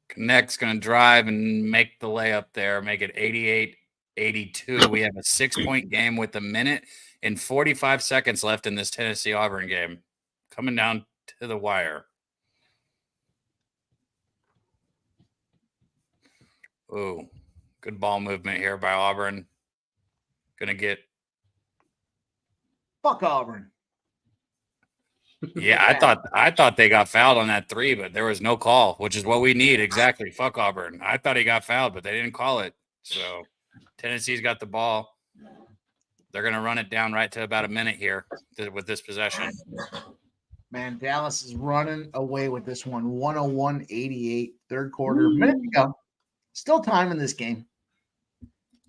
S7: Connect's going to drive and make the layup there, make it 88-82. We have a 6-point game with 1 minute and 45 seconds left in this Tennessee Auburn game. Coming down to the wire. Ooh, good ball movement here by Auburn. Going to get.
S3: Fuck Auburn.
S7: Yeah, I thought they got fouled on that 3, but there was no call, which is what we need. Exactly. Fuck Auburn. I thought he got fouled, but they didn't call it. So Tennessee's got the ball. They're going to run it down right to about 1 minute here with this possession.
S3: Man, Dallas is running away with this one. 101-88, third quarter. Minute to go. Still time in this game.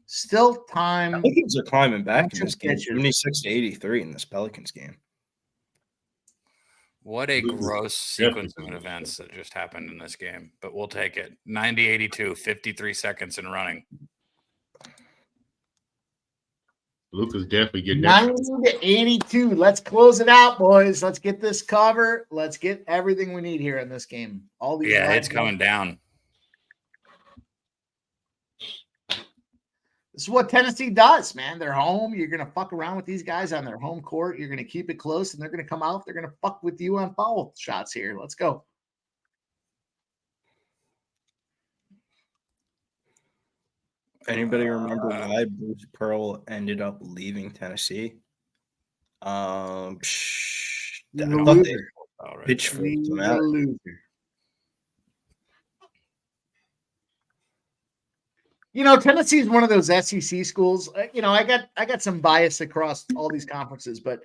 S3: Still time.
S2: Pelicans are climbing back in this game.
S3: Pitchers.
S2: 76-83 in this Pelicans game.
S7: What a gross sequence of events that just happened in this game, but we'll take it. 90-82, 53 seconds and running.
S6: Luka's definitely getting that.
S3: 90-82. Let's close it out, boys. Let's get this cover. Let's get everything we need here in this game. All these.
S7: Yeah, it's coming down.
S3: This is what Tennessee does, man. They're home. You're going to fuck around with these guys on their home court. You're going to keep it close, and they're going to come out. They're going to fuck with you on foul shots here. Let's go.
S2: Anybody remember why Bruce Pearl ended up leaving Tennessee? I thought they pitchforked him out.
S3: You know, Tennessee is one of those SEC schools. You know, I got some bias across all these conferences, but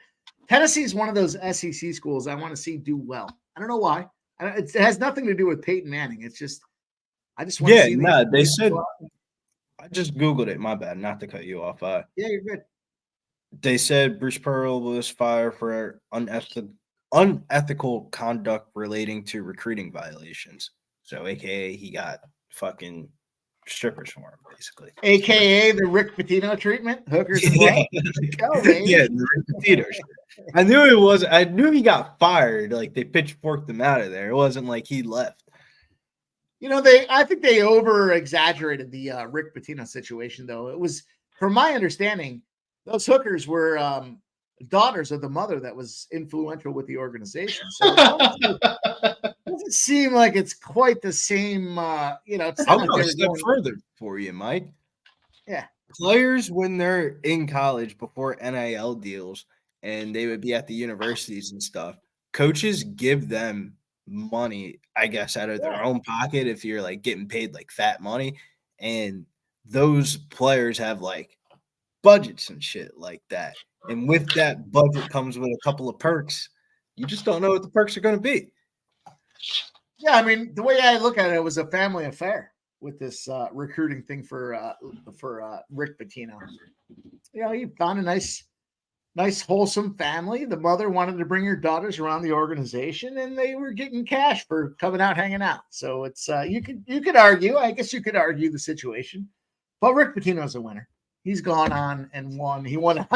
S3: Tennessee is one of those SEC schools I want to see do well. I don't know why. It has nothing to do with Peyton Manning. It's just I just want to see.
S2: Yeah, they said. I just Googled it. My bad. Not to cut you off.
S3: Yeah, you're good.
S2: They said Bruce Pearl was fired for unethical conduct relating to recruiting violations. So, AKA, he got fucking strippers for him, basically.
S3: AKA the Rick Pitino treatment. Hookers and
S2: Yeah,
S3: Go, baby.
S2: yeah, the Rick Pitino shit. I knew it was. I knew he got fired. Like they pitchforked him out of there. It wasn't like he left.
S3: You know, I think they over exaggerated the Rick Pitino situation, though. It was, from my understanding, those hookers were daughters of the mother that was influential with the organization. So it doesn't seem like it's quite the same. It's
S2: I'll
S3: not
S2: go
S3: like
S2: a
S3: they
S2: step
S3: were going-
S2: further for you, Mike.
S3: Yeah.
S2: Players, when they're in college before NIL deals and they would be at the universities and stuff, coaches give them money, I guess, out of their own pocket if you're like getting paid like fat money. And those players have like budgets and shit like that. And with that budget comes with a couple of perks. You just don't know what the perks are going to be.
S3: Yeah, I mean, the way I look at it, it was a family affair with this recruiting thing for Rick Pitino. You know, he found a nice, wholesome family. The mother wanted to bring her daughters around the organization, and they were getting cash for coming out, hanging out. So it's you could argue. I guess you could argue the situation, but Rick Pitino's a winner. He's gone on and won. He won.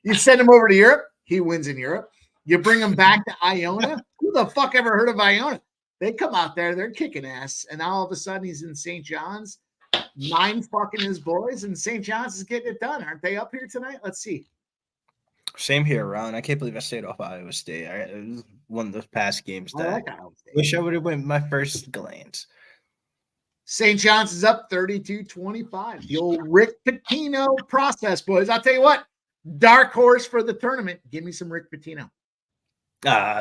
S3: You send him over to Europe, he wins in Europe. You bring him back to Iona. Who the fuck ever heard of Iona? They come out there, they're kicking ass, and now all of a sudden he's in St. John's, 9 fucking his boys, and St. John's is getting it done. Aren't they up here tonight? Let's see.
S2: Same here, Ron. I can't believe I stayed off Iowa State. It was one of those past games
S3: I
S2: that
S3: like Iowa State.
S2: wish I would have went my first glance.
S3: St. John's is up 32-25. The old Rick Pitino process, boys. I'll tell you what, dark horse for the tournament. Give me some Rick Pitino.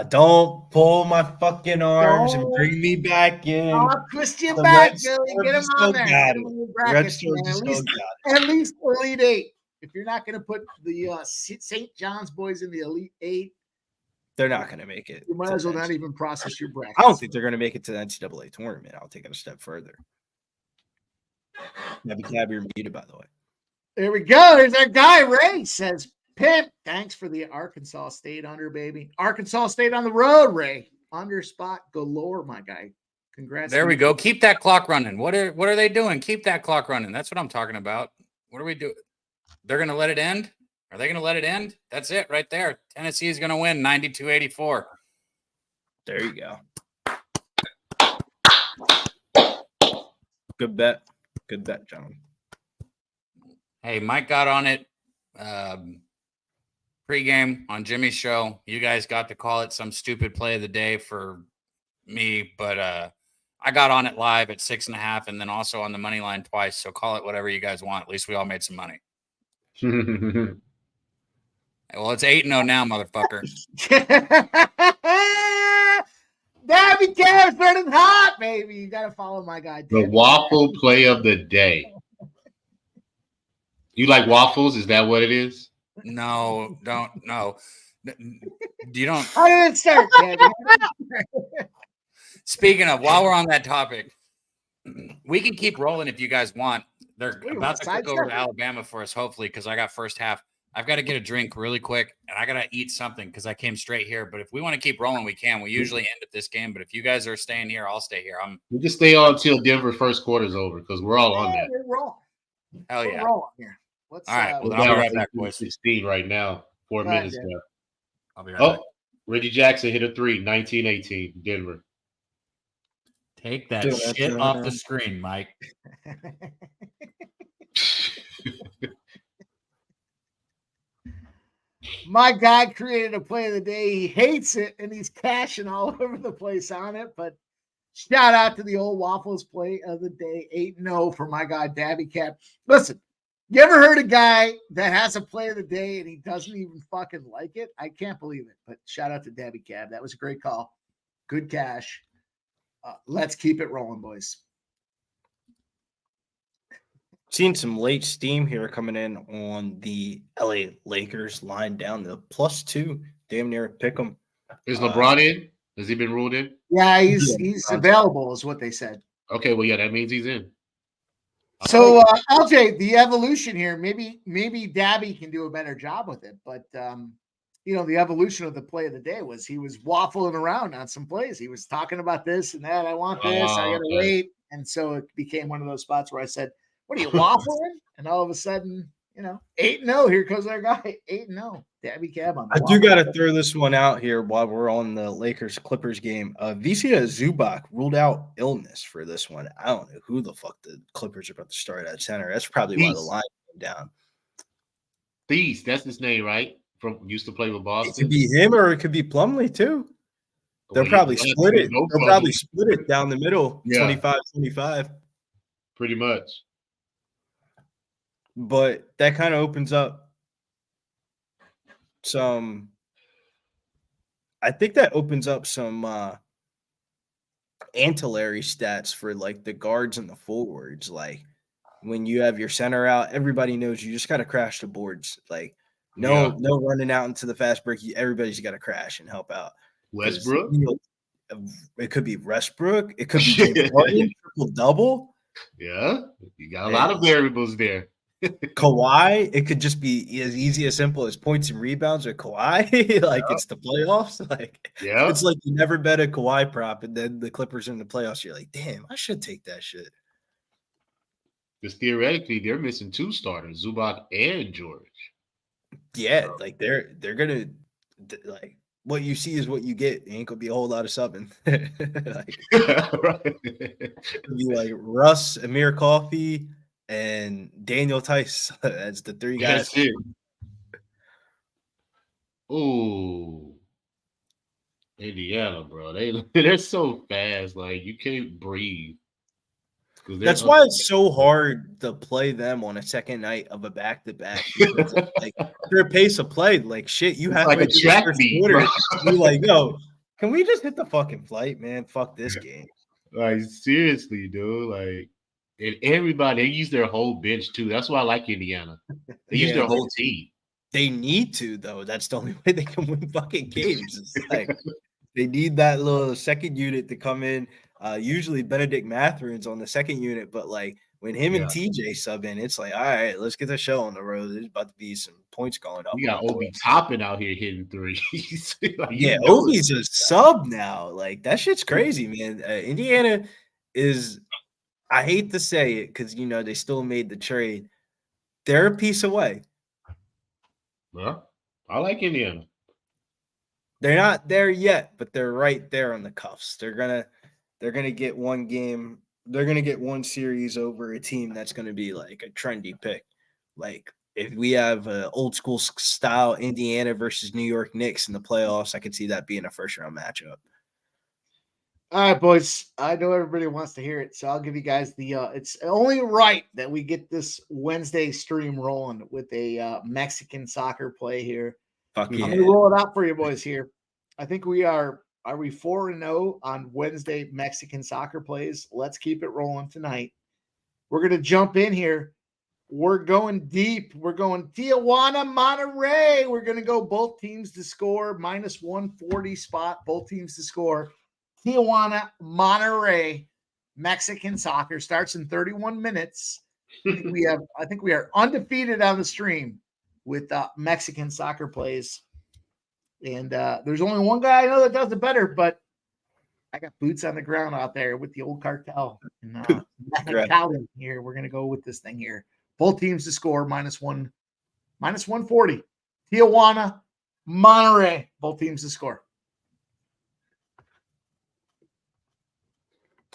S2: Don't pull my fucking arms and bring me back in.
S3: I'll twist you
S2: The
S3: back,
S2: Red
S3: Billy.
S2: Storm
S3: Get him
S2: still
S3: on there.
S2: got
S3: Get
S2: it.
S3: him in the
S2: Red
S3: brackets,
S2: Storm
S3: man.
S2: still got
S3: At least Elite 8. If you're not going to put the St. John's boys in the Elite 8,
S2: They're not going to make it.
S3: you might
S2: to
S3: as well
S2: the
S3: not
S2: NCAA.
S3: even process your bracket.
S2: I don't think they're going to make it to the NCAA tournament. I'll take it a step further. DabyCab, you're muted, by the way.
S3: There we go. There's our guy, Ray. Says, Pimp, thanks for the Arkansas State under, baby. Arkansas State on the road, Ray. Under spot galore, my guy. Congrats.
S7: There we go. Keep that clock running. What are they doing? Keep that clock running. That's what I'm talking about. What are we doing? They're going to let it end? Are they going to let it end? That's it right there. Tennessee is going to win 92-84.
S2: There you go. Good bet. Good bet, gentlemen.
S7: Hey, Mike got on it pregame on Jimmy's show. You guys got to call it some stupid play of the day for me, but I got on it live at 6.5 and then also on the money line twice. So call it whatever you guys want. At least we all made some money. Well, it's 8-0 now, motherfucker.
S3: DabyCab's running hot, baby. You got to follow my guy.
S6: The waffle play of the day. You like waffles? Is that what it is?
S7: No, don't. You don't.
S3: How did it start, Dabby?
S7: Speaking of, while we're on that topic, we can keep rolling if you guys want. They're about to kick over to Alabama for us, hopefully, because I got first half. I've got to get a drink really quick, and I got to eat something because I came straight here. But if we want to keep rolling, we can. We usually end at this game. But if you guys are staying here, I'll stay here.
S6: We just stay on until Denver first quarter is over because we're all on that.
S3: We're rolling.
S7: Hell yeah.
S3: We're rolling here. Let's,
S7: All right.
S6: We're
S7: Well, I'll
S6: down
S7: be right back, boys.
S6: 16 right now. 4 minutes
S3: yeah.
S6: left.
S7: I'll be right back.
S6: Oh, Reggie Jackson hit a 3, 19-18, Denver.
S7: Take that shit off the screen, Mike.
S3: My guy created a play of the day. He hates it, and he's cashing all over the place on it. But shout out to the old Waffles play of the day. 8-0 for my guy, DabyCab. Listen, you ever heard a guy that has a play of the day and he doesn't even fucking like it? I can't believe it. But shout out to DabyCab. That was a great call. Good cash. Let's keep it rolling, boys.
S2: Seen some late steam here coming in on the LA Lakers line down to +2. Damn near pick 'em.
S6: Is LeBron in? Has he been ruled in?
S3: Yeah, he's available, is what they said.
S6: Okay, well, yeah, that means he's in.
S3: So, LJ, the evolution here, maybe Dabby can do a better job with it, but the evolution of the play of the day was he was waffling around on some plays. He was talking about this and that. I want this. I gotta wait. And so it became one of those spots where I said, what are you waffling? And all of a sudden, 8-0. Here goes our guy, 8-0. DabyCab on the
S2: I do
S3: waffle.
S2: got to throw this one out here while we're on the Lakers-Clippers game. Visia Zubac ruled out illness for this one. I don't know who the fuck the Clippers are about to start at center. That's probably why the line came down.
S6: Thies, that's his name, right? Used to play with
S2: It
S6: Boston.
S2: could be him or it could be Plumlee too. They'll
S6: Well,
S2: probably
S6: yeah,
S2: split it.
S6: no
S2: They'll probably
S6: Plumlee.
S2: split it down the middle,
S6: Yeah.
S2: 25-25.
S6: Pretty much.
S2: But that kind of opens up some – I think that opens up some ancillary stats for, like, the guards and the forwards. Like, when you have your center out, everybody knows you just got to crash the boards. Like, no running out into the fast break. Everybody's got to crash and help out.
S6: Westbrook?
S2: It could be Westbrook. It could be James Harden, triple-double.
S6: Yeah, you got a lot of variables there.
S2: Kawhi, it could just be as easy as simple as points and rebounds with Kawhi. It's the playoffs. It's like you never bet a Kawhi prop, and then the Clippers are in the playoffs. You're like, damn, I should take that shit.
S6: Because theoretically, they're missing two starters, Zubac and George.
S2: Yeah, like they're gonna like what you see is what you get. It ain't gonna be a whole lot of subbing.
S6: Right.
S2: It'll be like Russ, Amir Coffey, and Daniel Tice as the three guys.
S6: That's it. Ooh. Indiana, bro. They're so fast, like you can't breathe.
S2: That's why it's so hard to play them on a second night of a back-to-back. Like their pace of play, like shit, you have
S6: like a track meet.
S2: You're like, yo, can we just hit the fucking flight, man? Fuck this game.
S6: Like seriously, dude. Like, and everybody they use their whole bench too. That's why I like Indiana. They use their whole team.
S2: They need to, though. That's the only way they can win fucking games. It's like they need that little second unit to come in. Usually Benedict Matherin's on the second unit, but like when him and TJ sub in, it's like, all right, let's get the show on the road. There's about to be some points going up.
S6: We got Obi Toppin out here hitting threes.
S2: Obi's a sub now. Like that shit's crazy, man. Indiana is, I hate to say it because they still made the trade. They're a piece away.
S6: Well, I like Indiana.
S2: They're not there yet, but they're right there on the cuffs. They're gonna get one game. They're gonna get one series over a team that's gonna be like a trendy pick. Like if we have an old school style Indiana versus New York Knicks in the playoffs, I could see that being a first round matchup.
S3: All right, boys. I know everybody wants to hear it, so I'll give you guys the. It's only right that we get this Wednesday stream rolling with a Mexican soccer play here.
S2: Fuck yeah.
S3: I'm gonna roll it out for you, boys. Here, I think we are. Are we 4-0 on Wednesday Mexican soccer plays? Let's keep it rolling tonight. We're gonna jump in here. We're going deep. We're going Tijuana, Monterrey. We're gonna go both teams to score -140 spot. Both teams to score. Tijuana, Monterrey, Mexican soccer starts in 31 minutes. I think we are undefeated on the stream with Mexican soccer plays. And there's only one guy I know that does it better, but I got boots on the ground out there with the old cartel. And here, we're going to go with this thing here. Both teams to score -140. Tijuana, Monterrey, both teams to score.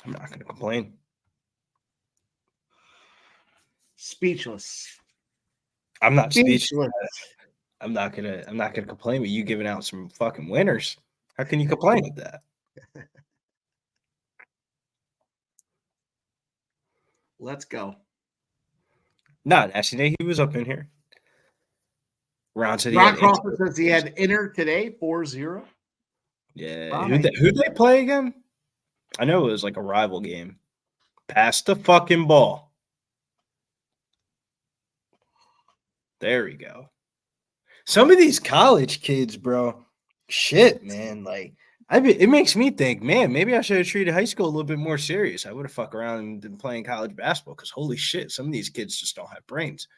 S2: I'm not going to complain.
S3: Speechless.
S2: I'm not speechless. I'm not gonna complain with you giving out some fucking winners. How can you complain with that?
S3: Let's go.
S2: Not actually, he was up in here. Ron said
S3: Ron Crawford says he had Inter today, 4-0.
S2: Yeah. Who'd they play again? I know it was like a rival game. Pass the fucking ball. There we go. Some of these college kids, bro, shit, man. Like, it makes me think, man, maybe I should have treated high school a little bit more serious. I would have fucked around and been playing college basketball because holy shit, some of these kids just don't have brains.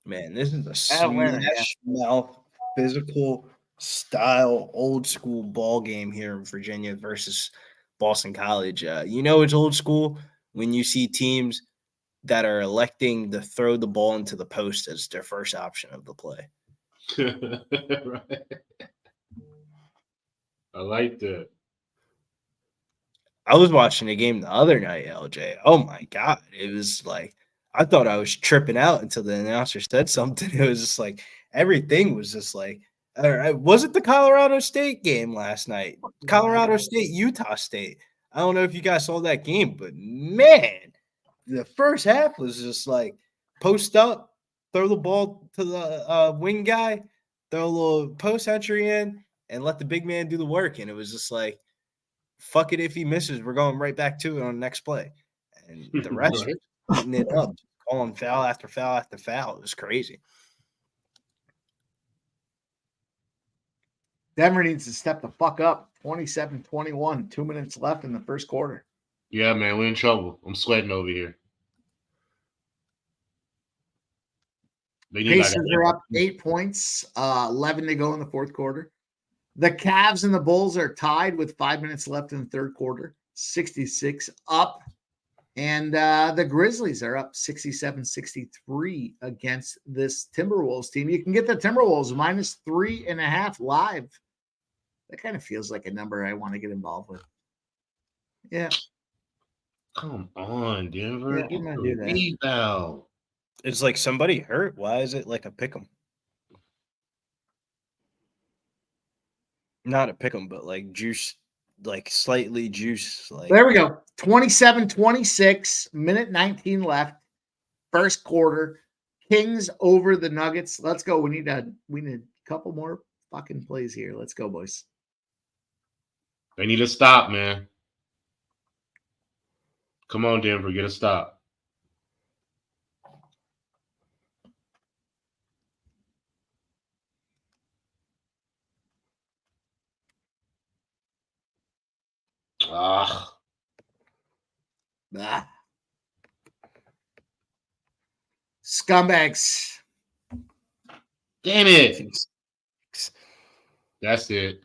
S2: Man, this is a
S3: Atlanta, yeah.
S2: smash mouth, physical style, old school ball game here in Virginia versus Boston College. It's old school when you see teams that are electing to throw the ball into the post as their first option of the play.
S6: Right. I like that.
S2: I was watching a game the other night, LJ. Oh my God. It was like, I thought I was tripping out until the announcer said something. It was just like, everything was just like, all right, was it the Colorado State game last night? Colorado State, Utah State. I don't know if you guys saw that game, but man, the first half was just like post up, throw the ball to the wing guy, throw a little post entry in, and let the big man do the work. And it was just like, fuck it if he misses. We're going right back to it on the next play. And the rest
S6: Right.
S2: was eating it up, calling foul after foul after foul. It was crazy.
S3: Denver needs to step the fuck up. 27-21, 2 minutes left in the first quarter.
S6: Yeah, man, we're in trouble. I'm sweating over here.
S3: Pacers are up 8 points, 11 to go in the fourth quarter. The Cavs and the Bulls are tied with 5 minutes left in the third quarter, 66 up. And the Grizzlies are up 67-63 against this Timberwolves team. You can get the Timberwolves -3.5 live. That kind of feels like a number I want to get involved with. Yeah.
S6: Come on, Denver.
S3: Yeah,
S6: Get
S3: I'm gonna
S6: the
S3: do that.
S6: rebound.
S2: It's like somebody hurt. Why is it like a pick 'em? Not a pick 'em, but like juice, like slightly juice. Like
S3: There we go. 27-26, minute 19 left. First quarter. Kings over the Nuggets. Let's go. We need a couple more fucking plays here. Let's go, boys.
S6: They need to stop, man. Come on, Denver, get a stop. Ah,
S3: Ah. Scumbags.
S6: damn it. That's it.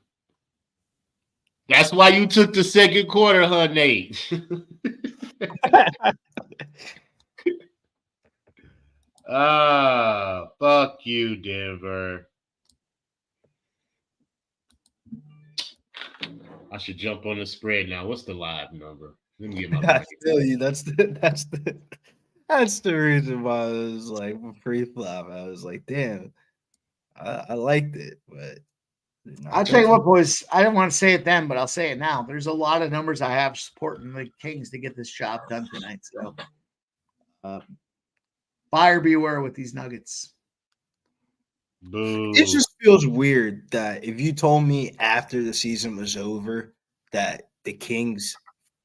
S6: That's why you took the second quarter, huh, Nate? Fuck you, Denver. I should jump on the spread now. What's the live number? Let me get my
S2: I feel you. That's the reason why I was like pre-flop. I was like, damn, I liked it, but
S3: I'll tell you what, boys. I didn't want to say it then, but I'll say it now. There's a lot of numbers I have supporting the Kings to get this job done tonight. So, buyer beware with these Nuggets.
S6: Boo.
S2: It just feels weird that if you told me after the season was over that the Kings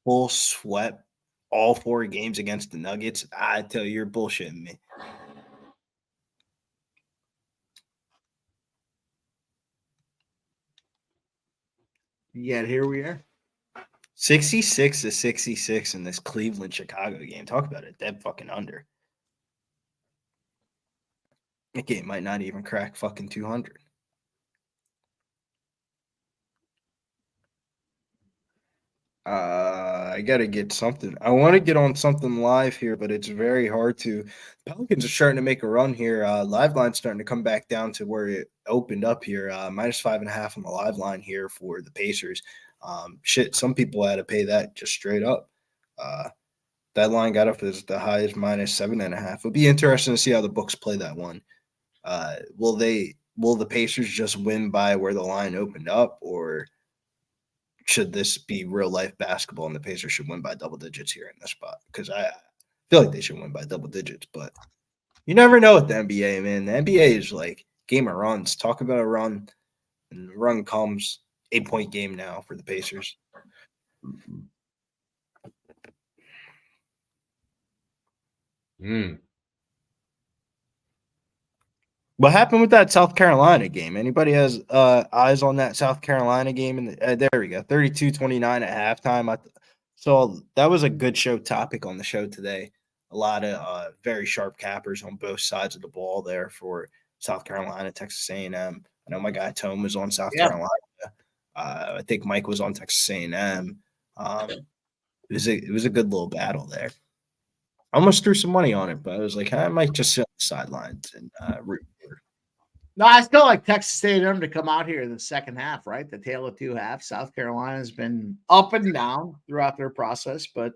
S2: full swept all 4 games against the Nuggets, I'd tell you you're bullshitting me.
S3: Yet here we are.
S2: 66-66 in this Cleveland-Chicago game. Talk about it. Dead fucking under. That game might not even crack fucking 200. I got to get something. I want to get on something live here, but it's very hard to. Pelicans are starting to make a run here. Live line's starting to come back down to where it opened up here. -5.5 on the live line here for the Pacers. Some people had to pay that just straight up. That line got up as the high as -7.5. It'll be interesting to see how the books play that one. Will the Pacers just win by where the line opened up, or should this be real life basketball and the Pacers should win by double digits here in this spot? Because I feel like they should win by double digits, but you never know with the NBA, man. The NBA is like game of runs. Talk about a run, and the run comes 8-point game now for the Pacers. What happened with that South Carolina game? Anybody has eyes on that South Carolina game? There we go, 32-29 at halftime. So that was a good show topic on the show today. a lot of very sharp cappers on both sides of the ball there for South Carolina, Texas A&M. I know my guy Tome was on South Carolina. I think Mike was on Texas A&M. It was a good little battle there. I almost threw some money on it, but I was like, I might just sit on the sidelines and root for.
S3: No, I still like Texas A&M to come out here in the second half, right? The tale of two halves. South Carolina has been up and down throughout their process, but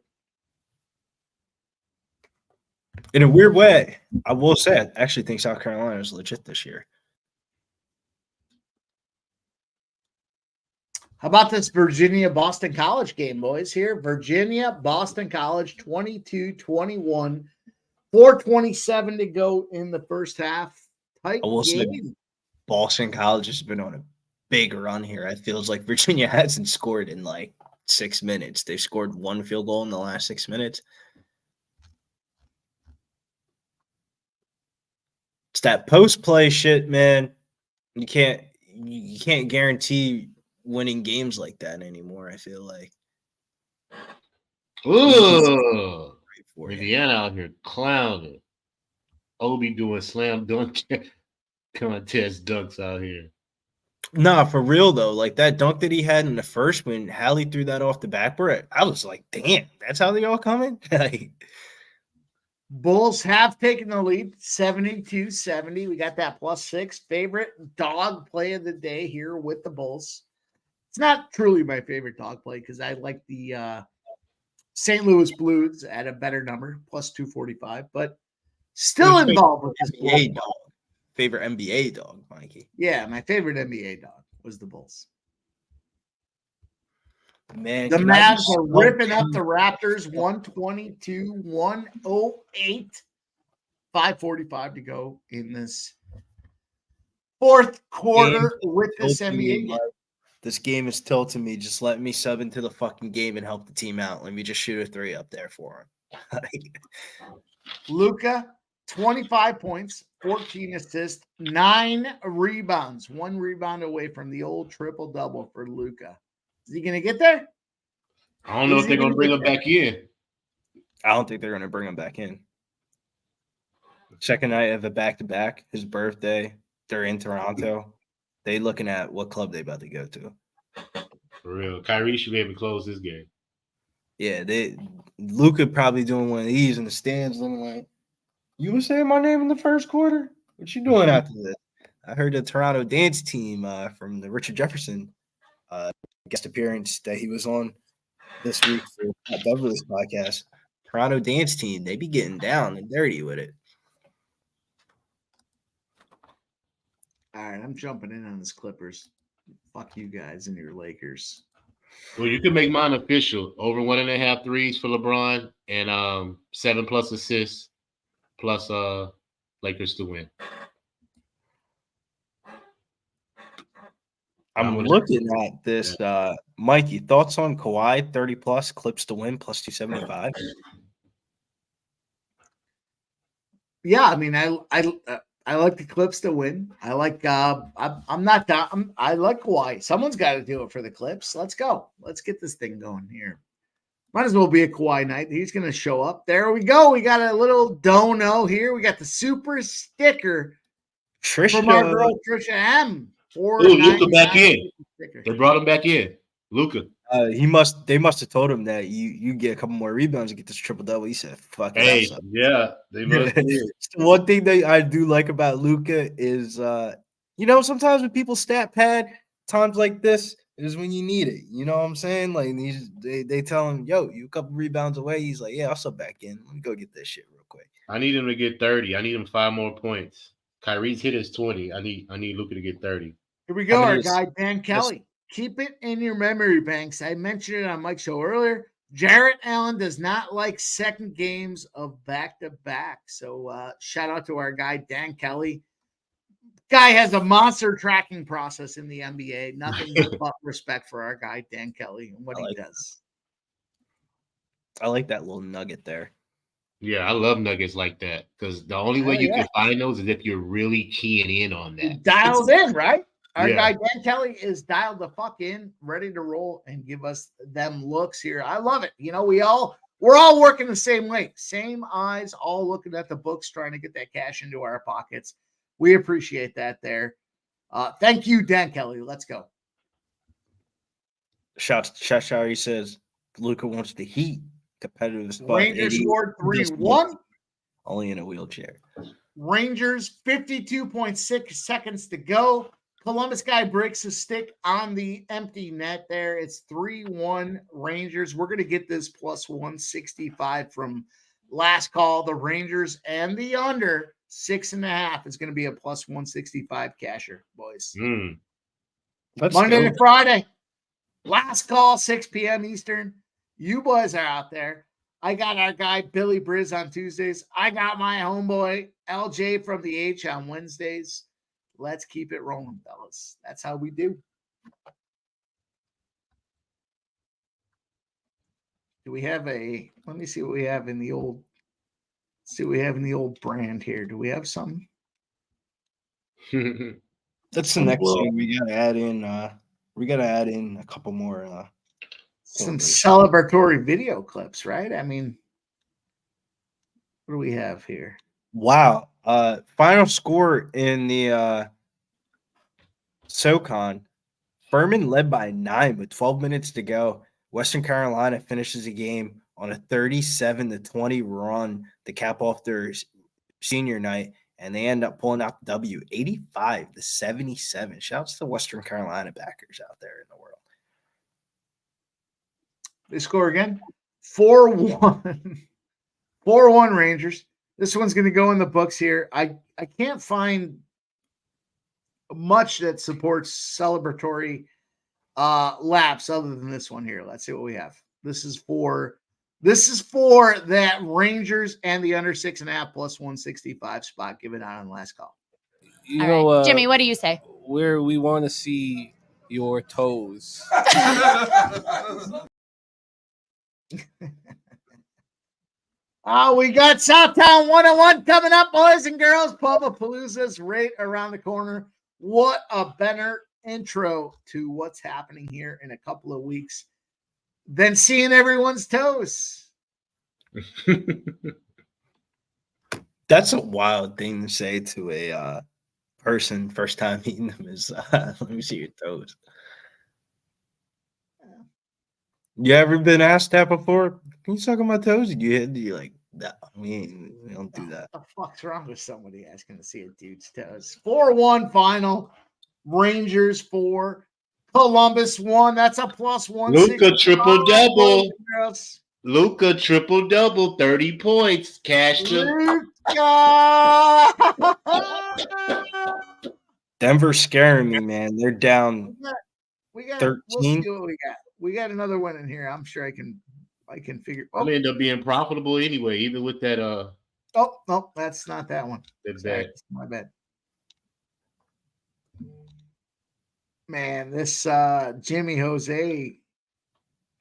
S2: In a weird way, I will say, I actually think South Carolina is legit this year.
S3: how about this Virginia-Boston College game, boys? Here, Virginia-Boston College, 22-21, 4:27 to go in the first half. Tight
S2: I will say
S3: game.
S2: Boston College has been on a big run here. It feels like Virginia hasn't scored in like 6 minutes. They scored one field goal in the last 6 minutes. It's that post play shit, man. You can't guarantee winning games like that anymore. I feel like.
S6: Ooh, Indiana out here clowning. Obi doing slam dunk contest dunks out here.
S2: Nah, for real though. Like that dunk that he had in the first when Hallie threw that off the backboard, I was like, damn, that's how they all coming? Like,
S3: Bulls have taken the lead, 72-70. We got that +6. Favorite dog play of the day here with the Bulls. It's not truly my favorite dog play because I like the St. Louis Blues at a better number, +245, but still involved with this
S2: NBA dog. Favorite NBA dog, Mikey.
S3: Yeah, my favorite NBA dog was the Bulls.
S2: Man,
S3: the Mavs are ripping up the Raptors 122-108. 5:45 to go in this fourth quarter with this NBA game.
S2: This game is tilting me. Just let me sub into the fucking game and help the team out. Let me just shoot a 3 up there for him.
S3: Luka, 25 points, 14 assists, 9 rebounds. 1 rebound away from the old triple-double for Luka. Is he going to get there?
S6: I don't know if they're going to bring him back in.
S2: I don't think they're going to bring him back in. Second night of a back-to-back, his birthday, they're in Toronto. They looking at what club they about to go to.
S6: For real. Kyrie should be able to close this game.
S2: Yeah, Luka probably doing one of these in the stands looking like, you were saying my name in the first quarter? What you doing after this? I heard the Toronto dance team from the Richard Jefferson guest appearance that he was on this week for Pat Beverly's podcast. Toronto dance team, they be getting down and dirty with it.
S3: All right, I'm jumping in on this Clippers. Fuck you guys and your Lakers.
S6: Well, you can make mine official. Over 1.5 threes for LeBron and 7+ assists plus Lakers to win.
S2: I'm looking at this. Mikey, thoughts on Kawhi 30+ Clips to win +275?
S3: Yeah, I mean, I like the Clips to win. I like I'm not down. I like Kawhi. Someone's got to do it for the Clips. Let's go. Let's get this thing going here. Might as well be a Kawhi night. He's going to show up. There we go. We got a little dono here. We got the super sticker from our girl Trisha M.
S6: Luka back in. They brought him back in. Luka.
S2: They must have told him that you get a couple more rebounds and get this triple double. He said, "Fuck it."
S6: Hey, yeah, they must.
S2: One thing that I do like about Luka is, sometimes when people stat pad times like this is when you need it. You know what I'm saying? Like they tell him, "Yo, you a couple rebounds away." He's like, "Yeah, I'll sub back in. Let me go get this shit real quick."
S6: I need him to get 30. I need him 5 more points. Kyrie's hit his 20. I need Luka to get 30.
S3: Here we go, our guy Dan Kelly. Keep it in your memory banks. I mentioned it on Mike's show earlier. Jarrett Allen does not like second games of back-to-back. So shout out to our guy Dan Kelly. Guy has a monster tracking process in the NBA. Nothing but respect for our guy Dan Kelly and what he does.
S2: I like that little nugget there.
S6: Yeah, I love nuggets like that because the only way you can find those is if you're really keying in on that.
S3: Dialed in, right? Our guy Dan Kelly is dialed the fuck in, ready to roll and give us them looks here. I love it. We all we're all working the same way. Same eyes, all looking at the books, trying to get that cash into our pockets. We appreciate that there. Thank you, Dan Kelly. Let's go.
S2: Shout he says Luka wants the heat. Competitive spot.
S3: Rangers scored 3-1.
S2: Only in a wheelchair.
S3: Rangers, 52.6 seconds to go. Columbus guy breaks a stick on the empty net there. It's 3-1 Rangers. We're going to get this plus 165 from last call. The Rangers and the under 6.5 is going to be a plus 165 casher, boys. Monday to Friday. Last call, 6 p.m. Eastern. You boys are out there. I got our guy Billy Briz on Tuesdays. I got my homeboy LJ from the H on Wednesdays. Let's keep it rolling, fellas. That's how we do. Do we have a? Let me see what we have in the old. See what we have in the old brand here. Do we have something?
S2: That's the next thing we gotta add in. We gotta add in a couple more.
S3: Some celebratory video clips, right? I mean, what do we have here?
S2: Wow. Final score in the SoCon. Furman led by 9 with 12 minutes to go. Western Carolina finishes the game on a 37-20 run to cap off their senior night, and they end up pulling out the W, 85-77. Shouts to Western Carolina backers out there in the world.
S3: They score again. 4-1. 4-1 Rangers. This one's going to go in the books here. I can't find much that supports celebratory laps other than this one here. Let's see what we have. This is for that Rangers and the under 6.5 plus 165 spot given out on last call.
S8: You know,
S9: right. Jimmy, what do you say?
S8: Where we want to see your toes.
S3: We got Southtown 101 coming up, boys and girls. Pubapalooza's right around the corner. What a better intro to what's happening here in a couple of weeks than seeing everyone's toes.
S2: That's a wild thing to say to a person first time meeting them is, let me see your toes. You ever been asked that before? Can you suck on my toes? You like that? I mean, we don't do that.
S3: What the fuck's wrong with somebody asking to see a dude's toes? 4-1 final. Rangers 4. Columbus 1. That's a plus 1.
S6: Luka triple-double. Luka triple-double, 30 points. Cash
S3: Luka!
S2: Denver's scaring me, man. They're down
S3: we got
S2: 13.
S3: We'll see what we got. We got another one in here. I'm sure I can figure.
S6: I'll end up being profitable anyway, even with that.
S3: Oh no, that's not that one.
S6: That's bad.
S3: My bad. Man, this Jimmy Jose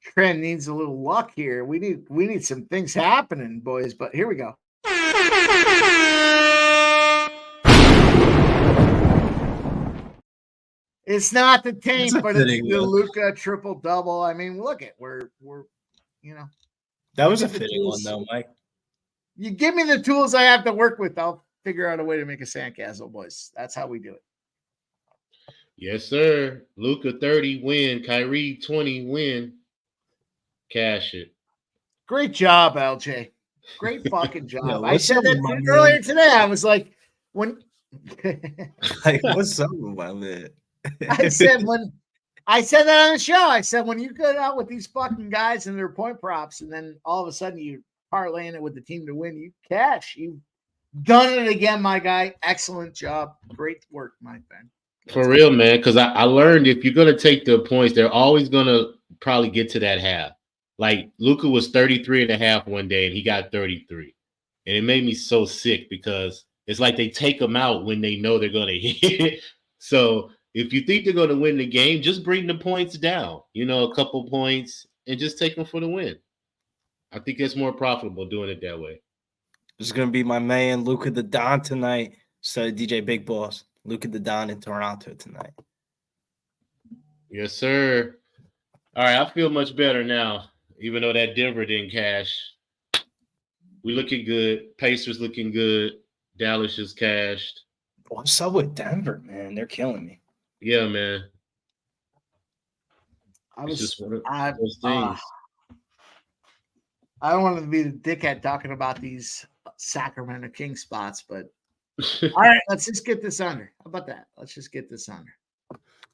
S3: trend needs a little luck here. We need some things happening, boys. But here we go. It's not the tank, but it's the Luka triple double. I mean, look at we're
S2: that was a fitting one though, Mike.
S3: You give me the tools I have to work with, I'll figure out a way to make a sandcastle, boys. That's how we do it.
S6: Yes, sir. Luka 30 win, Kyrie 20 win. Cash it.
S3: Great job, LJ. Great fucking job.
S2: Yo,
S3: I said that earlier today. I was like, when
S2: like, what's up with my man?
S3: I said that on the show. I said when you go out with these fucking guys and their point props, and then all of a sudden you parlaying it with the team to win, you cash. You've done it again, my guy. Excellent job. Great work, my friend.
S6: For real, man. Because I learned if you're gonna take the points, they're always gonna probably get to that half. Like Luka was 33.5 one day, and he got 33, and it made me so sick because it's like they take them out when they know they're gonna hit. So if you think they're going to win the game, just bring the points down, a couple points, and just take them for the win. I think it's more profitable doing it that way.
S2: This is going to be my man, Luka the Don tonight. So DJ Big Boss, Luka the Don in Toronto tonight.
S6: Yes, sir. All right, I feel much better now. Even though that Denver didn't cash, we looking good. Pacers looking good. Dallas just cashed.
S2: What's up with Denver, man? They're killing me.
S6: Yeah, man.
S3: It's
S6: just one of
S3: I
S6: those things.
S3: I don't want to be the dickhead talking about these Sacramento Kings spots, but all right, let's just get this under. How about that? Let's just get this under.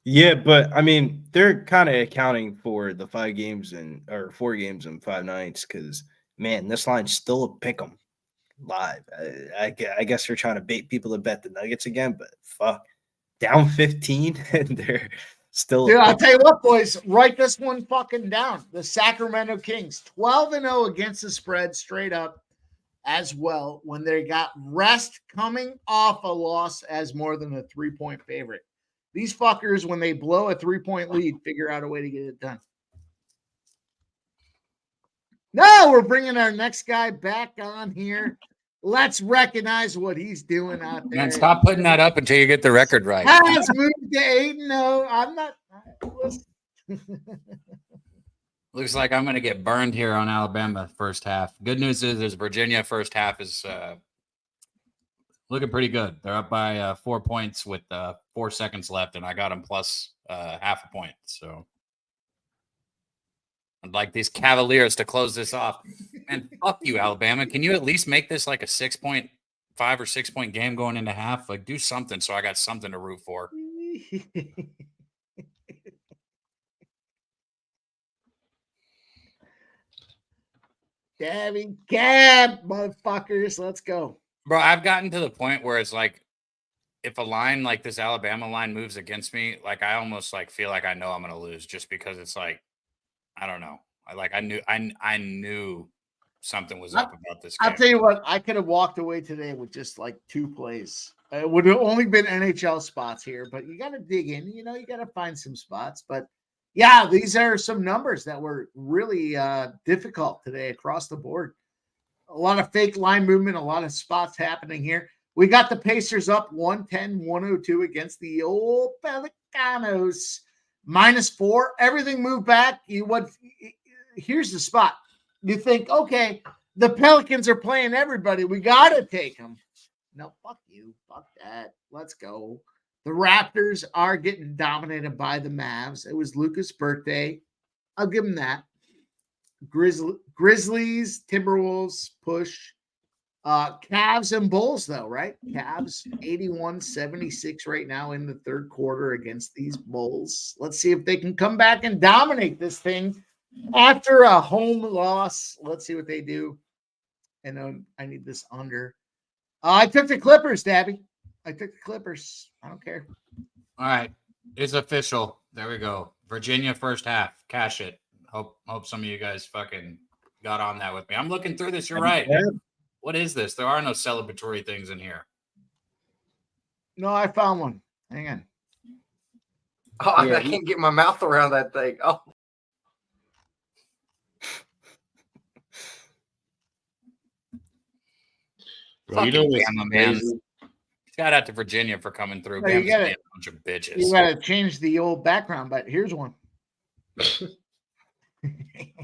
S2: Yeah, but I mean, they're kind of accounting for the 4 games in 5 nights because, man, this line's still a pick 'em live. I guess they're trying to bait people to bet the Nuggets again, but fuck, down 15 and they're still.
S3: Dude, I'll tell you what, boys, write this one fucking down. The Sacramento Kings, 12-0 against the spread straight up as well when they got rest coming off a loss as more than a 3-point favorite. These fuckers, when they blow a 3-point lead, figure out a way to get it done. No, we're bringing our next guy back on here. Let's recognize what he's doing out there.
S7: Man, stop putting that up until you get the record right.
S3: Has moved to 8-0. I'm not.
S7: Looks like I'm going to get burned here on Alabama first half. Good news is Virginia first half is looking pretty good. They're up by 4 points with 4 seconds left, and I got them plus half a point. So I'd like these Cavaliers to close this off. And fuck you, Alabama. Can you at least make this like a 6.5 or 6 point game going into half? Like, do something so I got something to root for.
S3: DabyCab, motherfuckers. Let's go.
S7: Bro, I've gotten to the point where it's like, if a line like this Alabama line moves against me, like I almost like feel like I know I'm gonna lose just because it's like, I don't know. I knew something was up about this game.
S3: I'll tell you what, I could have walked away today with just like 2 plays. It would have only been NHL spots here, but you got to dig in. You know, you got to find some spots. But yeah, these are some numbers that were really difficult today across the board. A lot of fake line movement, a lot of spots happening here. We got the Pacers up 110-102 against the old Pelicans. -4. Everything moved back. Here's the spot. You think, okay, the Pelicans are playing everybody. We got to take them. No, fuck you. Fuck that. Let's go. The Raptors are getting dominated by the Mavs. It was Luka's birthday. I'll give him that. Grizzlies, Timberwolves, push. Cavs and Bulls, though, right? Cavs 81-76 right now in the third quarter against these Bulls. Let's see if they can come back and dominate this thing after a home loss. Let's see what they do. And I need this under. I took the Clippers, Dabby. I took the Clippers. I don't care.
S7: All right. It's official. There we go. Virginia first half. Cash it. Hope some of you guys fucking got on that with me. I'm looking through this. You're right. What is this? There are no celebratory things in here.
S3: No, I found one. Hang on.
S9: Oh, I can't get my mouth around that thing. Oh.
S6: Well, you know what's
S7: Bama, man. Shout out to Virginia for coming through.
S3: No, you gotta,
S7: a bunch of bitches.
S3: You got to change the old background, but here's one.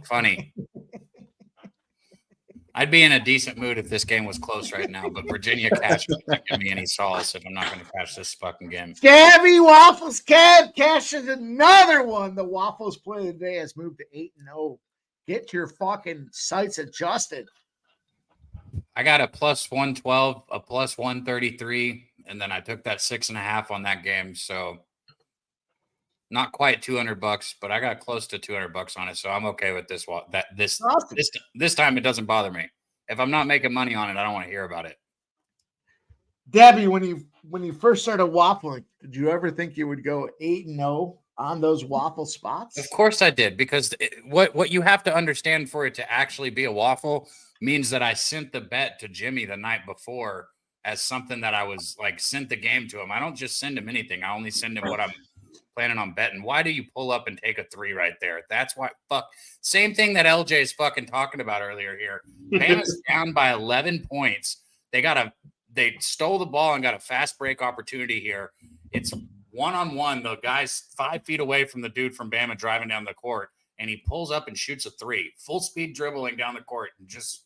S7: Funny. I'd be in a decent mood if this game was close right now, but Virginia cash doesn't give me any solace if I'm not going to cash this fucking game.
S3: Gabby Waffles cashes another one. The Waffles play of the day has moved to 8-0. Get your fucking sights adjusted.
S7: I got a plus 112, a plus 133, and then I took that 6.5 on that game. So not quite $200, but I got close to $200 on it. So I'm okay with this.
S3: Awesome.
S7: This time it doesn't bother me. If I'm not making money on it, I don't want to hear about it.
S3: Debbie, when you first started waffling, did you ever think you would go 8-0 on those waffle spots?
S7: Of course I did, because what you have to understand for it to actually be a waffle means that I sent the bet to Jimmy the night before as something that I was like sent the game to him. I don't just send him anything. I only send him what I'm planning on betting. Why do you pull up and take a 3 right there? That's why. Fuck. Same thing that LJ is fucking talking about earlier here. Bama's down by 11 points. They stole the ball and got a fast break opportunity here. It's one-on-one. The guy's 5 feet away from the dude from Bama driving down the court, and he pulls up and shoots a three, full speed dribbling down the court, and just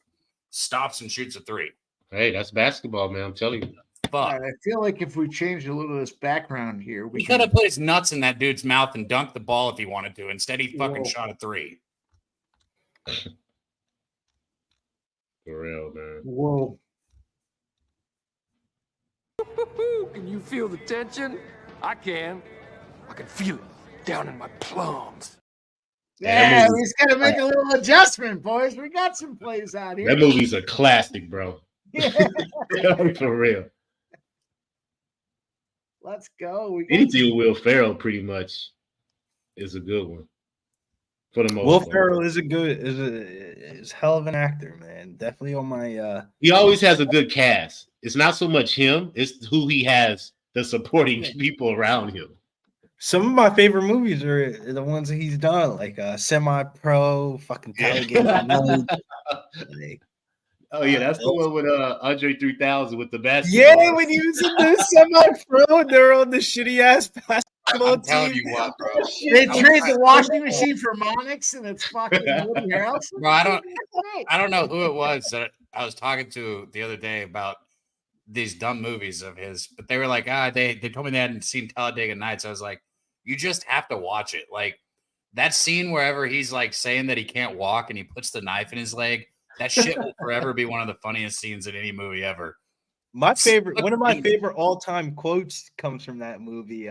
S7: stops and shoots a three.
S6: Hey, that's basketball, man. I'm telling you.
S3: All
S7: Fuck.
S3: right, I feel like if we changed a little of this background here,
S7: He could have put his nuts in that dude's mouth and dunked the ball if he wanted to. Instead, he fucking
S3: Whoa.
S7: shot a three.
S6: For real, man.
S3: Whoa.
S10: Can you feel the tension? I can. I can feel it down in my plums.
S3: Yeah, we just got to make a little adjustment, boys. We got some plays out here.
S6: That movie's a classic, bro.
S3: Yeah.
S6: For real.
S3: Let's go.
S6: Anything with Will Ferrell pretty much is a good one. For the most
S2: Will
S6: part.
S2: Ferrell is hell of an actor, man. Definitely on my
S6: He always has a good cast. It's not so much him, it's who he has, the supporting people around him.
S2: some of my favorite movies are the ones that he's done, like Semi-Pro, fucking Talladega.
S6: Oh yeah, that's the one with Andre 3000 with the basketball.
S2: Yeah, when he was in the Semi-Pro and they're on the shitty ass basketball
S7: I'm telling
S2: team.
S7: you what, bro.
S3: They trade the washing machine for Monix, and it's fucking Woody Harrelson.
S7: Bro, I don't know who it was that I was talking to the other day about these dumb movies of his, but they were like, they told me they hadn't seen Talladega Nights. I was like, you just have to watch it. Like that scene wherever he's like saying that he can't walk and he puts the knife in his leg. That shit will forever be one of the funniest scenes in any movie ever.
S2: One of my favorite all-time quotes comes from that movie.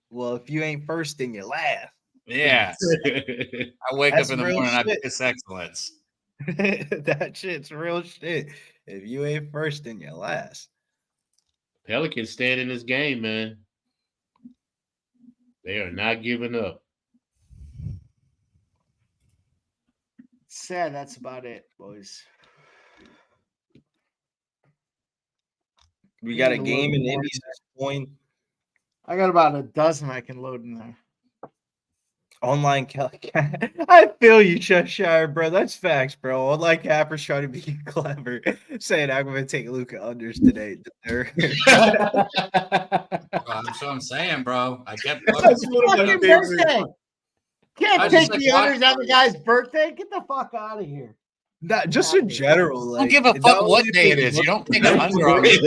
S2: Well, if you ain't first, then you last.
S7: Yeah. I wake
S2: That's
S7: up in the
S2: real
S7: morning and I
S2: shit.
S7: piss excellence.
S2: That shit's real shit. If you ain't first, then you last.
S6: Pelicans stand in this game, man. They are not giving up.
S3: Sad. That's about it, boys.
S2: We got a
S3: Need to
S2: game
S3: load
S2: in
S3: more.
S2: Indy this point.
S3: I got about a dozen I can load in there.
S2: Online I feel you, Cheshire, bro. That's facts, bro. Online cappers trying to be clever, saying I'm going to take Luka unders today.
S7: That's what I'm saying, bro. I kept
S2: That's one of my
S3: Fucking
S2: favorite.
S3: birthday. Can't
S7: I
S3: take
S7: just, like,
S3: the unders on the guy's birthday. Get the fuck out of here.
S2: Not just in general.
S7: I
S2: Like,
S7: don't give a
S2: not
S7: fuck what
S2: only
S7: day it
S2: take
S7: is. You
S2: Luka-
S7: don't take an under on it.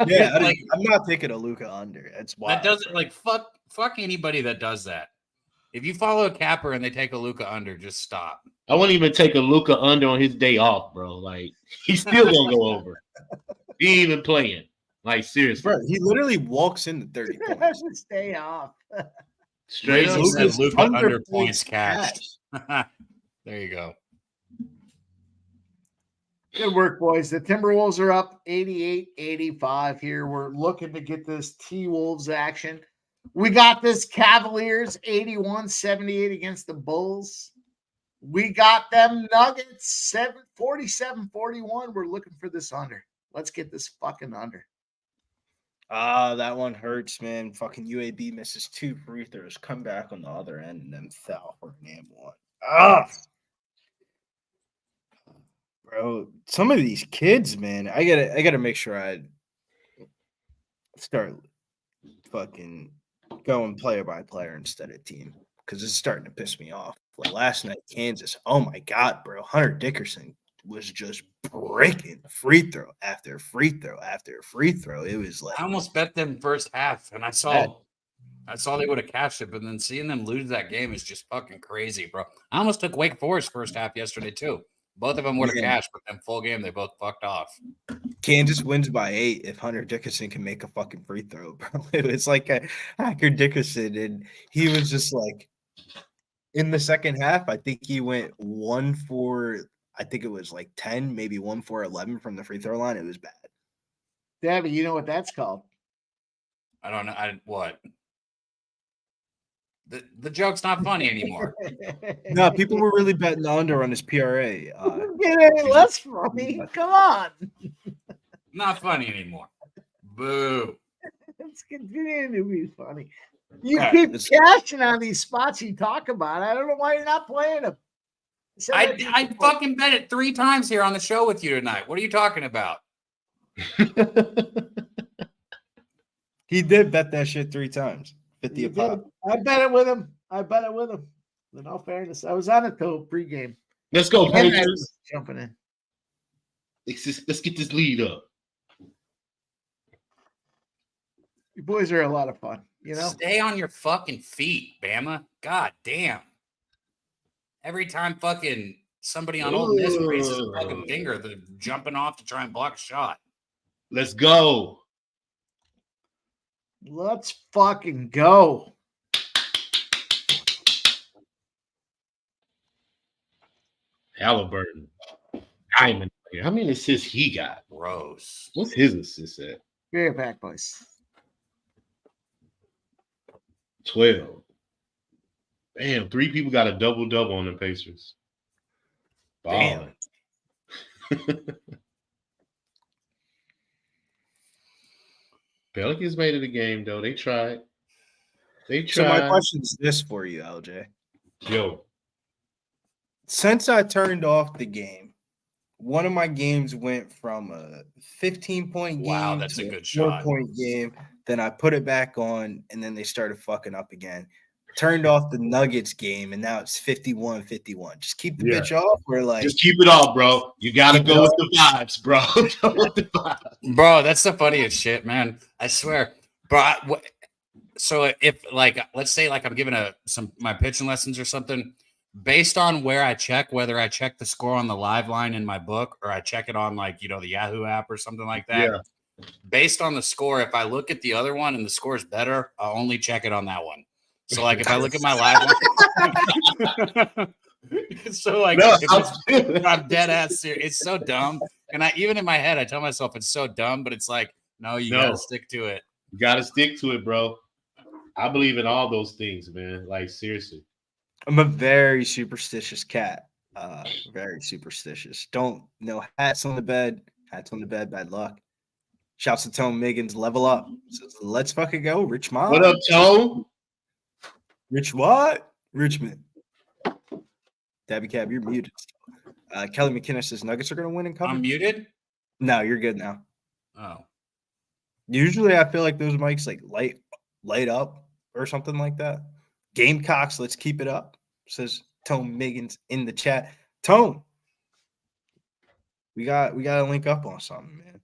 S2: Yeah,
S7: Like,
S2: I'm not taking a Luka under. That's why.
S7: That doesn't like fuck anybody that does that. If you follow a capper and they take a Luka under, just stop.
S6: I wouldn't even take a Luka under on his day off, bro. Like he's still gonna go over. He ain't even playing. Like seriously,
S2: Bro, he literally walks into 30 points.
S3: Stay off.
S6: straight up.
S7: Razor said
S2: Luka's
S7: Luka under
S2: under
S7: points
S2: points
S7: cashed. There you go.
S3: Good work, boys. The Timberwolves are up 88-85 here. We're looking to get this T-Wolves action. We got this Cavaliers 81-78 against the Bulls. We got them Nuggets 47-41. We're looking for this under. Let's get this fucking under.
S2: That one hurts, man. Fucking UAB misses 2 free throws. Come back on the other end and then foul for an one. Bro, some of these kids, man, I gotta make sure I start fucking going player by player instead of team because it's starting to piss me off. Like last night, Kansas. Oh my god, bro, Hunter Dickerson was just breaking free throw after free throw after free throw. It was like
S7: I almost bet them first half, and I saw they would have cashed it, but then seeing them lose that game is just fucking crazy, bro. I almost took Wake Forest first half yesterday too. Both of them would have cashed, but then full game they both fucked off.
S2: Kansas wins by 8 if Hunter Dickinson can make a fucking free throw, bro. It was like a Hacker Dickinson, and he was just like in the second half. I think he went 1 for, I think it was like 10, maybe 1 for 11 from the free throw line. It was bad.
S3: Dabby, you know what that's called?
S7: I don't know. What? The joke's not funny anymore.
S2: No, people were really betting the under on his PRA.
S3: Get any less funny? Come on.
S7: Not funny anymore. Boo.
S3: It's continuing to be funny. You
S2: Yeah,
S3: keep
S2: it's-
S3: cashing on these spots you talk about. I don't know why you're not playing them.
S7: I fucking bet it 3 times here on the show with you tonight. What are you talking about?
S2: He did bet that shit 3 times. 50 a
S3: You
S2: pop.
S3: did. I bet it with him. In all fairness, I was on it till pregame.
S6: Let's go,
S3: And I
S6: Pacers.
S3: was jumping in.
S6: Let's get this lead up.
S3: You boys are a lot of fun, you know?
S7: Stay on your fucking feet, Bama. God damn. Every time fucking somebody on Old Miss raises a fucking finger, they're jumping off to try and block a shot.
S6: Let's go.
S3: Let's fucking go.
S6: Halliburton. Diamond. How many assists he got?
S7: Gross.
S6: What's his assist at?
S3: Very back, boys.
S6: 12. Damn, 3 people got a double-double on the Pacers.
S2: Damn.
S6: Pelicans made it a game, though. They tried.
S2: So my question is this for you, LJ.
S6: Yo.
S2: Since I turned off the game, one of my games went from a 15-point game
S7: Wow, that's
S2: to
S7: a good
S2: 4-point game. Then I put it back on, and then they started fucking up again. Turned off the Nuggets game, and now it's 51-51. Just keep the bitch off. Or like,
S6: just keep it off, bro. You gotta go with the vibes, bro. Go with the vibes.
S7: Bro, that's the funniest shit, man. I swear. Bro, so if like, let's say like I'm giving my pitching lessons or something, based on where I check, whether I check the score on the live line in my book or I check it on like, the Yahoo app or something like that.
S6: Yeah.
S7: Based on the score, if I look at the other one and the score is better, I'll only check it on that one. So like if I look at my live line, so like I'm dead ass serious. It's so dumb. And even in my head, I tell myself it's so dumb, but it's like, no, you gotta stick to it.
S6: You gotta stick to it, bro. I believe in all those things, man. Like seriously.
S2: I'm a very superstitious cat. Very superstitious. Don't hats on the bed. Hats on the bed, bad luck. Shouts to Tone Miggins, level up. Let's fucking go, Rich Mom.
S6: What up, Tone?
S2: Rich what? Richmond. DabyCab, you're muted. Kelly McKinnon says Nuggets are going to win and cover.
S7: I'm muted?
S2: No, you're good now.
S7: Oh.
S2: Usually I feel like those mics like light up or something like that. Gamecocks, let's keep it up, says Tone Miggins in the chat. Tone, we got to link up on something, man.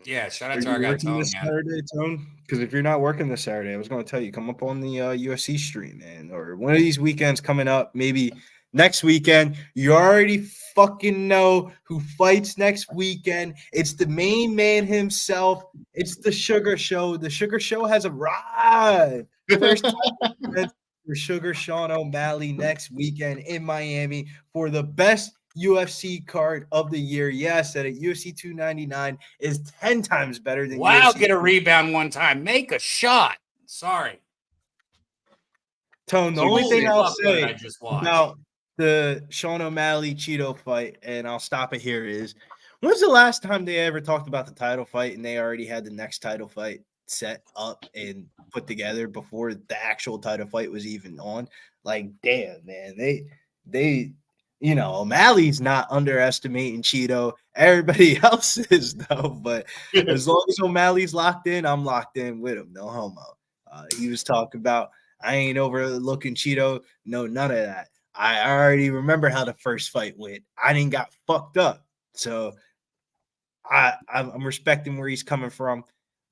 S7: Yeah, shout out to our guy Tone,
S2: Saturday, Tone? Because if you're not working this Saturday, I was going to tell you, come up on the USC stream, man, or one of these weekends coming up, maybe next weekend. You already fucking know who fights next weekend. It's the main man himself. It's the Sugar Show. The Sugar Show has arrived. First time for Sugar Sean O'Malley next weekend in Miami for the best UFC card of the year. Yeah, I said it. UFC 299 is 10 times better than UFC.
S7: Get a rebound one time. Make a shot. Sorry.
S2: Tone, the only thing I'll say
S7: about
S2: about the Sean O'Malley Cheeto fight, and I'll stop it here, is when's the last time they ever talked about the title fight and they already had the next title fight set up and put together before the actual title fight was even on? Like, damn, man. They O'Malley's not underestimating Cheeto. Everybody else is, though. But as long as O'Malley's locked in, I'm locked in with him. No homo. He was talking about, I ain't overlooking Cheeto. No, none of that. I already remember how the first fight went. I didn't got fucked up. So I'm respecting where he's coming from.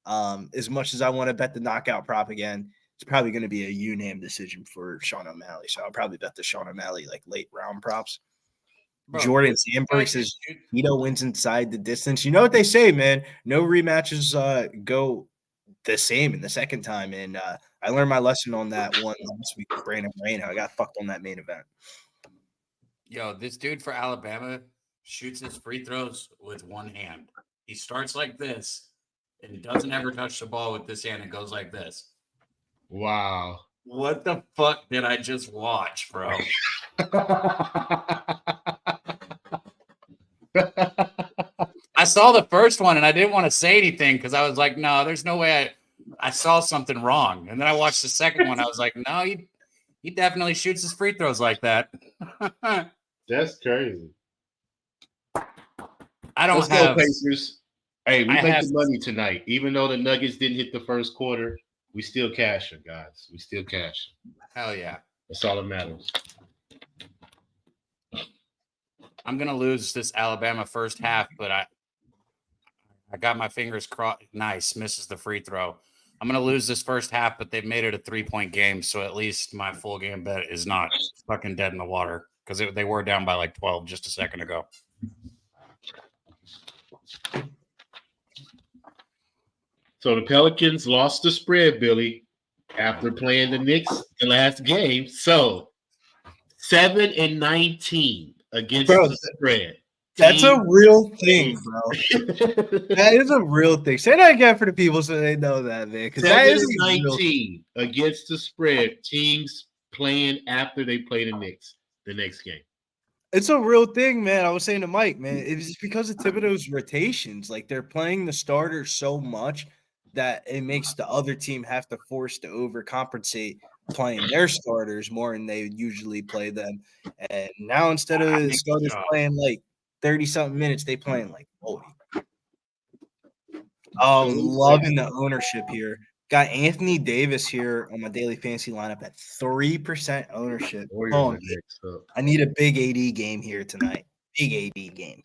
S2: As much as I want to bet the knockout prop again, it's probably going to be a unanimous decision for Sean O'Malley. So I'll probably bet the Sean O'Malley like late round props. Bro, Jordan Sandberg says Cheeto wins inside the distance. You know what they say, man? No rematches go the same in the second time. And I learned my lesson on that one last week with Brandon Moreno. I got fucked on that main event.
S7: Yo, this dude for Alabama shoots his free throws with one hand. He starts like this and doesn't ever touch the ball with this hand and goes like this.
S6: Wow.
S7: What the fuck did I just watch, bro? I saw the first one and I didn't want to say anything because I was like, no, there's no way I saw something wrong. And then I watched the second one. I was like, no, he definitely shoots his free throws like that.
S6: That's crazy.
S7: Let's
S6: go, Pacers. Hey, we make the money tonight. Even though the Nuggets didn't hit the first quarter, we still cashing, guys. We still cashing.
S7: Hell yeah.
S6: That's all that matters.
S7: I'm gonna lose this Alabama first half, but I got my fingers crossed. Nice, misses the free throw. I'm gonna lose this first half, but they've made it a 3-point game, so at least my full game bet is not fucking dead in the water because they were down by like 12 just a second ago.
S6: So the Pelicans lost the spread, Billy, after playing the Knicks the last game. So 7-19 against the spread.
S2: That's a real thing, bro. That is a real thing. Say that again for the people so they know that, man. Because that is
S6: 19 against the spread. Teams playing after they play the Knicks the next game.
S2: It's a real thing, man. I was saying to Mike, man, it's because of Thibodeau's rotations. Like they're playing the starters so much that it makes the other team have to force to overcompensate playing their starters more than they usually play them. And now instead of the starters playing like 30-something minutes, they playing like 40. Loving the ownership here. Got Anthony Davis here on my daily fantasy lineup at 3% ownership. I need a big AD game here tonight. Big AD game.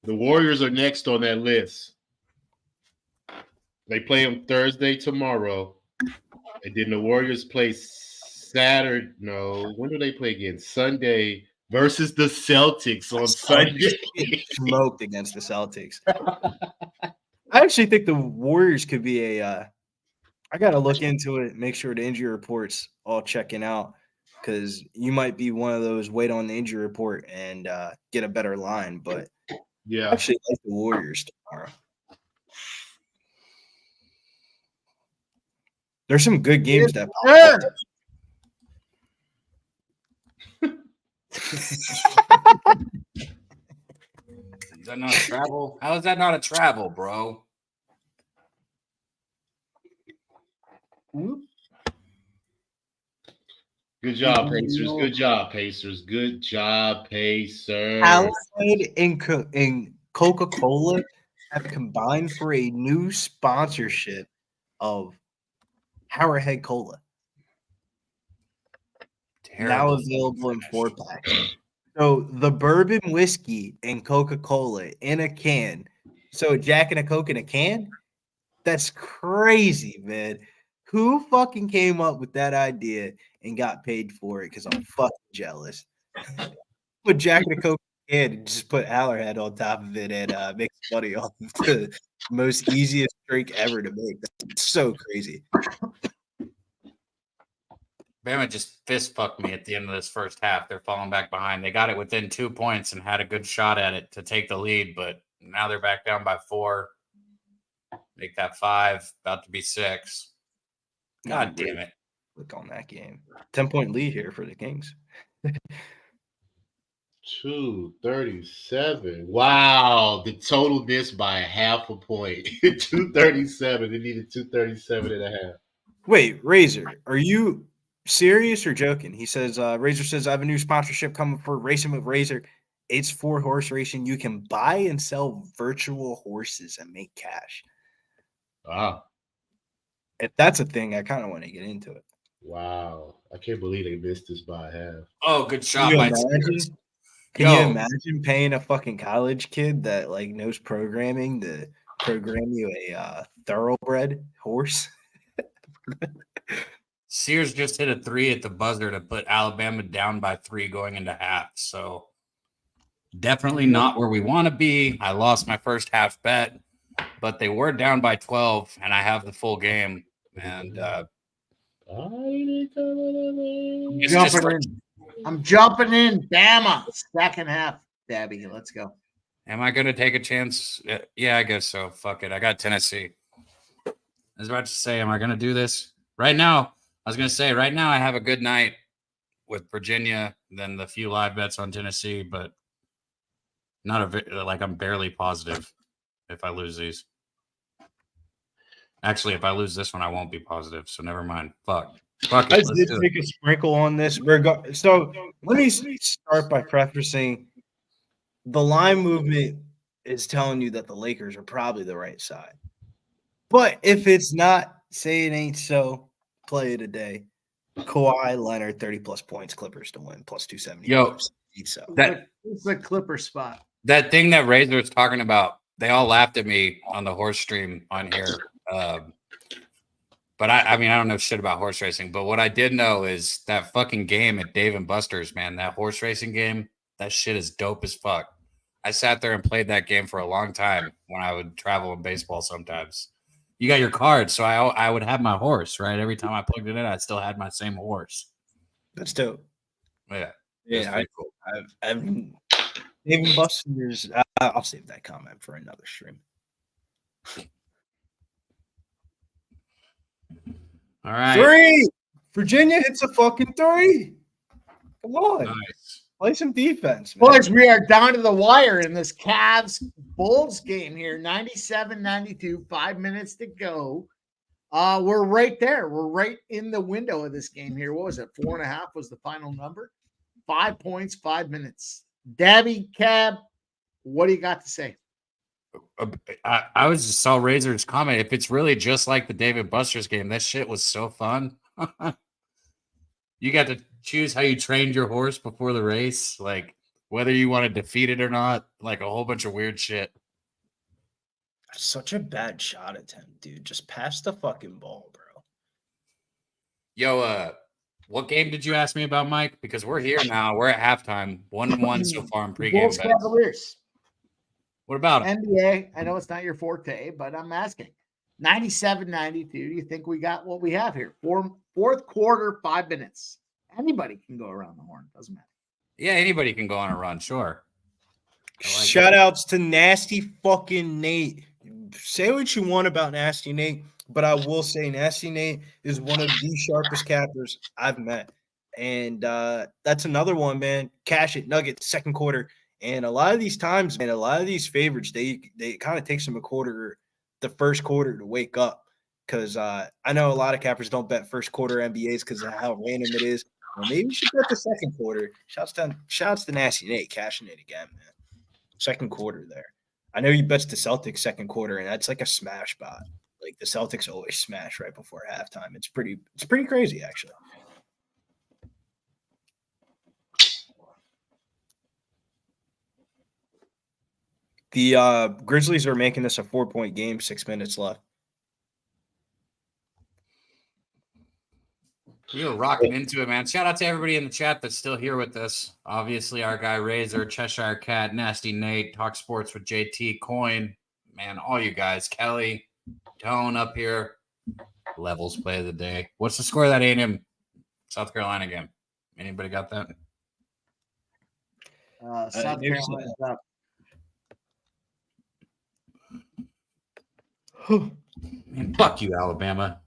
S6: The Warriors are next on that list. They play them Thursday tomorrow. And then the Warriors play Saturday. No, when do they play again? Sunday versus the Celtics on Sunday.
S2: Smoked against the Celtics. I actually think the Warriors could be I got to look into it, make sure the injury reports all checking out because you might be one of those wait on the injury report and get a better line. But
S6: yeah,
S2: I actually like the Warriors tomorrow. There's some good games that pop up.
S7: Is that not a travel? How is that not a travel, bro?
S6: Good job, Pacers. Good job, Pacers. Good job, Pacers.
S2: Powerade and Coca-Cola have combined for a new sponsorship of Powerhead Cola. Now available in 4-pack. So the bourbon whiskey and Coca-Cola in a can. So Jack and a Coke in a can? That's crazy, man. Who fucking came up with that idea and got paid for it? Because I'm fucking jealous. Put Jack and a Coke in a can and just put Allerhead on top of it and make money off of the most easiest drink ever to make. That's so crazy.
S7: Bama just fist fucked me at the end of this first half. They're falling back behind. They got it within 2 points and had a good shot at it to take the lead, but now they're back down by 4. Make that 5, about to be 6. God damn it.
S2: Look on that game. 10-point lead here for the Kings.
S6: 237. Wow. The total missed by a half a point. 237. They needed 237 and a half.
S2: Wait, Razor, are you serious or joking? He says, Razor says, I have a new sponsorship coming for Racing with Razor. It's for horse racing. You can buy and sell virtual horses and make cash.
S6: Wow.
S2: If that's a thing, I kind of want to get into it.
S6: Wow. I can't believe they missed this by a half.
S7: Oh, good shot.
S2: Can you imagine paying a fucking college kid that like knows programming to program you a thoroughbred horse?
S7: Sears just hit a 3 at the buzzer to put Alabama down by 3 going into half. So definitely not where we want to be. I lost my first half bet, but they were down by 12, and I have the full game. And
S3: I'm jumping in. Bama, second half. Dabby, let's go.
S7: Am I going to take a chance? Yeah, I guess so. Fuck it. I got Tennessee. I was about to say, am I going to do this? Right now, I have a good night with Virginia, then the few live bets on Tennessee, but I'm barely positive if I lose these. Actually, if I lose this one, I won't be positive, so never mind. Fuck it.
S2: I did take a sprinkle on this. So let me start by prefacing the line movement is telling you that the Lakers are probably the right side. But if it's not, say it ain't so, play it a day. Kawhi Leonard, 30-plus points, Clippers to win, plus 270.
S7: Yo,
S2: So
S3: It's a Clipper spot.
S7: that thing that Razor was talking about, they all laughed at me on the horse stream on here. But I mean, I don't know shit about horse racing, but what I did know is that fucking game at Dave and Buster's, man, that horse racing game, that shit is dope as fuck. I sat there and played that game for a long time when I would travel in baseball sometimes. You got your card, so I would have my horse, right? Every time I plugged it in, I still had my same horse.
S2: that's dope.
S7: Yeah.
S2: Yeah,
S7: Cool.
S2: I've Dave and Buster's. I'll save that comment for another stream.
S7: All right.
S2: 3. Virginia hits a fucking 3. Come on.
S7: Nice.
S2: Play some defense, man.
S3: Boys, we are down to the wire in this Cavs-Bulls game here. 97-92, 5 minutes to go. We're right there. We're right in the window of this game here. What was it? 4.5 was the final number. 5 points, 5 minutes. DabyCab, what do you got to say?
S7: I was just saw Razor's comment. If it's really just like the David Buster's game, that shit was so fun. You got to choose how you trained your horse before the race, like whether you want to defeat it or not, like a whole bunch of weird shit.
S2: Such a bad shot attempt, dude. Just pass the fucking ball, bro.
S7: Yo, what game did you ask me about, Mike? Because we're here now. We're at halftime. 1-1 so far in pregame.
S3: Bulls Cavaliers.
S7: What about it?
S3: NBA, I know it's not your forte, but I'm asking. 97-92. Do you think we got what we have here? Fourth quarter, 5 minutes. Anybody can go around the horn. Doesn't matter.
S7: Yeah, anybody can go on a run. Sure.
S2: Shout outs to Nasty fucking Nate. Say what you want about Nasty Nate, but I will say Nasty Nate is one of the sharpest cappers I've met. And that's another one, man. Cash it, Nuggets, second quarter. And a lot of these times, man, a lot of these favorites, they kind of takes them the first quarter to wake up. Because I know a lot of cappers don't bet first quarter NBAs because of how random it is. Well, maybe you should bet the second quarter. Shouts to Nasty Nate, cashing it again, man. Second quarter there. I know he bets the Celtics second quarter, and that's like a smash bot. Like the Celtics always smash right before halftime. It's pretty crazy, actually. The Grizzlies are making this a 4-point game, 6 minutes left.
S7: We were rocking into it, man. Shout out to everybody in the chat that's still here with us. Obviously, our guy Razor, Cheshire Cat, Nasty Nate, Talk Sports with JT, Coin, man, all you guys, Kelly, Tone up here. Levels play of the day. What's the score of that A&M South Carolina game? Anybody got that?
S3: South Carolina's up.
S7: Man, fuck you, Alabama.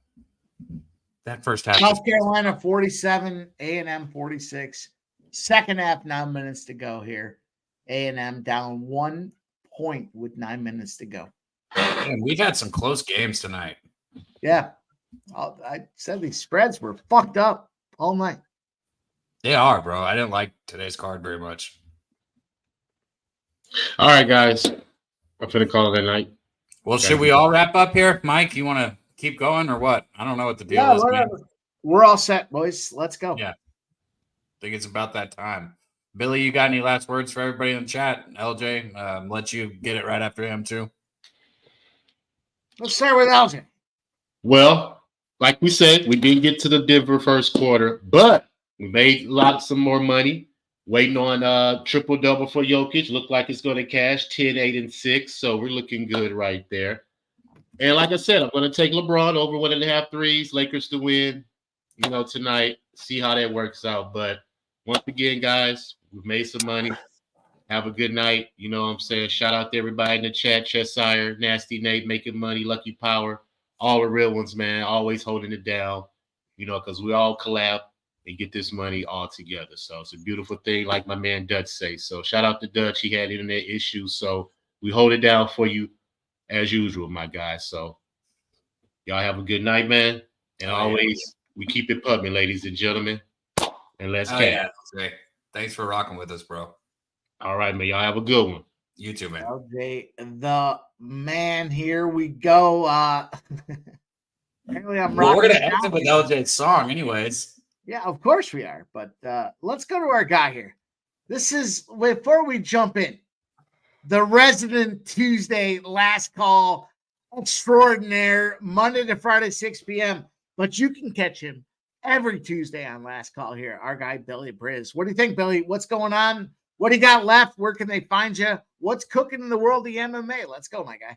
S7: That first half.
S3: South Carolina 47, A&M 46. Second half, 9 minutes to go here. A&M down 1 point with 9 minutes to go.
S7: Man, we've had some close games tonight.
S3: Yeah. I said these spreads were fucked up all night.
S7: They are, bro. I didn't like today's card very much.
S6: All right, guys. I'm finna call it a night.
S7: Well, should we all wrap up here? Mike, you want to keep going or what? I don't know what the deal is.
S3: We're all set, boys. Let's go.
S7: Yeah. I think it's about that time. Billy, you got any last words for everybody in the chat? LJ, let you get it right after him, too.
S3: Let's start with LJ.
S6: Well, like we said, we didn't get to the Denver first quarter, but we made some more money. Waiting on triple-double for Jokic. Look like it's going to cash 10, 8, and 6. So we're looking good right there. And like I said, I'm going to take LeBron over 1.5 threes. Lakers to win, tonight. See how that works out. But once again, guys, we've made some money. Have a good night. You know what I'm saying? Shout out to everybody in the chat. Cheshire, Nasty Nate, Making Money, Lucky Power. All the real ones, man. Always holding it down, because we all collab and get this money all together. So it's a beautiful thing, like my man Dutch say. So shout out to Dutch. He had internet issues. So we hold it down for you as usual, my guys. So y'all have a good night, man. And always, we keep it pumping, ladies and gentlemen. And let's catch.
S7: Yeah. Great. Thanks for rocking with us, bro.
S6: All right, man. Y'all have a good one.
S7: You too, man.
S3: LJ, the man. Here we go. Apparently I'm
S7: Well, we're
S3: rocking
S7: going to end it with LJ's song anyways.
S3: Yeah, of course we are. But let's go to our guy here. This is, before we jump in, the resident Tuesday last call extraordinaire, Monday to Friday, 6 p.m. But you can catch him every Tuesday on Last Call here. Our guy, Billy Briz. What do you think, Billy? What's going on? What do you got left? Where can they find you? What's cooking in the world of MMA? Let's go, my guy.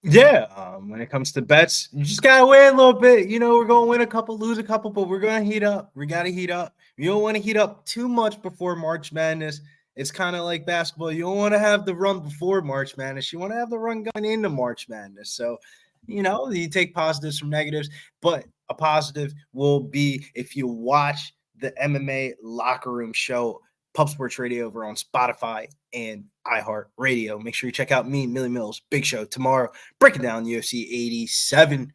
S2: Yeah, when it comes to bets, you just gotta wait a little bit. You know, we're gonna win a couple, lose a couple, but we're gonna heat up. We gotta heat up. You don't want to heat up too much before March Madness. It's kind of like basketball. You don't want to have the run before March Madness. You want to have the run going into March Madness. So, you know, you take positives from negatives, but a positive will be if you watch the MMA Locker Room show, Pub Sports Radio, over on Spotify and iHeartRadio. Make sure you check out me, Millie Mills, big show tomorrow, breaking down UFC 87,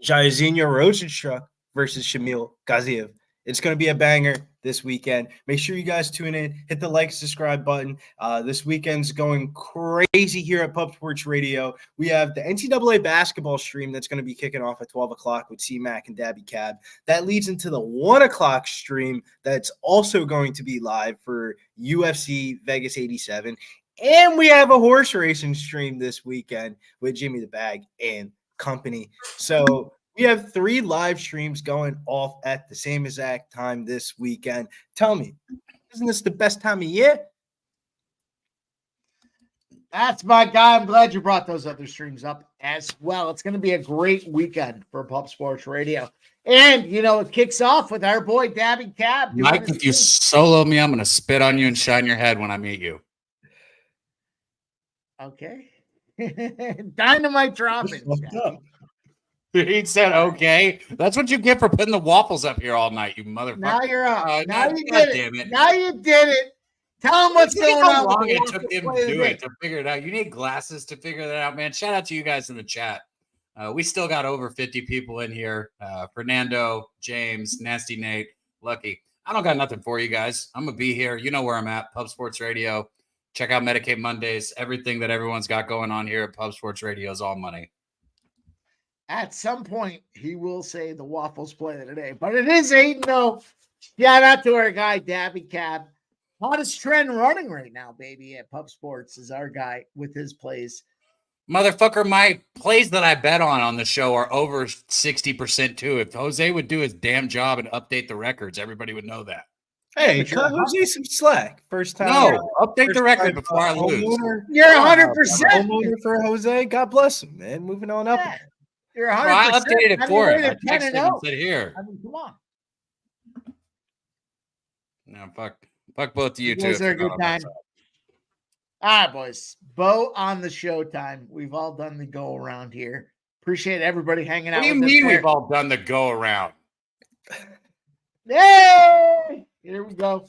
S2: Jairzinho Rozenstruik versus Shamil Gaziev. It's going to be a banger this weekend. Make sure you guys tune in. Hit the like, subscribe button. This weekend's going crazy here at Pub Sports Radio. We have the NCAA basketball stream that's going to be kicking off at 12 o'clock with C-Mac and DabyCab. That leads into the 1 o'clock stream that's also going to be live for UFC Vegas 87. And we have a horse racing stream this weekend with Jimmy the Bag and company. So we have 3 live streams going off at the same exact time this weekend. Tell me, isn't this the best time of year?
S3: That's my guy. I'm glad you brought those other streams up as well. It's going to be a great weekend for Pub Sports Radio. And, you know, it kicks off with our boy, DabyCab.
S7: Mike, if you solo me, I'm going to spit on you and shine your head when I meet you.
S3: Okay. Dynamite dropping.
S7: He said, okay. That's what you get for putting the waffles up here all night, you motherfucker.
S3: Now you're up. Now you
S7: God
S3: did
S7: damn
S3: it. Now you did it. Tell them what's going
S7: How
S3: on.
S7: long it took him to do it, to figure it out. You need glasses to figure that out, man. Shout out to you guys in the chat. We still got over 50 people in here. Fernando, James, Nasty Nate, Lucky. I don't got nothing for you guys. I'm going to be here. You know where I'm at, Pub Sports Radio. Check out Medicaid Mondays. Everything that everyone's got going on here at Pub Sports Radio is all money.
S3: At some point, he will say the Waffles play of the day, but it is 8-0. Shout out to our guy, DabyCab. Hottest trend running right now, baby, at Pub Sports is our guy with his plays.
S7: Motherfucker, my plays that I bet on the show are over 60% too. If Jose would do his damn job and update the records, everybody would know that.
S2: Hey, cut Jose some slack. First time.
S7: No, update the record before I lose.
S3: You're 100%.
S2: Homeowner for Jose. God bless him, man. Moving on up.
S3: Yeah. You're 100%.
S7: Well, I updated it for him. I
S3: I
S7: texted him and said, here.
S3: I mean, come on.
S7: No, fuck both of you
S3: You guys
S7: too.
S3: are a good time. All right, boys. Bo on the showtime. We've all done the go around here. Appreciate everybody hanging out.
S7: What do you
S3: with us
S7: mean
S3: there.
S7: we've all done the go around?
S3: Yay! Here we go.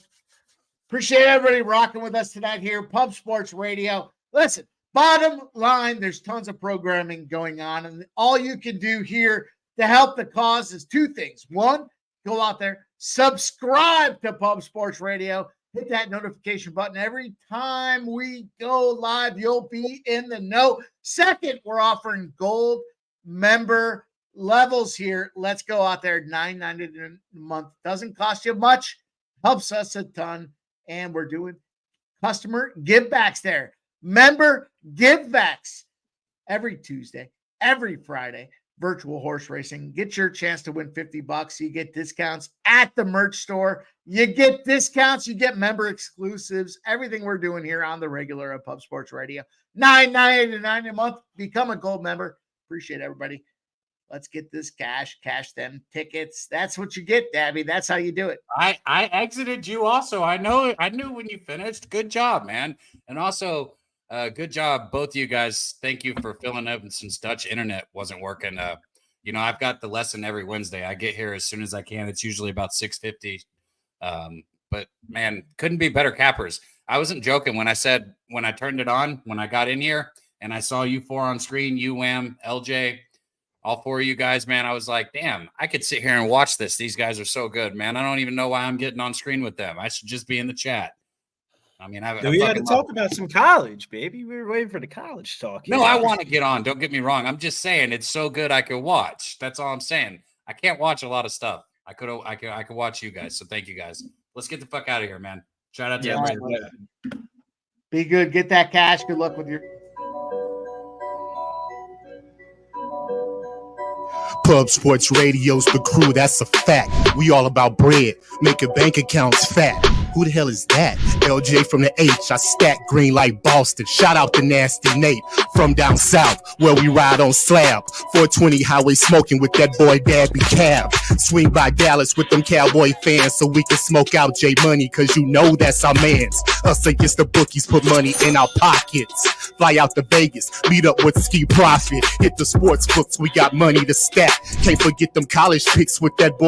S3: Appreciate everybody rocking with us tonight here. Pub Sports Radio. Listen, bottom line, there's tons of programming going on, and all you can do here to help the cause is 2 things. 1, go out there, subscribe to Pub Sports Radio. Hit that notification button. Every time we go live, you'll be in the know. 2nd, we're offering gold member levels here. Let's go out there. $9.90 a month. Doesn't cost you much. Helps us a ton. And we're doing customer givebacks there. Member givebacks every Tuesday, every Friday. Virtual horse racing. Get your chance to win $50. You get discounts at the merch store. You get discounts. You get member exclusives. Everything we're doing here on the regular at Pub Sports Radio. $9.99 a month. Become a gold member. Appreciate everybody. Let's get this cash them tickets. That's what you get, Dabby. That's how you do it.
S7: I exited you also. I knew when you finished. Good job, man. And also, good job, both of you guys. Thank you for filling up since Dutch internet wasn't working. I've got the lesson every Wednesday. I get here as soon as I can. It's usually about 6:50. But man, couldn't be better cappers. I wasn't joking when I said when I turned it on, when I got in here and I saw you 4 on screen, you, Wham, LJ, all 4 of you guys, man, I was like, damn, I could sit here and watch this. These guys are so good, man. I don't even know why I'm getting on screen with them. I should just be in the chat. I mean,
S2: we had to talk about some college, baby. We were waiting for the college talk.
S7: No, I want to get on. Don't get me wrong. I'm just saying it's so good I could watch. That's all I'm saying. I can't watch a lot of stuff. I could watch you guys. So thank you guys. Let's get the fuck out of here, man. Shout out to
S2: Yeah,
S7: everybody.
S3: Be good. Get that cash. Good luck with your.
S5: Pub Sports Radio's the crew, that's a fact. We all about bread, making bank accounts fat. Who the hell is that? LJ from the H, I stack green like Boston. Shout out to Nasty Nate from down south, where we ride on slab. 420 highway smoking with that boy DabyCab. Swing by Dallas with them Cowboy fans so we can smoke out J Money, cause you know that's our mans. Us against the bookies, put money in our pockets. Fly out to Vegas, meet up with Ski Profit. Hit the sports books, we got money to stack. Can't forget them college picks with that boy.